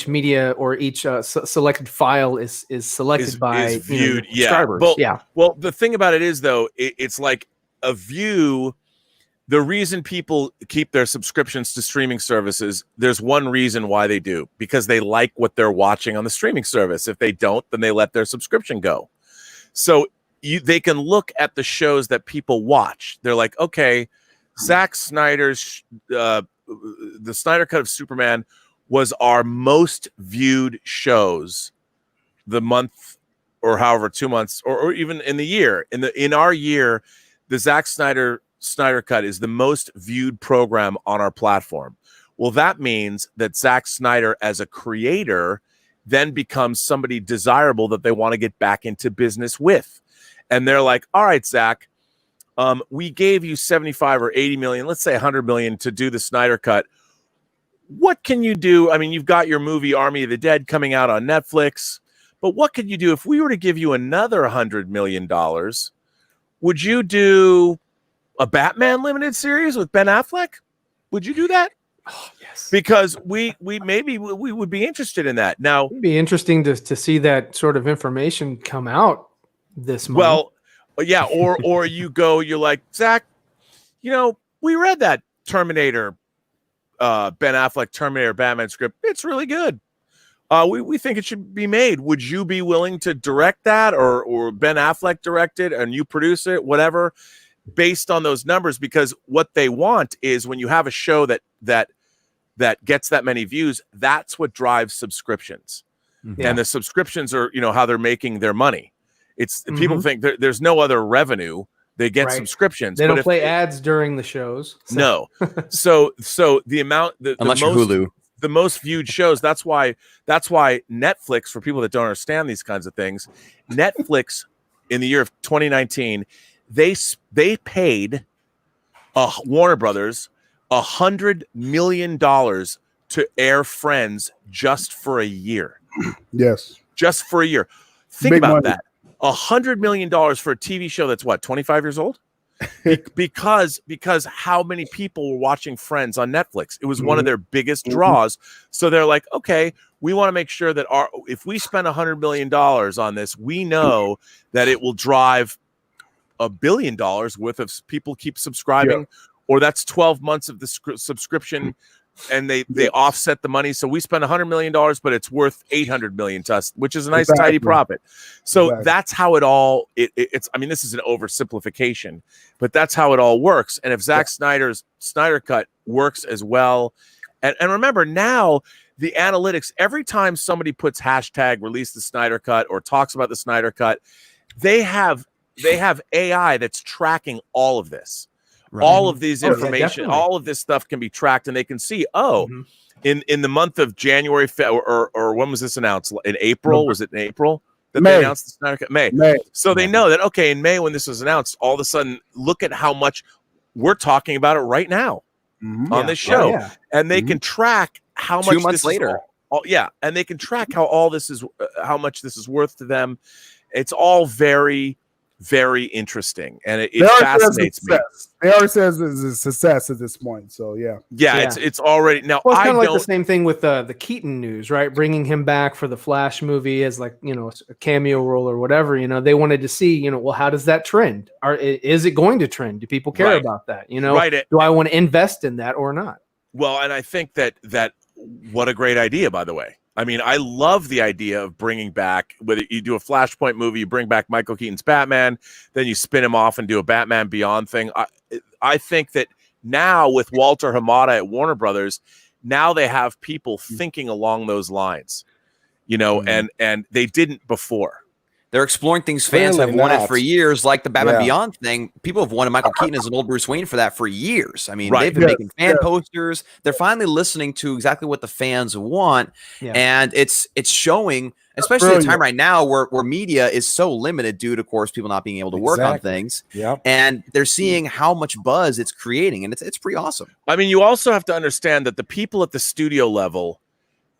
media or each selected file is selected by viewed. Subscribers. Well, the thing about it is, though, it's like a view. The reason people keep their subscriptions to streaming services, there's one reason why they do, because they like what they're watching on the streaming service. If they don't, then they let their subscription go. So they can look at the shows that people watch. They're like, okay, Zack Snyder's the Snyder Cut of Superman was our most viewed shows the month, or however 2 months, or even in the year. In our year, the Zack Snyder Cut is the most viewed program on our platform. Well, that means that Zack Snyder as a creator then becomes somebody desirable that they want to get back into business with. And they're like, all right, Zack, we gave you 75 or 80 million, let's say 100 million to do the Snyder Cut. What can you do? I mean, you've got your movie Army of the Dead coming out on Netflix, but what could you do if we were to give you another $100 million? Would you do a Batman limited series with Ben Affleck? Would you do that? Oh, yes. Because we maybe we would be interested in that. Now, it'd be interesting to see that sort of information come out this month. Well, yeah, or you're like, Zach, we read that Terminator, Ben Affleck Terminator Batman script. It's really good. We think it should be made. Would you be willing to direct that, or Ben Affleck direct it and you produce it, whatever, based on those numbers? Because what they want is, when you have a show that gets that many views, that's what drives subscriptions. Yeah. And the subscriptions are, how they're making their money. It's people think there's no other revenue. They get subscriptions. They don't play ads during the shows. So. No. So the amount, unless you're Hulu, the most viewed shows. That's why Netflix, for people that don't understand these kinds of things, Netflix in the year of 2019, they paid Warner Brothers $100 million to air Friends just for a year. Yes, just for a year. Think about that. $100 million for a TV show that's what, 25 years old? because how many people were watching Friends on Netflix? It was one of their biggest draws. So they're like, okay, we want to make sure that if we spend $100 million on this, we know that it will drive $1 billion worth of people keep subscribing, or that's 12 months of the subscription, and they offset the money. So we spend $100 million, but it's worth $800 million to us, which is a nice tidy profit. So that's how it all. It's. I mean, this is an oversimplification, but that's how it all works. And if Zack Snyder's Snyder Cut works as well, and remember now the analytics. Every time somebody puts hashtag release the Snyder Cut or talks about the Snyder Cut, they have they have AI that's tracking all of this. Right. All of these information, definitely. all of this stuff can be tracked, and they can see, in the month of January, or when was this announced? In April? Was it in April that May. they announced the Snyder Cut? May. So they know that, okay, in May when this was announced, all of a sudden, look at how much we're talking about it right now on this show. And they can track how much 2 months later. And they can track how all this is, how much this is worth to them. It's all very, very interesting, and it fascinates me. They already says it's a success at this point. So yeah. It's already now. Well, it's kind of like the same thing with the Keaton news, right? Bringing him back for the Flash movie as like, you know, a cameo role or whatever. You know, they wanted to see, you know, well, how does that trend? Is it going to trend? Do people care about that? You know, do I want to invest in that or not? Well, and I think that what a great idea, by the way. I mean, I love the idea of bringing back, whether you do a Flashpoint movie, you bring back Michael Keaton's Batman, then you spin him off and do a Batman Beyond thing. I think that now with Walter Hamada at Warner Brothers, now they have people thinking along those lines, you know, and they didn't before. They're exploring things fans have wanted for years, like the Batman Beyond thing. People have wanted Michael Keaton as an old Bruce Wayne for that for years. I mean, they've been making fan posters. They're finally listening to exactly what the fans want, and it's showing, especially at a time right now where media is so limited due to, of course, people not being able to work on things. And they're seeing how much buzz it's creating, and it's pretty awesome. I mean, you also have to understand that the people at the studio level,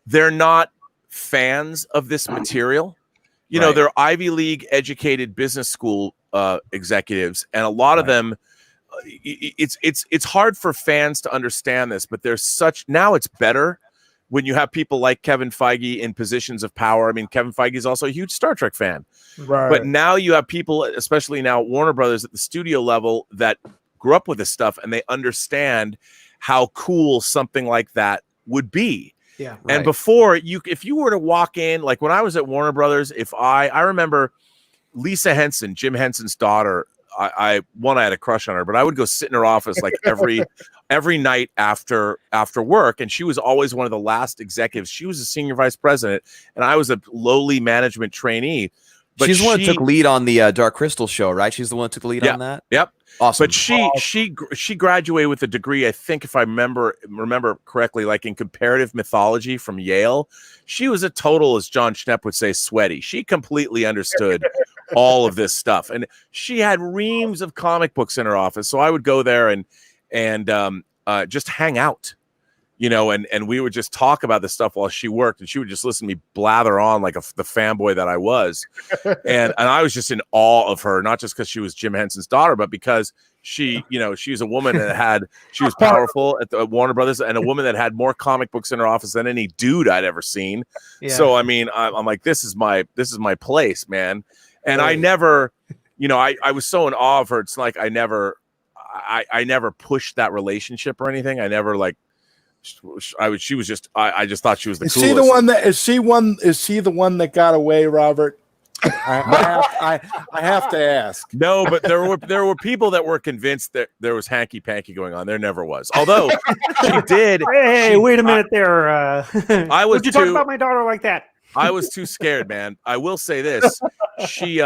they're not fans of this material. You know, they're Ivy League educated business school executives, and a lot of them, it's hard for fans to understand this, but now it's better when you have people like Kevin Feige in positions of power. I mean, Kevin Feige is also a huge Star Trek fan, but now you have people, especially now Warner Brothers at the studio level, that grew up with this stuff, and they understand how cool something like that would be. And before, if you were to walk in, like when I was at Warner Brothers, I remember Lisa Henson, Jim Henson's daughter. I had a crush on her, but I would go sit in her office like every night after work, and she was always one of the last executives. She was a senior vice president, and I was a lowly management trainee. But she's the one that took lead on the Dark Crystal show, right? She's the one that took the lead on that. Yep. Awesome. But she graduated with a degree, I think, if I remember correctly, like in comparative mythology from Yale. She was a total, as John Schnepp would say, sweaty. She completely understood all of this stuff, and she had reams of comic books in her office. So I would go there and just hang out, you know, and we would just talk about this stuff while she worked, and she would just listen to me blather on like the fanboy that I was. and I was just in awe of her, not just because she was Jim Henson's daughter, but because she was a woman that she was powerful at the Warner Brothers, and a woman that had more comic books in her office than any dude I'd ever seen. So, I mean, I'm like, this is my place, man. And I never, you know, I was so in awe of her. It's like I never pushed that relationship or anything. I never like, she was just, I just thought she was the coolest. Is she the one that got away, Robert? I have to ask. No, but there were people that were convinced that there was hanky panky going on. There never was. Although she did. Hey, wait a minute there. I was. Would you talk about my daughter like that? I was too scared, man. I will say this. She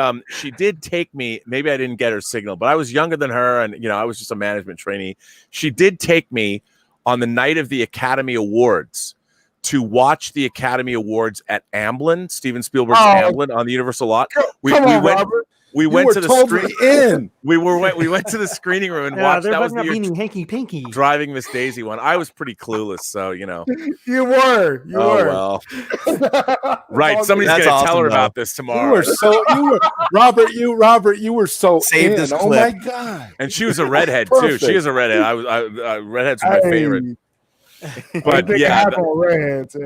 did take me. Maybe I didn't get her signal, but I was younger than her, and I was just a management trainee. She did take me on the night of the Academy Awards to watch the Academy Awards at Amblin, Steven Spielberg's Amblin on the Universal lot. We went to the screen. We went to the screening room and watched. That was the hanky panky Driving Miss Daisy one. I was pretty clueless, so you were. Well. Right. Somebody's gonna tell her about this tomorrow. Robert. You were so saved this clip. Oh my god! And she was a redhead too. She is a redhead. Redheads are my favorite. But redheads,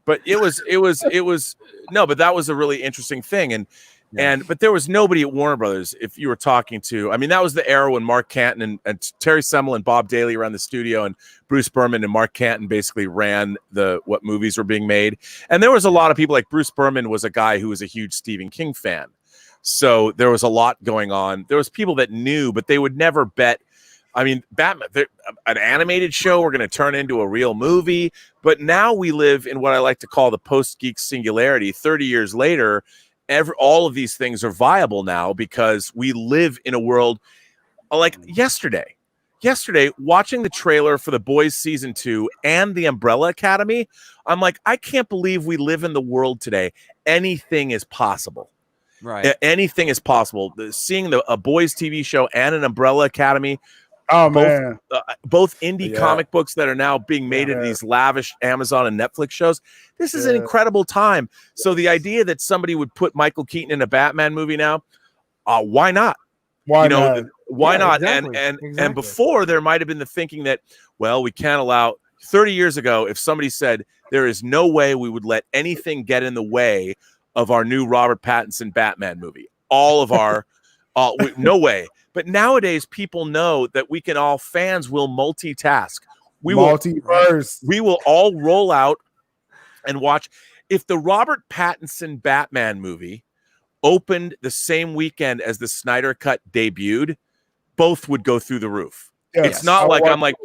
but it was no, but that was a really interesting thing, but there was nobody at Warner Brothers. If you were talking to, I mean, that was the era when Mark Canton and Terry Semel and Bob Daly ran the studio, and Bruce Berman and Mark Canton basically ran what movies were being made. And there was a lot of people, like Bruce Berman was a guy who was a huge Stephen King fan, so there was a lot going on. There was people that knew, but they would never bet. I mean, Batman, an animated show, we're going to turn into a real movie. But now we live in what I like to call the post-geek singularity, 30 years later, all of these things are viable now because we live in a world like yesterday. Yesterday, watching the trailer for The Boys season 2 and The Umbrella Academy, I'm like, I can't believe we live in the world today. Anything is possible. Right. Anything is possible. Seeing a Boys TV show and an Umbrella Academy. Oh, man. Both indie comic books that are now being made into these lavish Amazon and Netflix shows. This is an incredible time. So the idea that somebody would put Michael Keaton in a Batman movie now, why not? Why not? Why not? Exactly. And before there might have been the thinking that, well, we can't allow 30 years ago, if somebody said there is no way we would let anything get in the way of our new Robert Pattinson Batman movie, all of our, no way. But nowadays, people know that we can fans will multitask. We will all roll out and watch. If the Robert Pattinson Batman movie opened the same weekend as the Snyder Cut debuted, both would go through the roof. Yes. It's not like I'm like,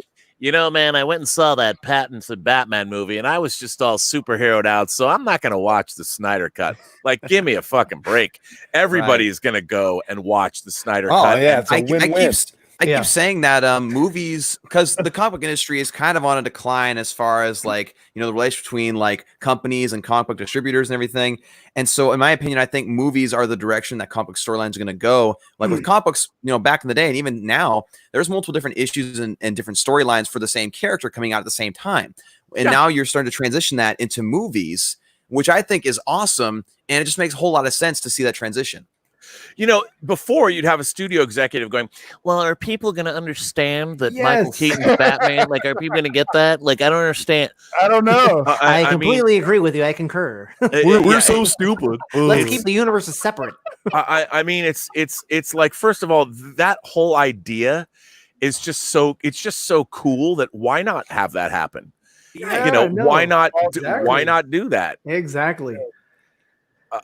man, I went and saw that Pattinson Batman movie and I was just all superheroed out, so I'm not going to watch the Snyder Cut. Like, give me a fucking break. Everybody's going to go and watch the Snyder Cut. Yeah, it's a win-win. I keep saying that movies, because the comic book industry is kind of on a decline as far as like, the relationship between like companies and comic book distributors and everything. And so in my opinion, I think movies are the direction that comic book storylines are going to go. Like with comic books, back in the day and even now, there's multiple different issues and different storylines for the same character coming out at the same time. And now you're starting to transition that into movies, which I think is awesome. And it just makes a whole lot of sense to see that transition. Before you'd have a studio executive going, well, are people going to understand that Michael Keaton's Batman? Like, are people going to get that? Like, I don't understand. I don't know. I completely agree with you. I concur. We're so stupid. Let's keep the universes separate. I mean, it's like, first of all, that whole idea is just so cool that why not have that happen? Why not do that? Exactly.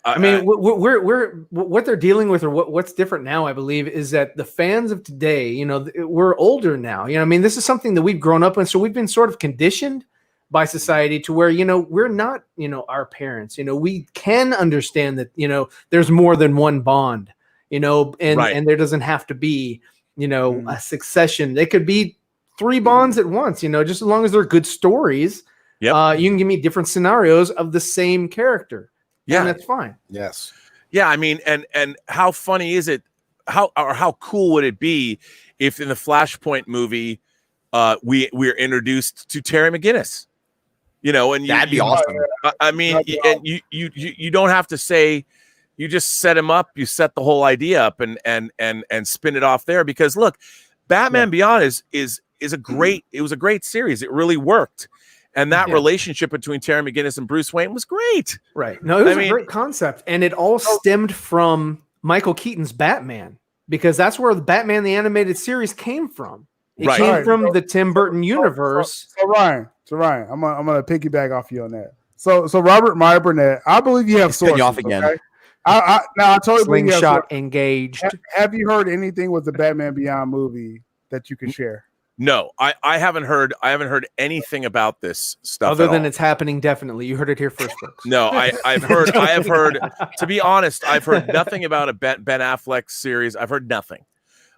I mean, we're what they're dealing with, or what's different now, I believe, is that the fans of today, we're older now. I mean, this is something that we've grown up with, so we've been sort of conditioned by society to where, we're not, our parents. We can understand that, there's more than one Bond, and there doesn't have to be, a succession. They could be 3 Bonds at once, just as long as they're good stories. Yep. You can give me different scenarios of the same character. Yeah, and that's fine. Yes. Yeah, I mean, and how funny is it? How cool would it be if in the Flashpoint movie, we're introduced to Terry McGinnis? And that'd be awesome. I mean, and you don't have to say. You just set him up. You set the whole idea up and spin it off there. Because look, Batman Beyond is a great. It was a great series. It really worked. And that relationship between Terry McGinnis and Bruce Wayne was great. Right. No, it was a great concept. And it all stemmed from Michael Keaton's Batman, because that's where the Batman, the animated series, came from. It came from the Tim Burton universe. So Ryan, I'm gonna piggyback off you on that. So Robert Meyer Burnett, I believe you have sources. Off again. Okay? I totally believe you have Slingshot engaged. Have you heard anything with the Batman Beyond movie that you can share? No, I haven't heard anything about this stuff other than it's happening. Definitely, you heard it here first, folks. No, I have heard. To be honest, I've heard nothing about a Ben Affleck series. I've heard nothing.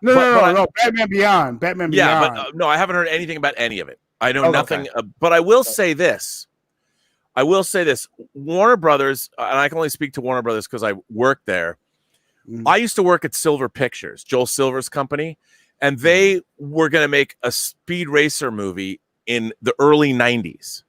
No. Batman Beyond. Yeah, but no, I haven't heard anything about any of it. I know nothing. But I will say this. Warner Brothers, and I can only speak to Warner Brothers because I worked there. I used to work at Silver Pictures, Joel Silver's company. And they were going to make a Speed Racer movie in the early 90s,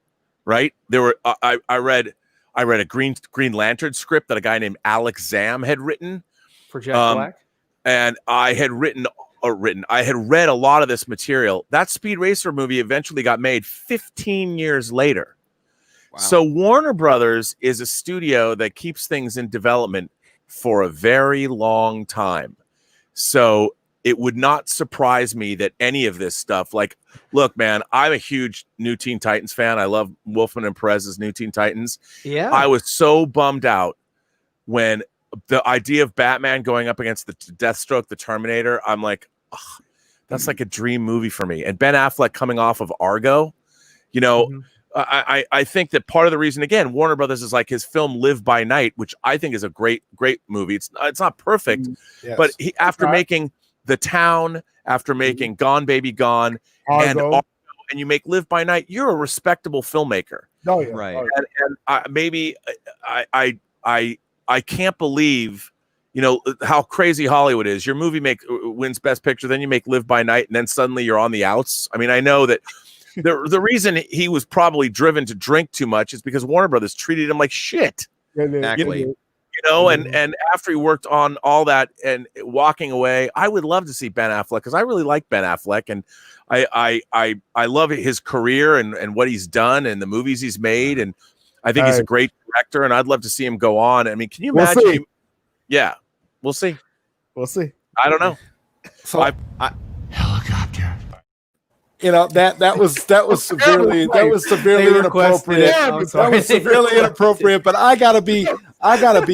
right? There were I read a Green Lantern script that a guy named Alex Zam had written for Jack Black, and I had read a lot of this material. That Speed Racer movie eventually got made 15 years later. Wow. So Warner Brothers is a studio that keeps things in development for a very long time. So it would not surprise me that any of this stuff, like, look, man, I'm a huge New Teen Titans fan. I love Wolfman and Perez's New Teen Titans. Yeah. I was so bummed out when the idea of Batman going up against the Deathstroke, the Terminator, I'm like, that's like a dream movie for me. And Ben Affleck coming off of Argo, I think that part of the reason, again, Warner Brothers is like his film Live by Night, which I think is a great movie. It's not perfect, but after making The Town, after making Gone Baby Gone, and you make Live by Night, you're a respectable filmmaker. Oh yeah, right. And maybe I can't believe, how crazy Hollywood is. Your movie wins Best Picture, then you make Live by Night, and then suddenly you're on the outs. I mean, I know that the reason he was probably driven to drink too much is because Warner Brothers treated him like shit. Exactly. And after he worked on all that and walking away, I would love to see Ben Affleck, because I really like Ben Affleck, and I love his career and what he's done and the movies he's made, and I think he's a great director, and I'd love to see him go on. I mean, can you imagine? Yeah, we'll see. We'll see. I don't know. So Helicopter. That was severely inappropriate. That was severely inappropriate. But I gotta be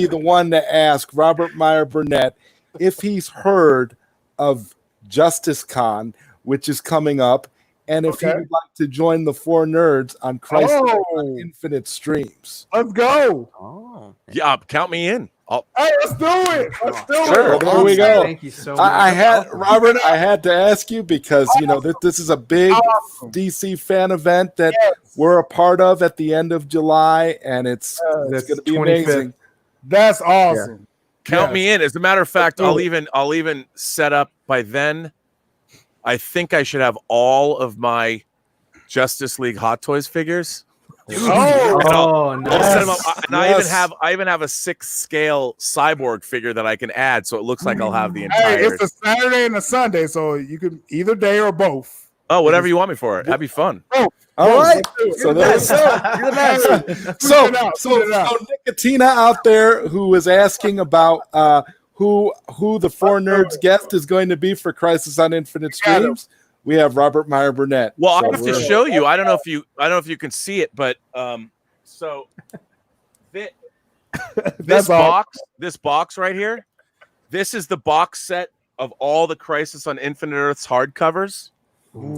the one to ask Robert Meyer Burnett if he's heard of Justice Con, which is coming up, and if he would like to join the 4Nerds on Crisis on Infinite Streams. Let's go. Oh, yeah, count me in. Hey, let's do it. Let's do it. There we go. Thank you so much. I had to ask you because this is a big DC fan event that we're a part of at the end of July, and it's going to be 25th. amazing. That's awesome. Count me in. As a matter of fact, I'll even set up by then. I think I should have all of my Justice League Hot Toys figures. Nice. And I even have a 6 scale cyborg figure that I can add, so it looks like I'll have the entire. Hey, it's a Saturday and a Sunday, so you can either day or both. Oh, whatever you want me for it. That'd be fun. All right. So there's so Nicotina out there who was asking about who the 4Nerds guest is going to be for Crisis on Infinite Streams. We have Robert Meyer Burnett. Well, I have to show you. I don't know if you can see it, but so this box right here, this is the box set of all the Crisis on Infinite Earths hardcovers.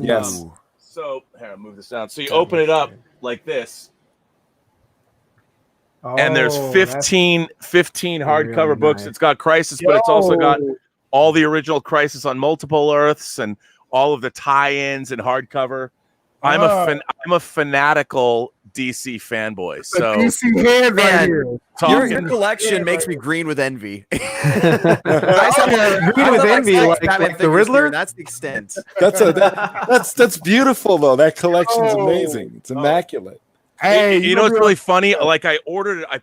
Yes. So here, I'll move this down. So you open it up like this, and there's 15 hardcover books. It's got Crisis, but it's also got all the original Crisis on Multiple Earths and all of the tie-ins and hardcover. I'm a fanatical DC fanboy. So DC head right here. Your collection makes me green with envy. Green with envy, like the Riddler. That's the extent. That's beautiful though. That collection's amazing. It's immaculate. Hey, you know what's really funny? Like I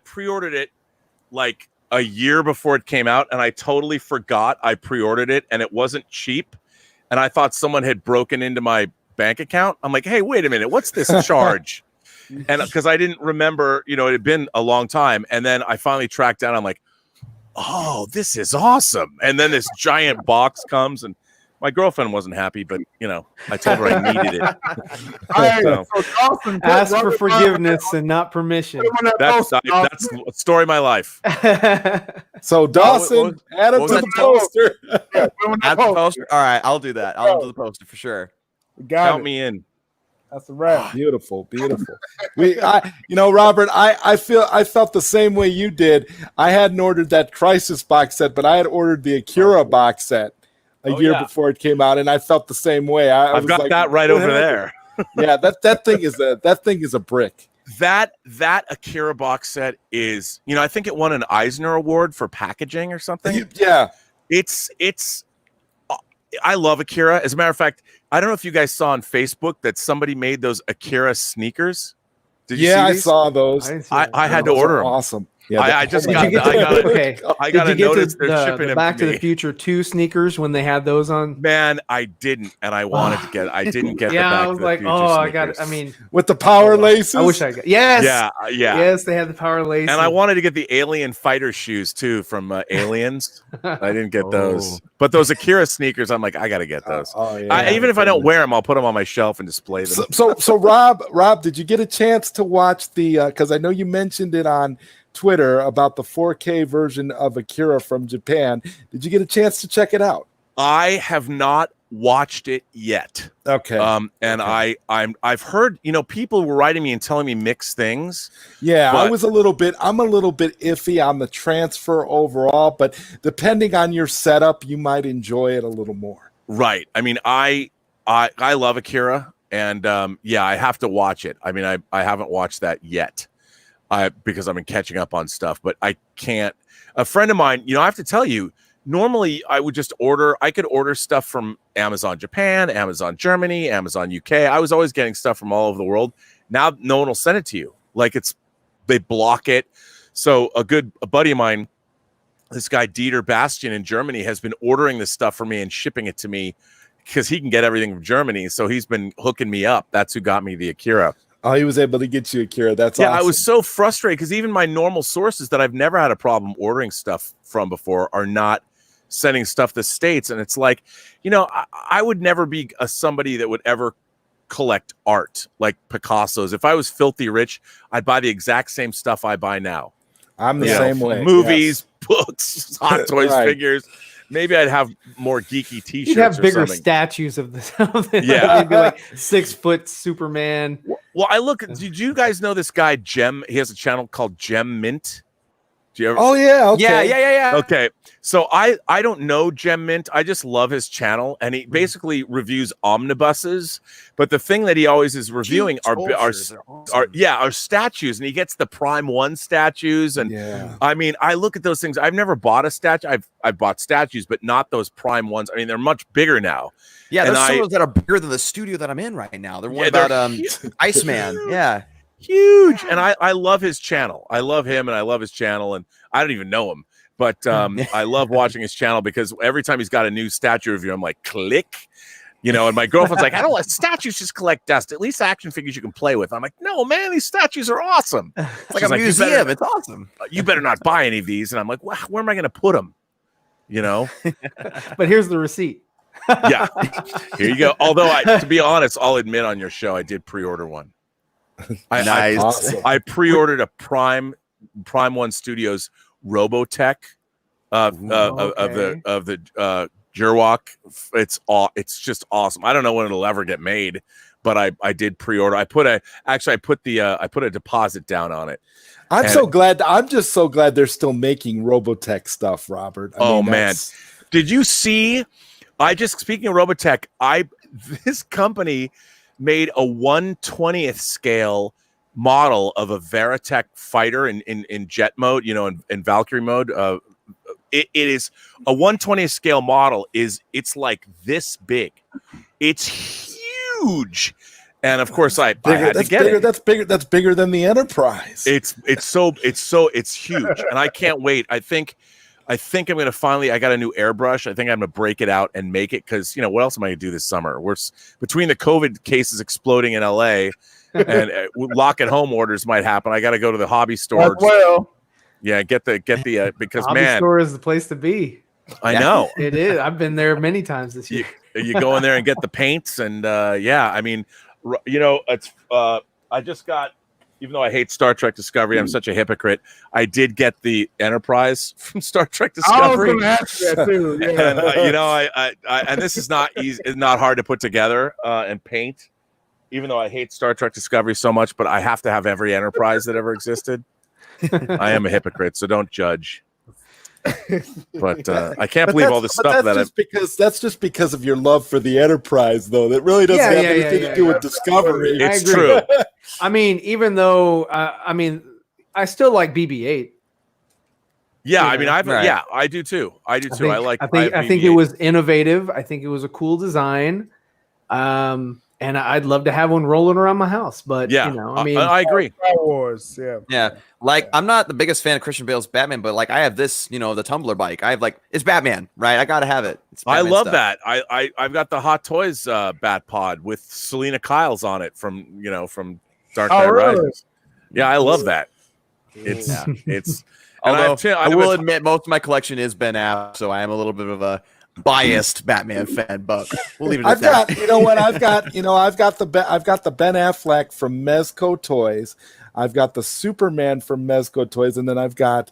pre-ordered it like a year before it came out, and I totally forgot I pre-ordered it, and it wasn't cheap. And I thought someone had broken into my bank account. I'm like, hey, wait a minute, what's this charge? And because I didn't remember, it had been a long time. And then I finally tracked down. I'm like, oh, this is awesome. And then this giant box comes, and my girlfriend wasn't happy, but I told her I needed it. So Dawson ask for forgiveness and not permission. That's the story of my life. So Dawson, add him to the poster. Add the poster. All right, I'll do that. I'll do the poster for sure. Count me in. That's a wrap. Beautiful. Robert, I felt the same way you did. I hadn't ordered that Crisis box set, but I had ordered the Akira box set a year before it came out, and I felt the same way. I've got that right over there. Yeah, that thing is a brick. That Akira box set is, I think it won an Eisner Award for packaging or something. Yeah, it's. I love Akira. As a matter of fact, I don't know if you guys saw on Facebook that somebody made those Akira sneakers. Did you see these? I saw those. I had to order them. Awesome. Yeah, I just got. I got a notice they're shipping them. Back to the Future 2 sneakers when they had those on. Man, I didn't, and I wanted to get. I didn't get. Yeah, the Back I was to the like, Future I sneakers. got. I mean, with the power laces. I wish I got. Yes. Yeah. Yes, they had the power laces. And I wanted to get the Alien fighter shoes too from Aliens. I didn't get those, but those Akira sneakers, I'm like, I got to get those. Even if I don't wear them, I'll put them on my shelf and display them. So Rob, did you get a chance to watch the? Because I know you mentioned it on Twitter about the 4K version of Akira from Japan. Did you get a chance to check it out? I have not watched it yet. Okay. And okay. I've heard, people were writing me and telling me mixed things. Yeah, but I'm a little bit iffy on the transfer overall, but depending on your setup, you might enjoy it a little more. Right. I mean, I love Akira, and I have to watch it. I mean, I haven't watched that yet. Because I've been catching up on stuff, but I can't. A friend of mine, I have to tell you, normally I would just I could order stuff from Amazon Japan, Amazon Germany, Amazon UK. I was always getting stuff from all over the world. Now no one will send it to you. Like they block it. So a buddy of mine, this guy Dieter Bastian in Germany, has been ordering this stuff for me and shipping it to me because he can get everything from Germany. So he's been hooking me up. That's who got me the Akira. Oh, he was able to get you Akira. That's awesome. I was so frustrated because even my normal sources that I've never had a problem ordering stuff from before are not sending stuff to States. And it's like, I would never be somebody that would ever collect art like Picasso's. If I was filthy rich, I'd buy the exact same stuff I buy now. I'm the same way. Movies, books, Hot Toys, Right. figures. Maybe I'd have more geeky T-shirts. You'd have bigger something. statues of this. Yeah. Maybe like 6-foot Superman. Well, did you guys know this guy, Gem? He has a channel called Gem Mint. Do you ever? Oh, yeah. Okay. Yeah. Okay. So I don't know Gem Mint. I just love his channel. And he basically reviews omnibuses. But the thing that he always is reviewing are statues. And he gets the Prime 1 statues. And I mean, I look at those things. I've never bought a statue. I've bought statues, but not those Prime ones. I mean, they're much bigger now. Yeah, there's some of those that are bigger than the studio that I'm in right now. They're about Iceman. Yeah. Huge. And I love his channel. I love him and I love his channel. And I don't even know him. But I love watching his channel because every time he's got a new statue review, I'm like, click. And my girlfriend's like, I don't like statues, just collect dust. At least action figures you can play with. I'm like, no, man, these statues are awesome. It's like a museum. It's awesome. You better not buy any of these. And I'm like, well, where am I going to put them? But here's the receipt. Yeah. Here you go. Although, to be honest, I'll admit on your show, I did pre-order one. Nice. I pre-ordered a Prime 1 Studios Robotech of the Jurwalk. It's just awesome. I don't know when it'll ever get made, but I did pre-order. I put a deposit down on it. I'm just so glad they're still making Robotech stuff, Robert. Man. Did you see? Speaking of Robotech, this company made a 1/20th scale model of a Veritech fighter in jet mode, in Valkyrie mode. It is a 1/20th scale model. It's like this big. It's huge. And of course, I had to get it. That's bigger than the Enterprise. It's huge, and I can't wait. I think I'm going to finally. I got a new airbrush. I think I'm going to break it out and make it because what else am I going to do this summer? We're between the COVID cases exploding in LA and lock at home orders might happen. I got to go to the hobby store. Well, yeah, get the because Hobby man, store is the place to be. I know It is. I've been there many times this year. you go in there and get the paints and I mean, it's I just got. Even though I hate Star Trek Discovery, I'm such a hypocrite. I did get the Enterprise from Star Trek Discovery. I was going to ask that too. Yeah. And and this is not easy. It's not hard to put together and paint. Even though I hate Star Trek Discovery so much, but I have to have every Enterprise that ever existed. I am a hypocrite, so don't judge. But I can't believe all the stuff that's just because of your love for the Enterprise, though. That really doesn't have anything to do with Discovery. It's true. I mean, even though I still like BB-8. Yeah, I mean, I do too. I think it was innovative. I think it was a cool design. And I'd love to have one rolling around my house, but I agree. Star Wars, yeah. Like I'm not the biggest fan of Christian Bale's Batman, but like I have this, the tumbler bike. I have it's Batman, right? I gotta have it. I love that. I've got the Hot Toys Bat Pod with Selena Kyle's on it from Dark Knight Rises. Yeah, I love that. It's. Although I will admit, most of my collection is Ben Affleck, so I am a little bit of a biased Batman fan, but we'll leave it at that. I've got the Ben Affleck from Mezco Toys. I've got the Superman from Mezco Toys, and then I've got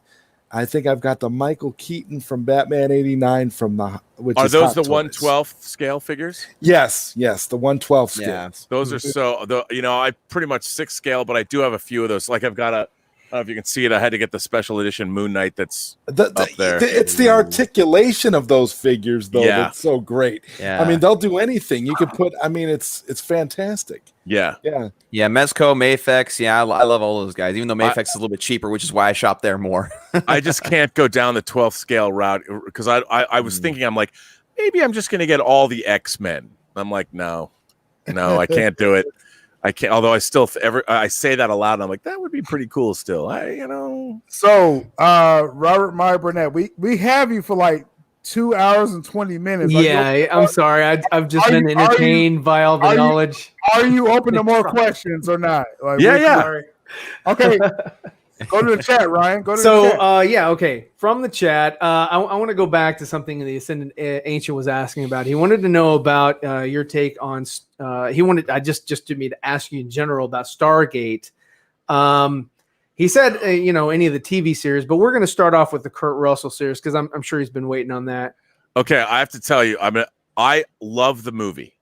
I think I've got the Michael Keaton from Batman '89 from the. Which Are is those Hot the Toys. 1/12 scale figures? Yes, the 1/12 scale. Yeah. Those are so. I pretty much 6 scale, but I do have a few of those. Like I've got a. I don't know if you can see it. I had to get the special edition Moon Knight that's up there. It's the articulation of those figures, though, that's so great. Yeah. I mean, they'll do anything. You can put. I mean, it's fantastic. Yeah. Yeah. Yeah, Mezco, Mafex. Yeah, I love all those guys, even though Mafex is a little bit cheaper, which is why I shop there more. I just can't go down the 12th scale route because I was thinking, I'm like, maybe I'm just going to get all the X-Men. I'm like, no, I can't do it. I can't. Although I still I say that aloud, and I'm like, that would be pretty cool. Still, So, Robert Meyer Burnett, we have you for like 2 hours and 20 minutes. Yeah, I'm sorry. I've just been entertained by all the knowledge. Are you open to more questions or not? Like, yeah. Sorry. Okay. Go to the chat, Ryan. Go to the chat. Okay. From the chat, I want to go back to something the Ascendant Ancient was asking about. He wanted to know about your take on. He wanted just me to ask you in general about Stargate. He said, any of the TV series, but we're going to start off with the Kurt Russell series because I'm sure he's been waiting on that. Okay, I have to tell you, I love the movie.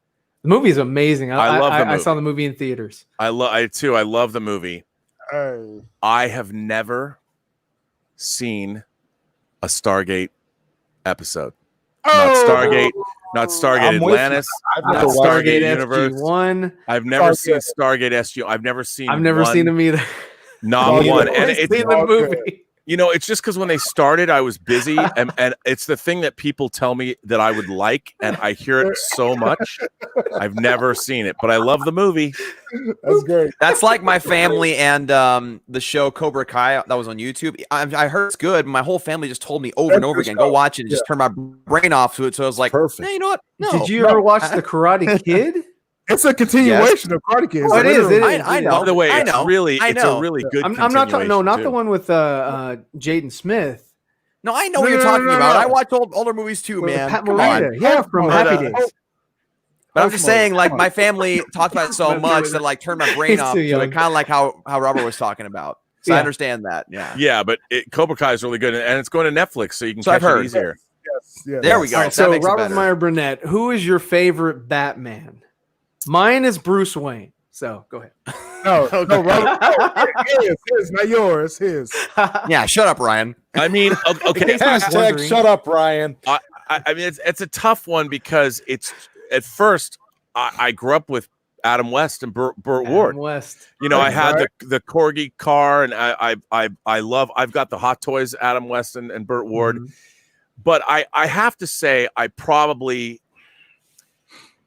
The movie is amazing. I love the movie. I saw the movie in theaters. I love the movie. I have never seen a Stargate episode. Not Stargate Atlantis, not Stargate Universe. SG-1. I've never seen Stargate SG. I've never seen them either. Not one. And it's in the movie. It's just because when they started, I was busy, and it's the thing that people tell me that I would like, and I hear it so much. I've never seen it, but I love the movie. That's great. That's like my family and the show Cobra Kai that was on YouTube. I heard it's good. My whole family just told me over and over again, go watch it, and just turn my brain off to it. So I was like, perfect. Hey, you know what? No. Did you ever watch The Karate Kid? It's a continuation of Karate Kid. Oh, it is. I know. By the way, it's a really good. I'm not talking. No, not the one with Jaden Smith. No, I know what you're talking about. I watch older movies too, man. Pat Come Morita. on. Yeah, from Happy Days. But I'm just saying, like, my family talked about it so much that like turned my brain off to it, kind of like how Robert was talking about. So I understand that. Yeah. Yeah, but Cobra Kai is really good, and it's going to Netflix, so you can catch it easier. Yes. There we go. Right, so Robert Meyer Burnett, who is your favorite Batman? Mine is Bruce Wayne. So go ahead. No, Robert. His, not yours. His. Yeah, shut up, Ryan. I mean, okay. Hashtag shut up, Ryan. I mean, it's a tough one because it's at first I grew up with Adam West and Burt Ward. West. I had the Corgi car, and I've got the Hot Toys Adam West and Burt Ward. Mm-hmm. But I have to say,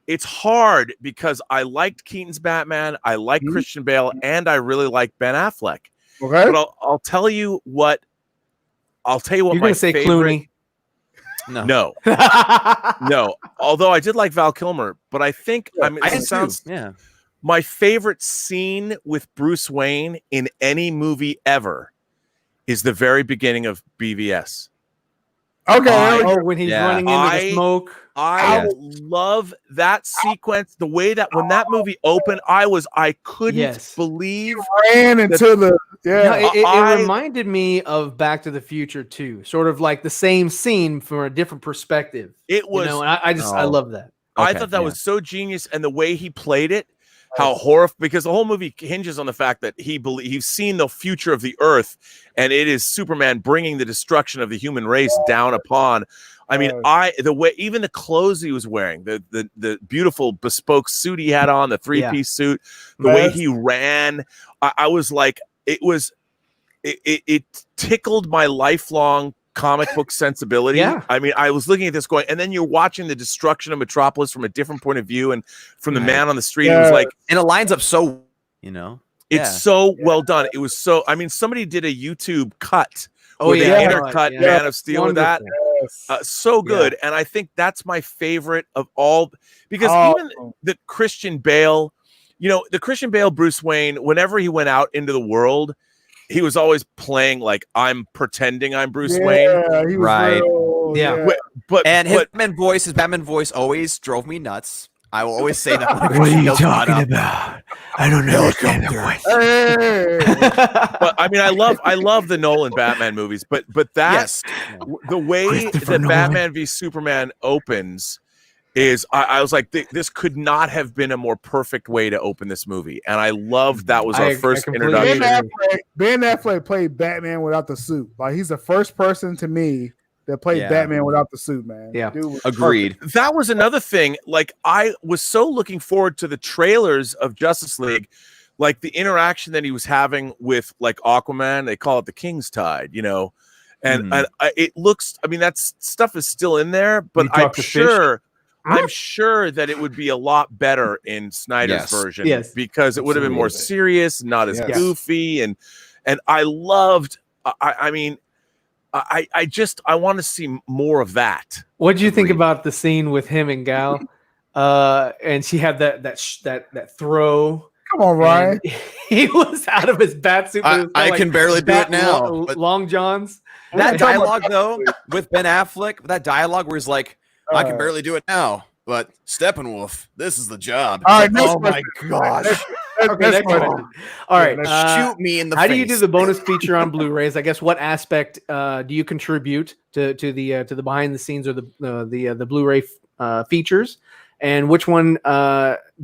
it's hard because I liked Keaton's Batman, I like Christian Bale, and I really like Ben Affleck. Okay. But I'll tell you what. You're going to say Clooney. No. No. Although I did like Val Kilmer, but I think my favorite scene with Bruce Wayne in any movie ever is the very beginning of BVS. Okay. When he's running into the smoke. I love that sequence. The way that when that movie opened, I couldn't believe ran into the it reminded me of Back to the Future too, sort of like the same scene from a different perspective. It was, and I love that. I thought that was so genius, and the way he played it, how horrible, because the whole movie hinges on the fact that he's seen the future of the Earth, and it is Superman bringing the destruction of the human race down upon. I mean, the way, even the clothes he was wearing, the beautiful bespoke suit he had on, the 3-piece suit, the way he ran, I was like, it tickled my lifelong comic book sensibility. Yeah. I mean, I was looking at this going, and then you're watching the destruction of Metropolis from a different point of view, and from the man on the street. It was like, and it lines up so, it's so well done. It was so, I mean, somebody did a YouTube cut. Oh, they intercut Man of Steel with that. So good. Yeah. And I think that's my favorite of all, because even the Christian Bale, the Christian Bale Bruce Wayne, whenever he went out into the world, he was always playing like, I'm pretending I'm Bruce Wayne. Right. But his Batman voice always drove me nuts. I will always say that. What are you talking about? I don't know what kind of question. Hey. But I mean, I love the Nolan Batman movies, but that Yes. the way Christopher that Nolan. Batman v Superman opens is I was like, this could not have been a more perfect way to open this movie, and I loved that was our first completely introduction. agree. Ben Affleck played Batman without the suit. Like he's the first person to me that played Yeah. Batman without the suit, man. Yeah. Dude was Agreed. That was another thing. Like I was so looking forward to the trailers of Justice League, like the interaction that he was having with like Aquaman. They call it the King's Tide, you know, and it looks. I mean, that stuff is still in there, but You I'm talk to sure. I'm sure that it would be a lot better in Snyder's version, Yes. because it would have been more Absolutely. serious, not as Yes. goofy, and I loved. I mean, I just want to see more of that. What did you think Agreed. about the scene with him and Gal? And she had that throw. Come on, Ryan. and He was out of his bat suit. but it was I like can barely do bat it now. lo- but long johns. that We're talking dialogue, about- though, with Ben Affleck, that dialogue where he's like, I can Uh, barely do it now, but Steppenwolf, this is the job. All right, next Oh my question. gosh. That's Next funny. question. All right. Shoot me in the How face. do you do the bonus feature on Blu-rays? I guess what aspect do you contribute to the behind the scenes or the Blu-ray features, and which one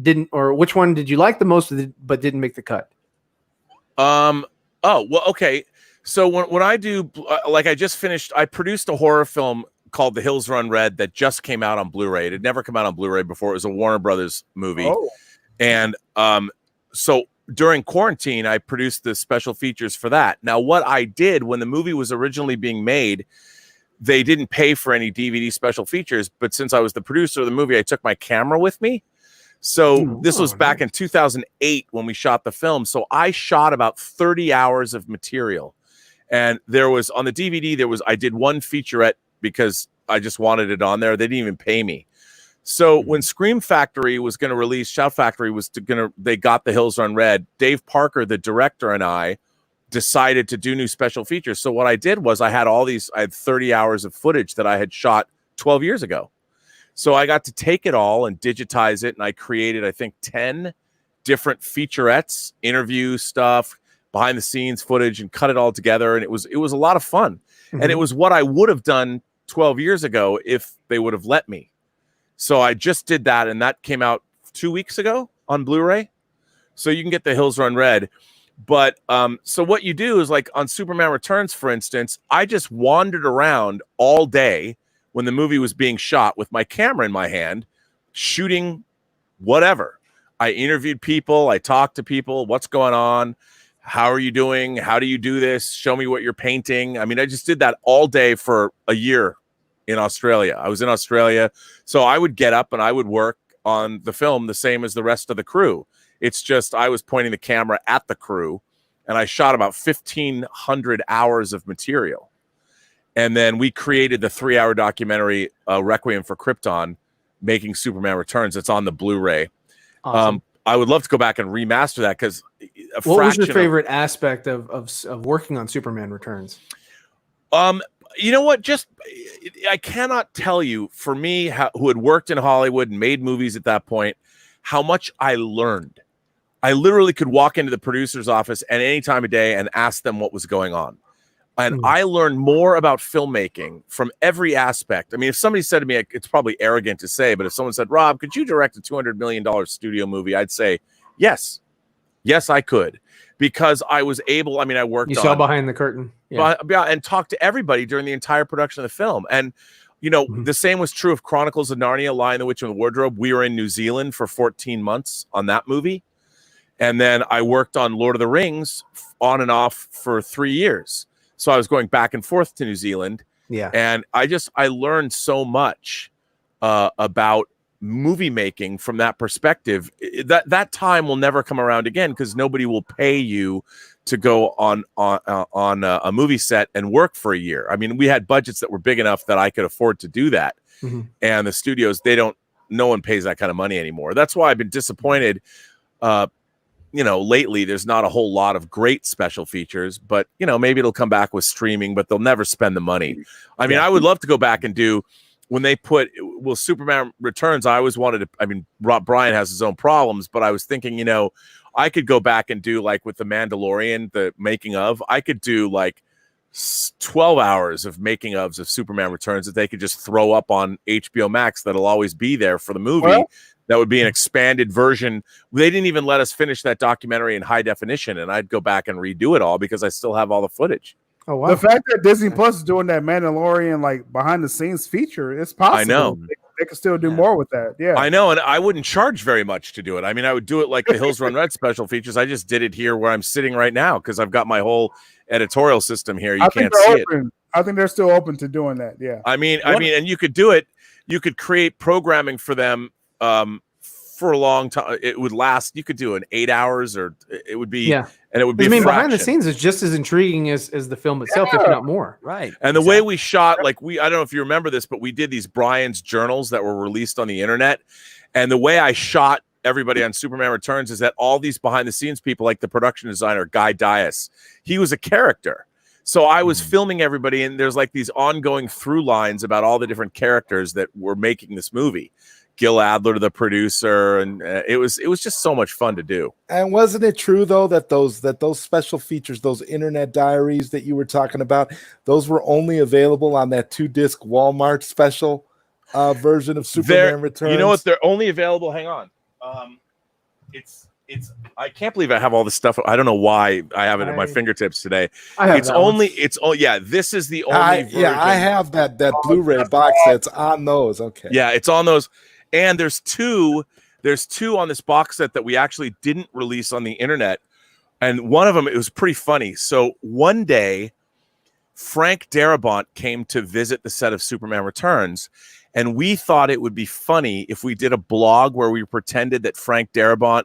didn't, or which one did you like the most but didn't make the cut? Oh, well, okay. So when I do, like I just finished, I produced a horror film called The Hills Run Red that just came out on Blu-ray. It had never come out on Blu-ray before. It was a Warner Brothers movie. Oh. And so during quarantine, I produced the special features for that. Now, what I did when the movie was originally being made, they didn't pay for any DVD special features. But since I was the producer of the movie, I took my camera with me. So this was back in 2008 when we shot the film. So I shot about 30 hours of material. And there was, on the DVD, I did one featurette because I just wanted it on there. They didn't even pay me. So when Scream Factory was going to release, Shout Factory they got The Hills Run Red. Dave Parker, the director, and I decided to do new special features. So what I did was I had 30 hours of footage that I had shot 12 years ago. So I got to take it all and digitize it. And I created, I think, 10 different featurettes, interview stuff, behind the scenes footage, and cut it all together. And it was a lot of fun. And it was what I would have done 12 years ago if they would have let me. So I just did that, and that came out 2 weeks ago on Blu-ray. So you can get The Hills Run Red. But so what you do is, like on Superman Returns, for instance, I just wandered around all day when the movie was being shot with my camera in my hand, shooting whatever. I interviewed people. I talked to people. What's going on? How are you doing? How do you do this? Show me what you're painting. I mean, I just did that all day for a year in Australia. I was in Australia. So I would get up and I would work on the film the same as the rest of the crew. It's just I was pointing the camera at the crew, and I shot about 1,500 hours of material. And then we created the 3-hour documentary Requiem for Krypton, Making Superman Returns. It's on the Blu-ray. Awesome. I would love to go back and remaster that, because What was your favorite aspect of working on Superman Returns? You know what? Just I cannot tell you, for me, who had worked in Hollywood and made movies at that point, how much I learned. I literally could walk into the producer's office at any time of day and ask them what was going on. And I learned more about filmmaking from every aspect. I mean, if somebody said to me, it's probably arrogant to say, but if someone said, Rob, could you direct a $200 million studio movie? I'd say, yes. Yes, I could. Because I was able, I mean, I worked You saw behind the curtain. Yeah. and talked to everybody during the entire production of the film. And, you know, the same was true of Chronicles of Narnia, Lion, the Witch, and the Wardrobe. We were in New Zealand for 14 months on that movie. And then I worked on Lord of the Rings on and off for 3 years. So I was going back and forth to New Zealand. Yeah. And I learned so much about movie making from that perspective. That time will never come around again, because nobody will pay you to go on a movie set and work for a year. I mean, we had budgets that were big enough that I could afford to do that. And the studios, no one pays that kind of money anymore. That's why I've been disappointed. Lately there's not a whole lot of great special features, but maybe it'll come back with streaming, but they'll never spend the money. I mean, I would love to go back and do when they put Superman Returns, I always wanted to. I mean, Brian has his own problems, but I was thinking, I could go back and do like with the Mandalorian, the making of. I could do like 12 hours of making ofs of Superman Returns that they could just throw up on HBO Max. That'll always be there for the movie. Well, that would be an expanded version. They didn't even let us finish that documentary in high definition, and I'd go back and redo it all because I still have all the footage. Oh wow! The fact that Disney Plus is doing that Mandalorian like behind the scenes feature, it's possible. I know they can still do more with that. Yeah, I know, and I wouldn't charge very much to do it. I mean, I would do it like the Hills Run Red special features. I just did it here where I'm sitting right now because I've got my whole editorial system here. You can't see it. I think they're still open to doing that. Yeah. I mean, and you could do it. You could create programming for them for a long time. It would last. You could do 8 hours, or it would be. Yeah. And it would be. Behind the scenes is just as intriguing as the film itself, if not more. Right. And the way we shot, like I don't know if you remember this, but we did these Brian's journals that were released on the internet, and the way I shot everybody on Superman Returns is that all these behind the scenes people, like the production designer Guy Dias, he was a character. So I was filming everybody, and there's like these ongoing through lines about all the different characters that were making this movie. Gil Adler, the producer, and it was just so much fun to do. And wasn't it true though that those special features, those internet diaries that you were talking about, those were only available on that 2-disc Walmart special version of Superman Returns? You know what? They're only available. Hang on. It's I can't believe I have all this stuff. I don't know why I have it at my fingertips today. This is the only version. I have that Blu-ray box that's on those. Okay. Yeah, it's on those. And there's two on this box set that we actually didn't release on the internet. And one of them, it was pretty funny. So one day, Frank Darabont came to visit the set of Superman Returns, and we thought it would be funny if we did a blog where we pretended that Frank Darabont,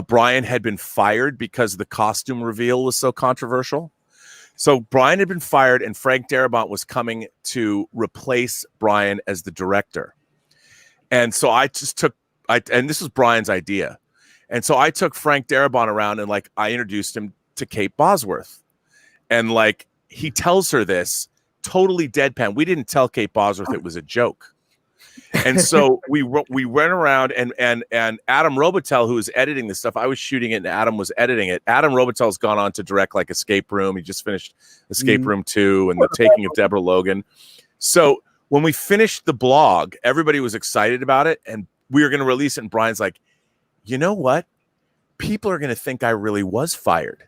Brian had been fired because the costume reveal was so controversial. So Brian had been fired, and Frank Darabont was coming to replace Brian as the director. And so I just took, and this was Brian's idea. And so I took Frank Darabont around and I introduced him to Kate Bosworth. And he tells her this totally deadpan. We didn't tell Kate Bosworth it was a joke. And so we went around and Adam Robitel, who was editing this stuff, I was shooting it and Adam was editing it. Adam Robitel's gone on to direct Escape Room. He just finished Escape Room 2 and The Taking of Deborah Logan. So when we finished the blog, everybody was excited about it, and we were going to release it. And Brian's like, you know what? People are going to think I really was fired.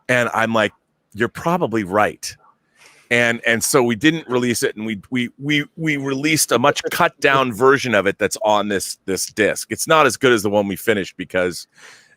And I'm like, you're probably right. And so we didn't release it, and we released a much cut down version of it that's on this disc. It's not as good as the one we finished because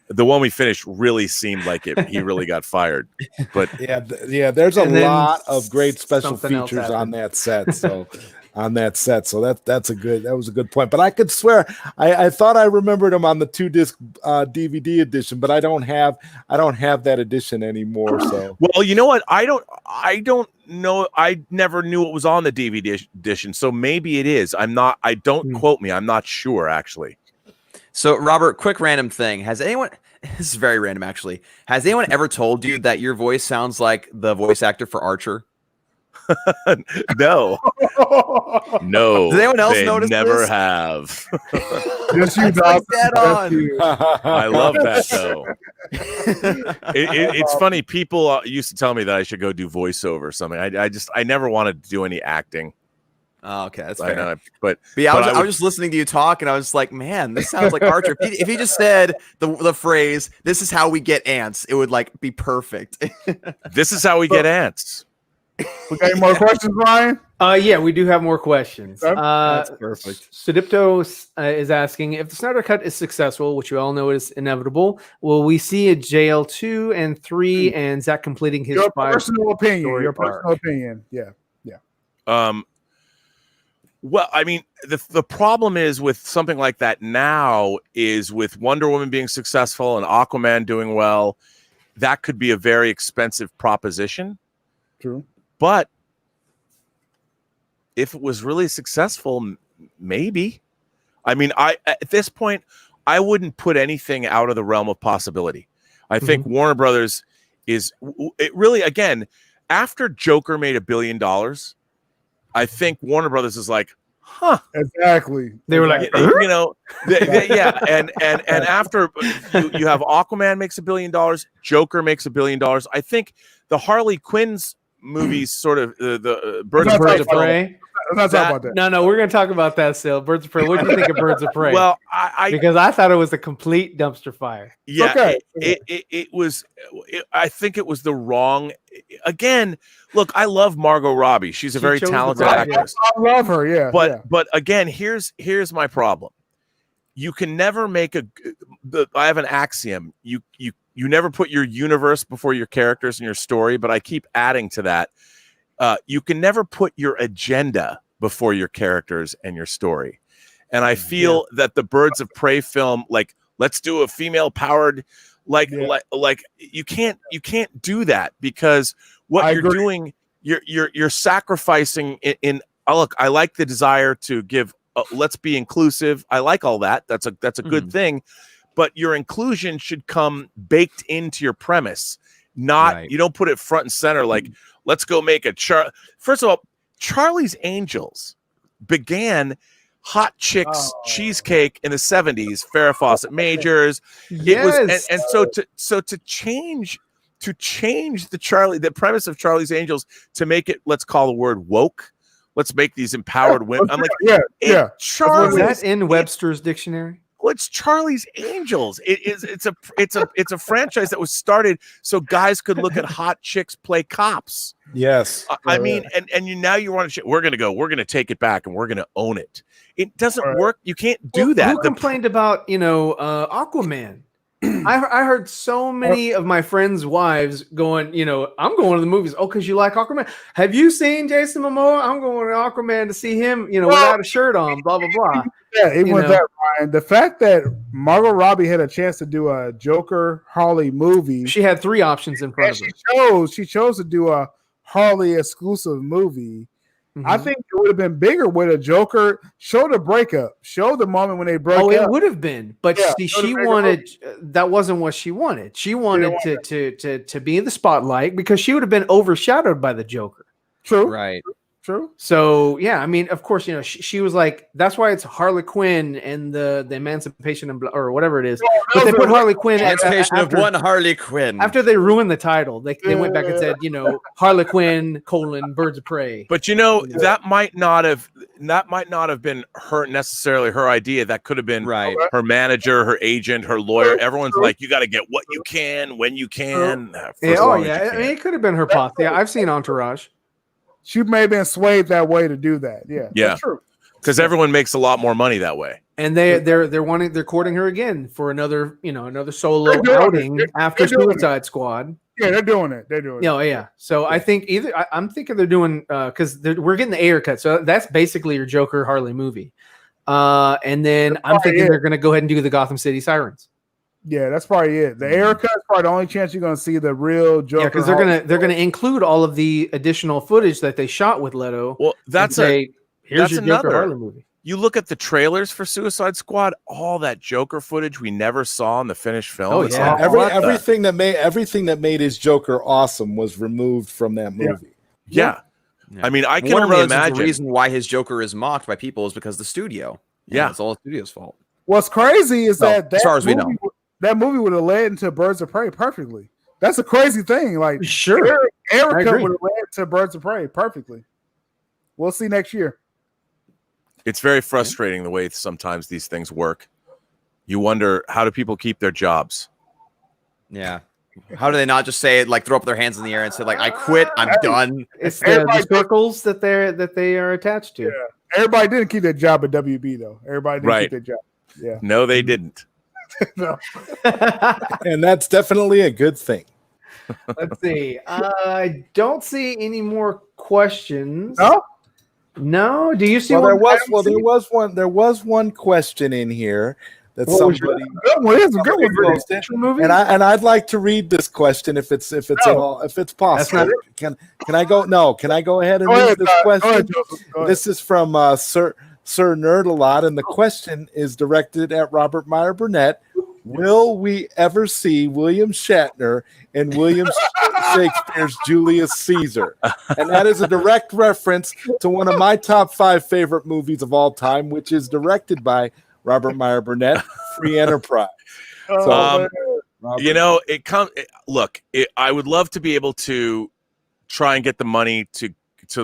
the one we finished really seemed like he really got fired. But yeah, there's a lot of great special features on that set. So that was a good point. But I could swear I thought I remembered him on the 2-disc DVD edition, but I don't have that edition anymore. So well, you know what? I don't know. I never knew it was on the DVD edition. So maybe it is. Don't quote me. I'm not sure actually. So, Robert, quick random thing. This is very random, actually. Has anyone ever told you that your voice sounds like the voice actor for Archer? No. No. Does anyone else notice never this? Have. Yes, you dog. I love that, though. It's funny. People used to tell me that I should go do voiceover or something. I never wanted to do any acting. Oh, okay, that's fair. But yeah, I was just listening to you talk, and I was like, man, this sounds like Archer. If he just said the phrase, "This is how we get ants," it would be perfect. This is how we get ants. We got any more questions, Ryan? Yeah, we do have more questions. That's perfect. Sudipto is asking, if the Snyder Cut is successful, which we all know is inevitable, will we see a JL2 and 3 and Zach completing his personal opinion? Yeah. Well, I mean, the problem is with something like that now is with Wonder Woman being successful and Aquaman doing well, that could be a very expensive proposition. True. But if it was really successful, maybe. I mean, at this point, I wouldn't put anything out of the realm of possibility. I think Warner Brothers it really, again, after Joker made $1 billion, I think Warner Brothers is like, huh? Exactly. They were like, You know, yeah. And after you have Aquaman makes $1 billion, Joker makes $1 billion. I think the Harley Quinn's movies, sort of the Birds of Prey. Let's not talk about that. No, we're gonna talk about that still. Birds of Prey. What do you think of Birds of Prey? Well, because I thought it was a complete dumpster fire. Yeah, okay. It was. I think it was the wrong. Again, look, I love Margot Robbie. She's a very talented actress. I love her. Yeah, but again, here's my problem. You can never make I have an axiom. You never put your universe before your characters and your story. But I keep adding to that. You can never put your agenda before your characters and your story. And I feel that the Birds of Prey film, like, let's do a female powered, like you can't do that, because what you're doing, you're sacrificing in look, I like the desire to give, let's be inclusive. I like all that. That's a good thing, but your inclusion should come baked into your premise. Not you don't put it front and center like, let's go make a First of all, Charlie's Angels began hot chicks cheesecake in the 70s, Farrah Fawcett Majors. Yes. And so to change the premise of Charlie's Angels to make it, let's call the word woke. Let's make these empowered women. I'm like, Charlie, is that in Webster's dictionary? Well, it's Charlie's Angels. It's a franchise that was started so guys could look at hot chicks play cops. Yes. I mean, and now you want to, we're going to take it back and we're going to own it. It doesn't work. You can't do that. Who complained about, Aquaman? I heard so many of my friends' wives going, I'm going to the movies. Oh, because you like Aquaman. Have you seen Jason Momoa? I'm going to Aquaman to see him, without a shirt on, blah, blah, blah. Yeah, even with that, Ryan, the fact that Margot Robbie had a chance to do a Joker Harley movie. She had 3 options in front of her. She chose to do a Harley exclusive movie. I think it would have been bigger with a Joker. Show the breakup. Show the moment when they broke up. Oh, it would have been. But she wanted, that wasn't what she wanted. She wanted to be in the spotlight because she would have been overshadowed by the Joker. True. Right. True. So, yeah, I mean, of course, she was like, that's why it's Harley Quinn and the Emancipation or whatever it is. But they put Harley Quinn Emancipation of one Harley Quinn. After they ruined the title, they went back and said, Harley Quinn, Birds of Prey. But that might not have been necessarily her idea. That could have been her manager, her agent, her lawyer. Everyone's like, you got to get what you can when you can. I mean, it could have been her path. Yeah, I've seen Entourage. She may have been swayed that way to do that. Yeah. That's true. Because everyone makes a lot more money that way. And they're courting her again for another solo outing after Suicide Squad. Yeah, they're doing it. Yeah. So I think I'm thinking they're doing because we're getting the Ayer cut. So that's basically your Joker Harley movie. And then I'm thinking they're going to go ahead and do the Gotham City Sirens. Yeah, that's probably it. The Ayer cut is probably the only chance you're going to see the real Joker. Yeah, because they're gonna include all of the additional footage that they shot with Leto. Well, here's your another Joker Harley movie. You look at the trailers for Suicide Squad, all that Joker footage we never saw in the finished film. Oh yeah, everything that made his Joker awesome was removed from that movie. Yeah. I mean, I can only imagine the reason why his Joker is mocked by people is because the studio. Yeah, it's all the studio's fault. What's crazy is that as far as we know. That movie would have led into Birds of Prey perfectly. That's a crazy thing. Like, sure, Erica would have led to Birds of Prey perfectly. We'll see next year. It's very frustrating the way sometimes these things work. You wonder, how do people keep their jobs? Yeah. How do they not just say it, like throw up their hands in the air and say, like, I quit, I'm done? It's the circles that they are attached to. Yeah. Everybody didn't keep their job at WB though. Everybody didn't keep their job. Yeah. No, they didn't. No. And that's definitely a good thing. Let's see. I don't see any more questions. No. Do you see? There was one question in here that somebody. And I'd like to read this question if it's possible. Can I go? No. Can I go ahead and read this question? This is from Sir Nerd a lot, and the question is directed at Robert Meyer Burnett. Will we ever see William Shatner in William Shakespeare's Julius Caesar? And that is a direct reference to one of my top 5 favorite movies of all time, which is directed by Robert Meyer Burnett, Free Enterprise. So, you know, I would love to be able to try and get the money to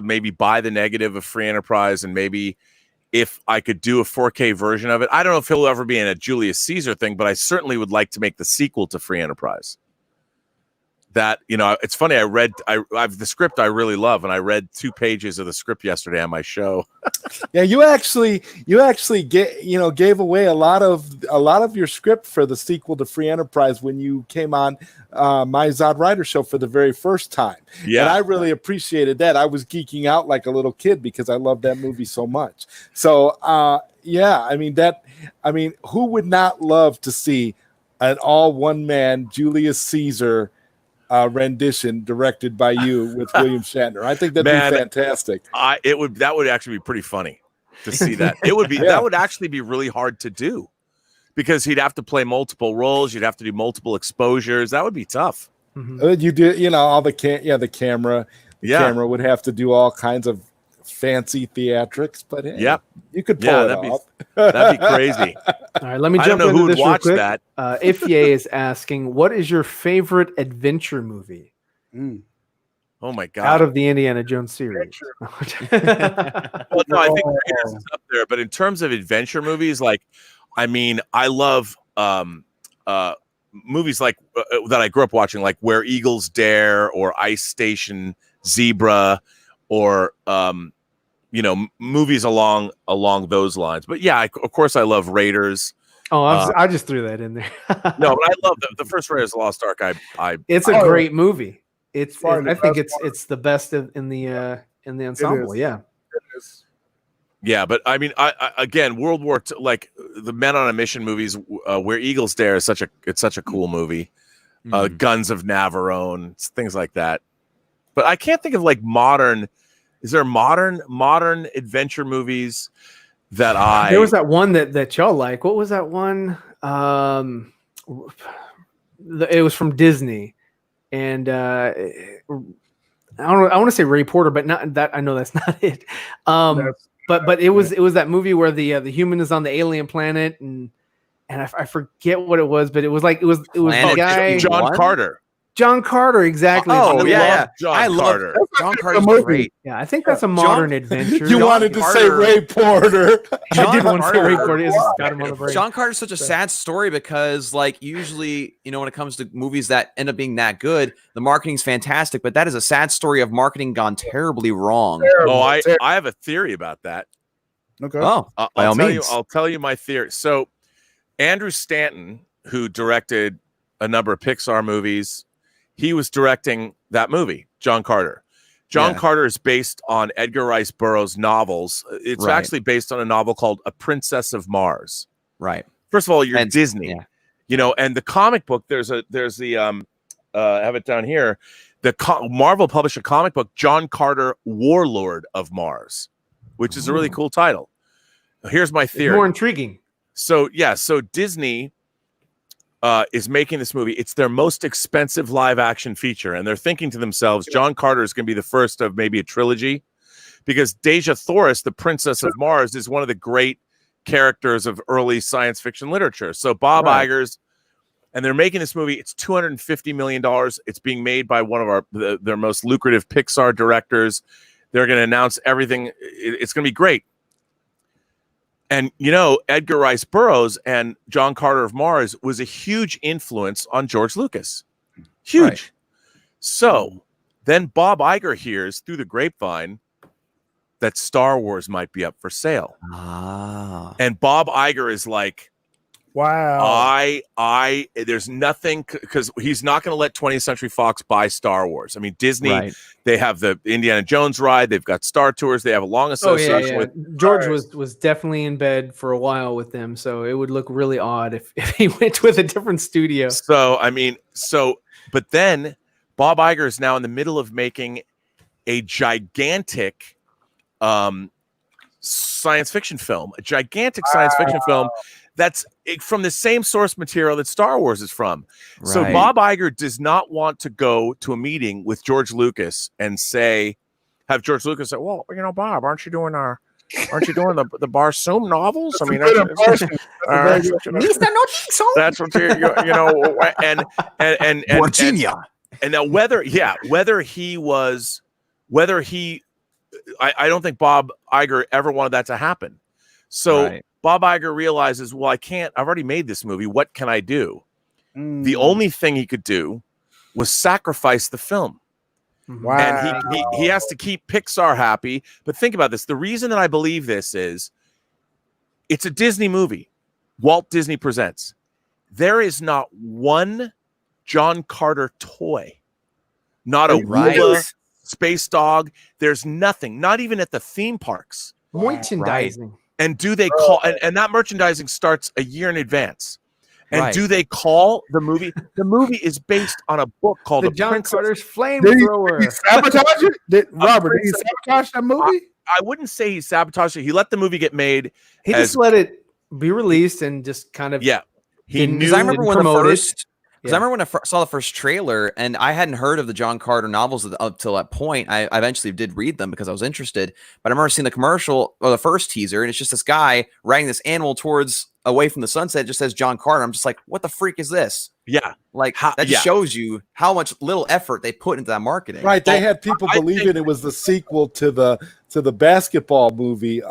maybe buy the negative of Free Enterprise, and maybe if I could do a 4K version of it. I don't know if he'll ever be in a Julius Caesar thing, but I certainly would like to make the sequel to Free Enterprise. That, you know, it's funny. I've the script I really love, and I read 2 pages of the script yesterday on my show. Yeah, you actually gave away a lot of your script for the sequel to Free Enterprise when you came on my Zod Rider show for the very first time. Yeah, and I really appreciated that. I was geeking out like a little kid because I love that movie so much. So yeah, I mean, who would not love to see an all one man Julius Caesar rendition directed by you with William Shatner? I think that'd be fantastic. That would actually be pretty funny to see that. It would be that would actually be really hard to do, because he'd have to play multiple roles. You'd have to do multiple exposures. That would be tough. Mm-hmm. You do, you know, all the camera camera would have to do all kinds of fancy theatrics, but hey, you could pull it off. That'd be crazy. All right, let me jump into this real quick. Ifye is asking, what is your favorite adventure movie? Oh my God. Out of the Indiana Jones series. Well, no, I think Raiders is up there, but in terms of adventure movies, like, I mean, I love movies like that I grew up watching, like Where Eagles Dare or Ice Station Zebra, or you know, movies along those lines. But yeah, of course, I love Raiders. Oh, I just threw that in there. No, but I love the first Raiders of the Lost Ark. It's a great movie. I think it's the best in the ensemble. Yeah. Yeah, but I mean, I again, World War II, like the Men on a Mission movies, Where Eagles Dare is such a cool movie. Guns of Navarone, things like that. But I can't think of like modern. Is there modern adventure movies that There was that one that y'all like. What was that one? It was from Disney, and I want to say Ray Porter, but not that. I know that's not it. But it was that movie where the human is on the alien planet, and I forget what it was, but it was the guy John Carter. John Carter, exactly. Oh, yeah. I love John Carter's great. Yeah, I think that's a modern adventure. You wanted to say Ray Porter. I did want to say Ray Porter. Got him on the brain. John Carter's such a sad story because, like, usually, you know, when it comes to movies that end up being that good, the marketing's fantastic, but that is a sad story of marketing gone terribly wrong. Oh, I have a theory about that. Okay. Oh, by all means. I'll tell you my theory. So, Andrew Stanton, who directed a number of Pixar movies, he was directing that movie, John Carter. John Carter is based on Edgar Rice Burroughs' novels. It's actually based on a novel called A Princess of Mars. Right. First of all, you're Disney, you know, and the comic book. There's the I have it down here. Marvel published a comic book, John Carter, Warlord of Mars, which is a really cool title. Here's my theory. It's more intriguing. So Disney is making this movie. It's their most expensive live action feature, and they're thinking to themselves, John Carter is going to be the first of maybe a trilogy, because Deja Thoris, the Princess of Mars, is one of the great characters of early science fiction literature. So Bob Iger's, and they're making this movie. It's $250 million. It's being made by one of their most lucrative Pixar directors. They're going to announce everything. It's going to be great. And, you know, Edgar Rice Burroughs and John Carter of Mars was a huge influence on George Lucas. Huge. Right. So then Bob Iger hears through the grapevine that Star Wars might be up for sale. And Bob Iger is like, wow, there's nothing, because he's not going to let 20th Century Fox buy Star Wars. I mean, Disney, they have the Indiana Jones ride, they've got Star Tours, they have a long association with George was definitely in bed for a while with them, so it would look really odd if he went with a different studio. So I mean, but then Bob Iger is now in the middle of making a gigantic science fiction film, That's from the same source material that Star Wars is from. Right. So Bob Iger does not want to go to a meeting with George Lucas and have George Lucas say, well, Bob, aren't you doing the Barsoom novels? I mean, that's what and now I don't think Bob Iger ever wanted that to happen. So Bob Iger realizes, well, I've already made this movie. What can I do? The only thing he could do was sacrifice the film. Wow. And he has to keep Pixar happy. But think about this. The reason that I believe this is it's a Disney movie. Walt Disney Presents. There is not one John Carter toy. Not a Woola, Space Dog. There's nothing. Not even at the theme parks. Merchandising. And do they call and that merchandising starts a year in advance. And do they call the movie? The movie is based on a book called The John Carter's Flamethrower. Did he sabotage it? Robert, did he sabotage that movie? I wouldn't say he sabotaged it. He let the movie get made. He just let it be released and just kind of He knew. Because I remember when I remember when I saw the first trailer, and I hadn't heard of the John Carter novels up till that point. I eventually did read them because I was interested. But I remember seeing the commercial or the first teaser, and it's just this guy riding this animal away from the sunset. It just says John Carter. I'm just like, what the freak is this? Yeah, like that just shows you how much little effort they put into that marketing. Right, they had people believing it was the sequel to the basketball movie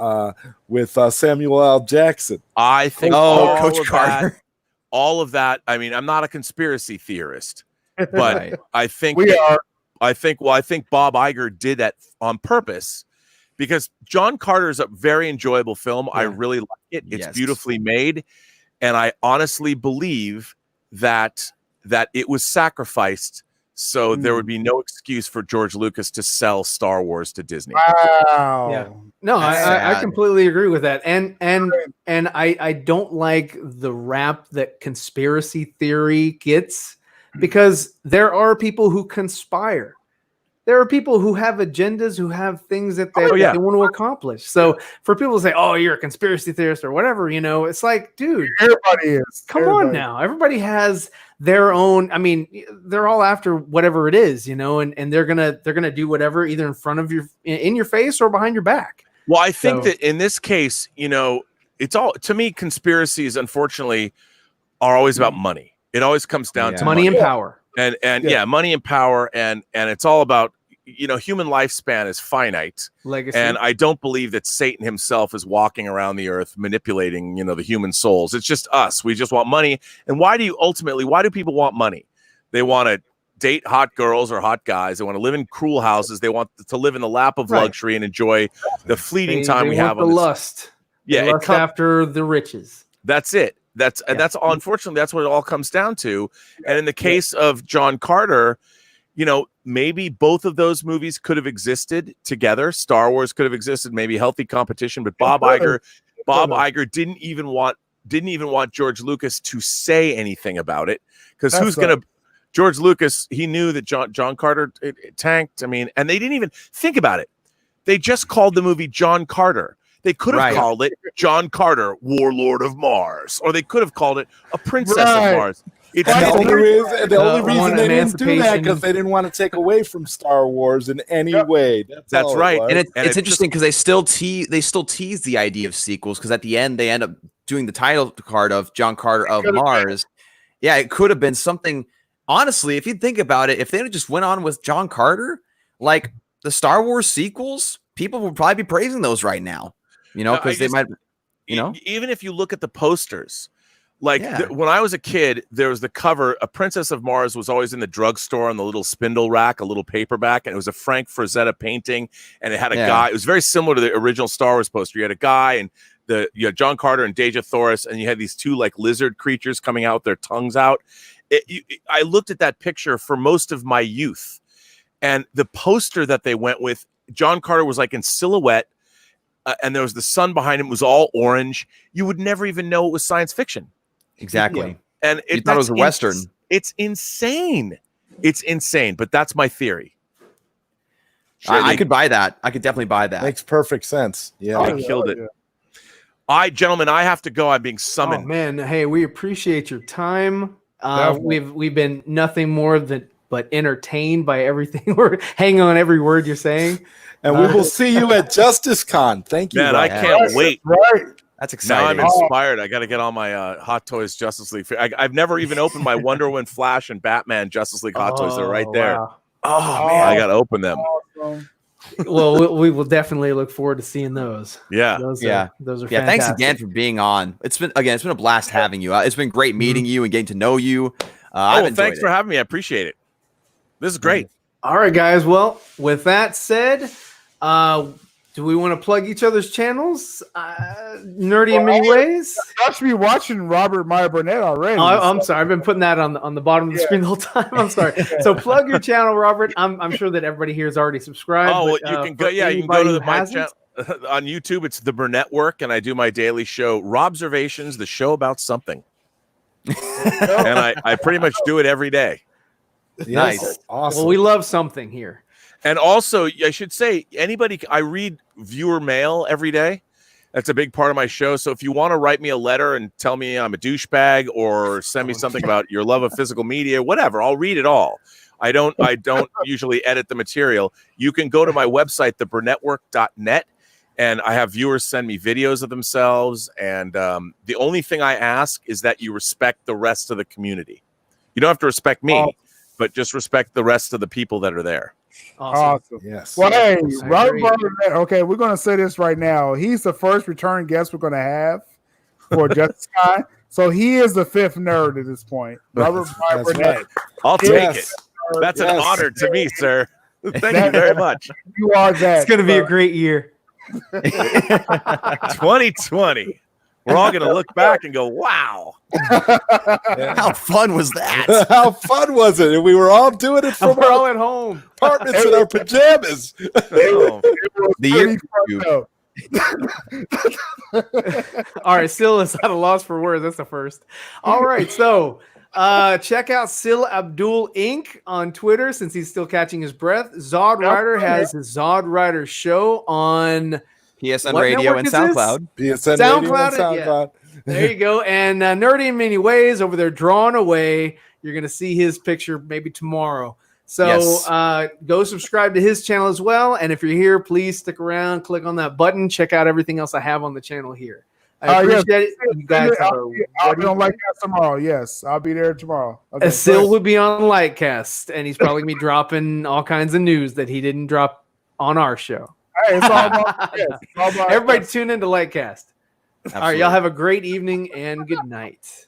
with Samuel L. Jackson. I think. Coach Carter. All of that. I mean, I'm not a conspiracy theorist, but I think we are. I think Bob Iger did that on purpose because John Carter is a very enjoyable film. I really like it. It's beautifully made, and I honestly believe that it was sacrificed so there would be no excuse for George Lucas to sell Star Wars to Disney. Wow. Yeah. No, I completely agree with that. And I don't like the rap that conspiracy theory gets because there are people who conspire. There are people who have agendas, who have things that they want to accomplish. So for people to say, "Oh, you're a conspiracy theorist" or whatever, it's like, dude, everybody is. Come on now. Everybody has their own. I mean, they're all after whatever it is, and they're gonna do whatever either in front of in your face or behind your back. Well, I think that in this case, it's all, to me, conspiracies, unfortunately, are always about money. It always comes down to money and power. And money and power, and it's all about, human lifespan is finite. Legacy. And I don't believe that Satan himself is walking around the earth manipulating, the human souls. It's just us. We just want money. And why do people want money? They want to date hot girls or hot guys. They want to live in cruel houses. They want to live in the lap of luxury and enjoy the fleeting time we have on this. Lust. They lust after the riches. That's it. That's unfortunately that's what it all comes down to. And in the case of John Carter, maybe both of those movies could have existed together. Star Wars could have existed, maybe healthy competition, but Bob Iger didn't even want George Lucas to say anything about it, because George Lucas, he knew that John Carter it tanked. I mean, and they didn't even think about it. They just called the movie John Carter. They could have called it John Carter, Warlord of Mars, or they could have called it A Princess of Mars. The only reason they didn't do that because they didn't want to take away from Star Wars in any way. That's right. And it's interesting because they still tease the idea of sequels, because at the end they end up doing the title card of John Carter of Mars. Yeah, it could have been something. Honestly, if you think about it, if they just went on with John Carter, like the Star Wars sequels, people would probably be praising those right now. Because they might, even if you look at the posters, when I was a kid, there was the cover. A Princess of Mars was always in the drugstore on the little spindle rack, a little paperback, and it was a Frank Frazetta painting, and it had a guy. It was very similar to the original Star Wars poster. You had a guy, and you had John Carter and Deja Thoris, and you had these two lizard creatures coming out with their tongues out. I looked at that picture for most of my youth, and the poster that they went with, John Carter was in silhouette. And there was the sun behind him, was all orange. You would never even know it was science fiction. Exactly. And you thought it was a Western. It's insane. It's insane. But that's my theory. Sure, I could buy that. I could definitely buy that. Makes perfect sense. Yeah. They killed it. Gentlemen, I have to go. I'm being Oh summoned. man, hey, we appreciate your time. Definitely. We've been nothing more but entertained by everything. We're hanging on every word you're saying. And we will see you at Justice Con. Thank you, Man, I Ryan. can't wait. Right. That's Now I'm exciting. inspired. I got to get on my Hot Toys Justice League. I've never even opened my Wonder Woman, Flash, and Batman Justice League Hot Toys. They're right there. Wow. Oh man, I got to open them. Awesome. Well, we will definitely look forward to seeing those. Yeah. Those Yeah. those are yeah. Thanks fantastic. again for being on. It's been a blast having you. It's been great meeting you and getting to know you. I've enjoyed Thanks it. for having me. I appreciate it. This is great. All right, guys. Well, with that said, do we want to plug each other's channels? Nerdy in many ways. I should be watching Robert Meyer Burnett already. Oh, I'm sorry. I've been putting that on the bottom of the screen the whole time. I'm sorry. So plug your channel, Robert. I'm sure that everybody here is already subscribed. Oh, but, you can go. for Yeah, you can go to anybody my who channel hasn't, on YouTube. It's the Burnett Work, and I do my daily show, Robservations, the show about something. And I pretty much do it every day. Nice. Awesome. well, we love something here. And also, I should say, I read viewer mail every day. That's a big part of my show. So if you want to write me a letter and tell me I'm a douchebag or send me something about your love of physical media, whatever, I'll read it all. I don't usually edit the material. You can go to my website, theburnettwork.net, and I have viewers send me videos of themselves. And the only thing I ask is that you respect the rest of the community. You don't have to respect me, but just respect the rest of the people that are there. Awesome. Yes. Well, hey, I Robert agree. Burnett, okay, we're going to say this right now. He's the first return guest we're going to have for Justice Con. So he is the fifth nerd at this point. Robert Meyer That's Burnett. right. I'll take it. Yes. That's an Yes. honor to me, sir. Thank you very much. You are that. It's going to be sir. a great year. 2020. We're all going to look back and go, wow. How fun was that? How fun was it? And we were all doing it from We're all our at home. apartments in our pajamas. Oh, It was The year- pretty fucked up. All right, Sil is at a loss for words. That's the first. All right, so check out Sil Abdul Inc. on Twitter since he's still catching his breath. Zod Rider has his Zod Rider show on PSN What Radio network and is this? SoundCloud. PSN SoundCloud, Radio and SoundCloud. There you go. And Nerdy in Many Ways over there drawing away. You're going to see his picture maybe tomorrow. So Yes. go subscribe to his channel as well. And if you're here, please stick around, click on that button, check out everything else I have on the channel here. I yes. appreciate it. You guys have I'll be on Lightcast tomorrow. Yes, I'll be there tomorrow. Okay, Sil will be on Lightcast, and he's probably going to be dropping all kinds of news that he didn't drop on our show. Hey, it's all about, yes, it's all about Everybody tune into Lightcast. All right, Absolutely. y'all have a great evening and good night.